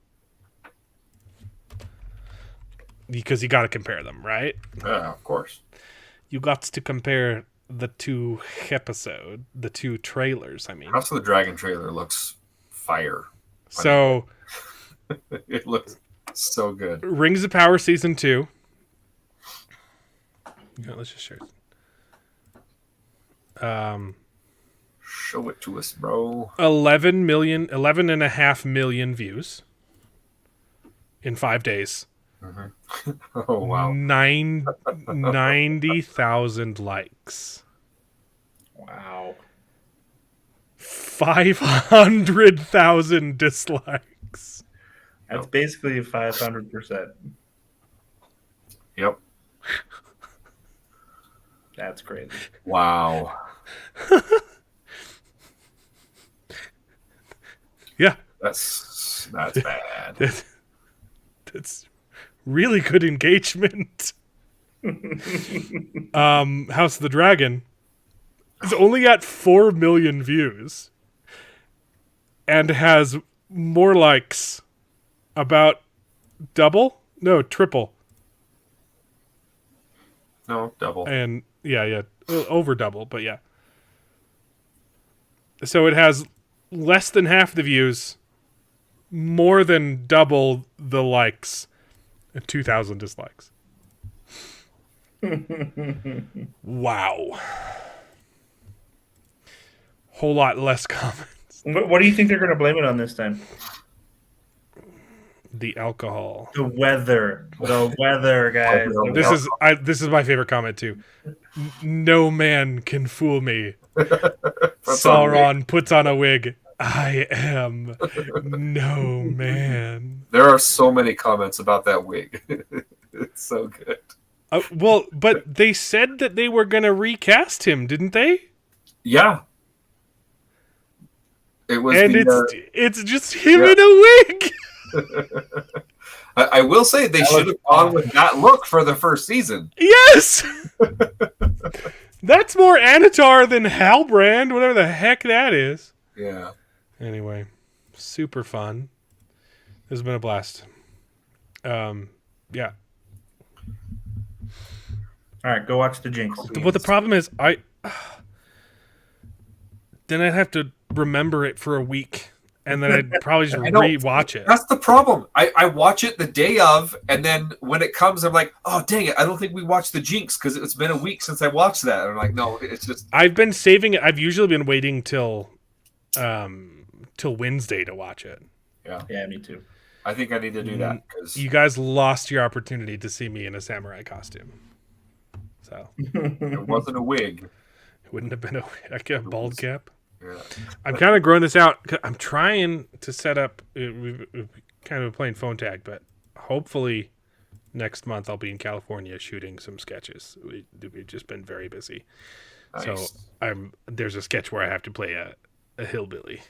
Because you got to compare them, right? Yeah, of course. You got to compare the two trailers. I mean, House of the Dragon trailer looks fire. So it looks so good. Rings of Power Season 2. Yeah, let's just share it. Show it to us, bro. 11.5 million views in 5 days. Mm-hmm. Oh wow! 90,000 likes. Wow. 500,000 dislikes. That's basically 500%. Yep. That's crazy. Wow. Yeah. That's bad. That's really good engagement. House of the Dragon is only at 4 million views and has more likes, about triple. No, double. And yeah, over double, but yeah. So it has less than half the views, more than double the likes, and 2,000 dislikes. Wow. Whole lot less comments. What do you think they're going to blame it on this time? The alcohol. The weather, guys. This is my favorite comment too. No man can fool me. Sauron puts on a wig. I am no man. There are so many comments about that wig. It's so good. Well, but they said that they were going to recast him, didn't they? Yeah. It was, and it's just him in a wig. I will say they should have gone with that look for the first season. Yes. That's more Anatar than Halbrand, whatever the heck that is. Yeah. Anyway, super fun. This has been a blast. Yeah. All right, go watch the Jinx. Well, the problem is, then I'd have to remember it for a week, and then I'd probably just re-watch it. That's the problem. I watch it the day of, and then when it comes, I'm like, oh, dang it, I don't think we watched the Jinx because it's been a week since I watched that. And I'm like, no, it's just... I've been saving it. I've usually been waiting till Wednesday to watch it. Yeah. Yeah, me too. I think I need to do that because You guys lost your opportunity to see me in a samurai costume. So it wasn't a wig. it wouldn't have been a bald cap. Yeah. I'm kind of growing this out. I'm trying to set up. We've kind of playing phone tag, but hopefully next month I'll be in California shooting some sketches. We've just been very busy. Nice. So there's a sketch where I have to play a hillbilly,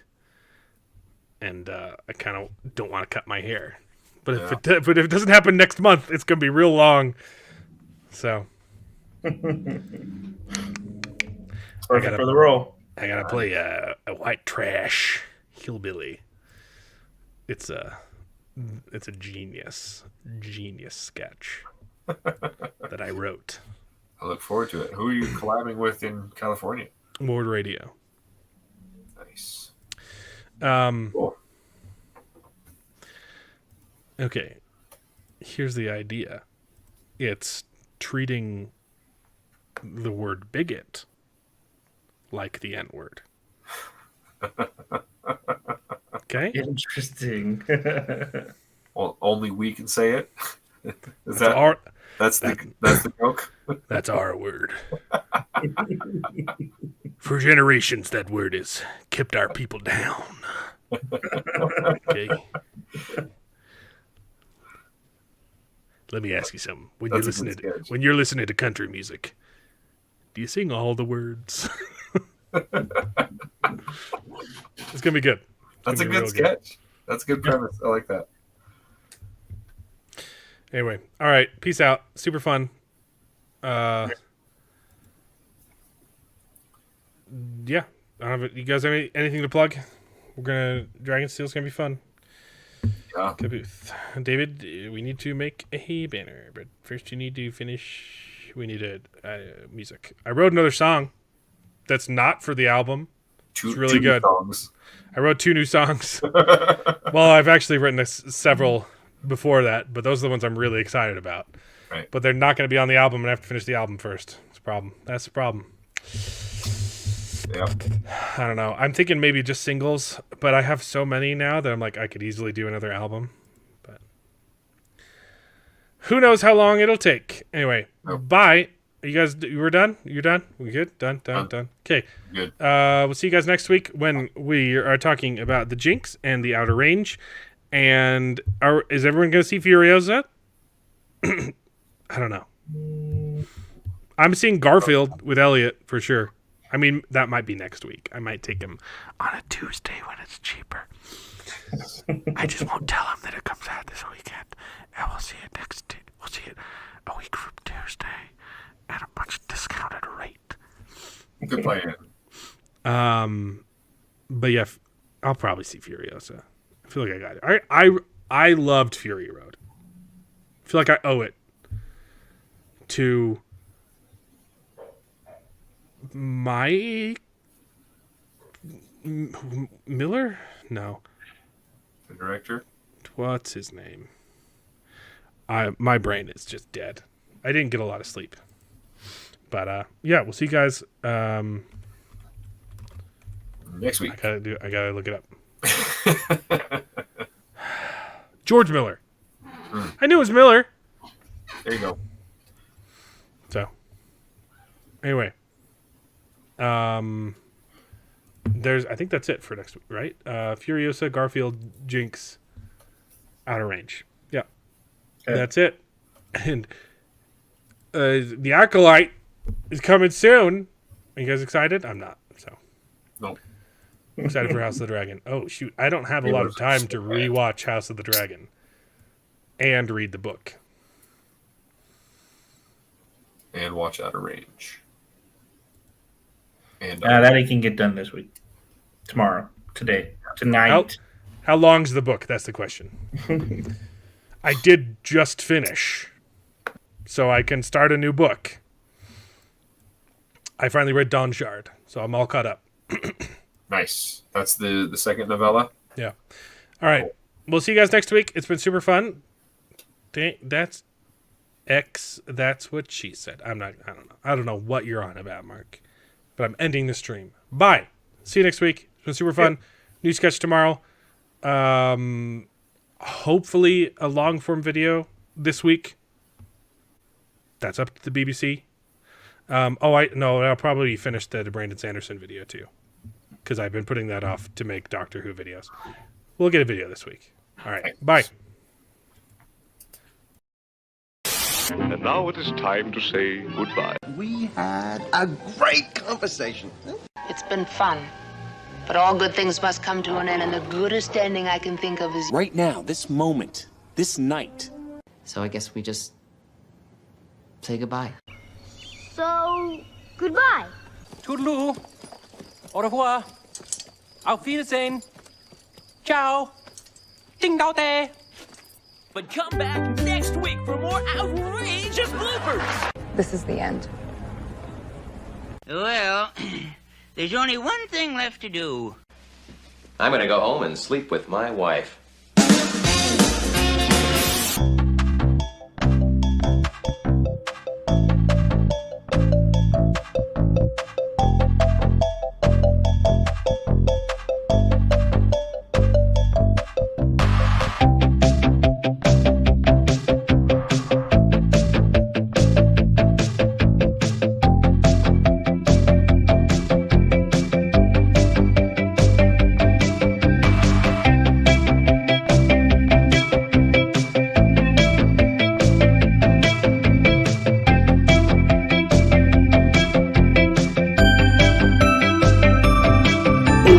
and I kind of don't want to cut my hair. But if it doesn't happen next month, it's gonna be real long. So Perfect for the role. I gotta play a white trash hillbilly. It's a genius sketch that I wrote. I look forward to it. Who are you collabing with in California? Ward Radio. Nice. Cool. Okay. Here's the idea. It's treating the word bigot like the N-word. Okay? Interesting. Well, only we can say it. Is That's that's the joke? That's our word. For generations, that word has kept our people down. Okay. Let me ask you something. When you're listening to country music, do you sing all the words? It's gonna be good. That's a good sketch. That's a good premise. I like that. Anyway, all right. Peace out. Super fun. Yeah. I don't have you guys have anything to plug? Dragon Steel's gonna be fun. Yeah. Caboose. David, we need to make a banner, but first you need to finish. We need music. I wrote another song that's not for the album. It's really good. Songs. I wrote 2 new songs. Well, I've actually written several before that, but those are the ones I'm really excited about. Right. But they're not going to be on the album, and I have to finish the album first. That's the problem. That's the problem. Yeah. I don't know. I'm thinking maybe just singles, but I have so many now that I'm like, I could easily do another album. But who knows how long it'll take. Anyway, Bye. You guys, you were done? You're done? We good? Done. Okay. Good. We'll see you guys next week when we are talking about the Jinx and the Outer Range. And is everyone going to see Furiosa? I don't know. I'm seeing Garfield with Elliot for sure. I mean, that might be next week. I might take him on a Tuesday when it's cheaper. I just won't tell him that it comes out this weekend. And we'll see it we'll see it a week from Tuesday at a much discounted rate. Good plan. But yeah, I'll probably see Furiosa. I feel like I got it. I loved Fury Road. I feel like I owe it to Mike Miller? No. The director? What's his name? My brain is just dead. I didn't get a lot of sleep. But yeah, we'll see you guys next week. I gotta look it up. George Miller. I knew it was Miller. There you go. So anyway. I think that's it for next week, right? Furiosa, Garfield, Jinx, Outer Range. Yeah. Okay. That's it. And the Acolyte is coming soon. Are you guys excited? I'm not. So. No. I'm excited for House of the Dragon. Oh, shoot. I don't have a lot of time to rewatch House of the Dragon and read the book. And watch Outer Range. And that I can get done this week. Tomorrow. Today. Tonight. How long's the book? That's the question. I did just finish. So I can start a new book. I finally read Dawn Shard, so I'm all caught up. Nice. That's the second novella? Yeah. All right. We'll see you guys next week. It's been super fun. That's what she said. I don't know. I don't know what you're on about, Mark. But I'm ending the stream. Bye. See you next week. It's been super fun. Yep. New sketch tomorrow. hopefully a long form video this week. That's up to the BBC. I'll probably finish the Brandon Sanderson video too, because I've been putting that off to make Doctor Who videos. We'll get a video this week. All right, bye. And now it is time to say goodbye. We had a great conversation. It's been fun. But all good things must come to an end, and the goodest ending I can think of is... Right now, this moment, this night. So I guess we just say goodbye. So, goodbye. Toodaloo. Au revoir. Auf Wiedersehen. Ciao. Ding dao day. But come back next week for more outrageous bloopers. This is the end. Well, there's only one thing left to do. I'm gonna go home and sleep with my wife.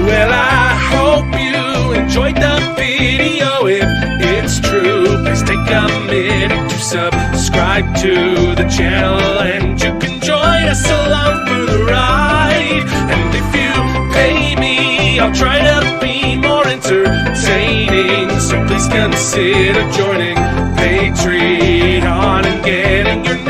Well, I hope you enjoyed the video. If it's true, please take a minute to subscribe to the channel, and you can join us along for the ride. And if you pay me, I'll try to be more entertaining. So please consider joining Patreon and getting your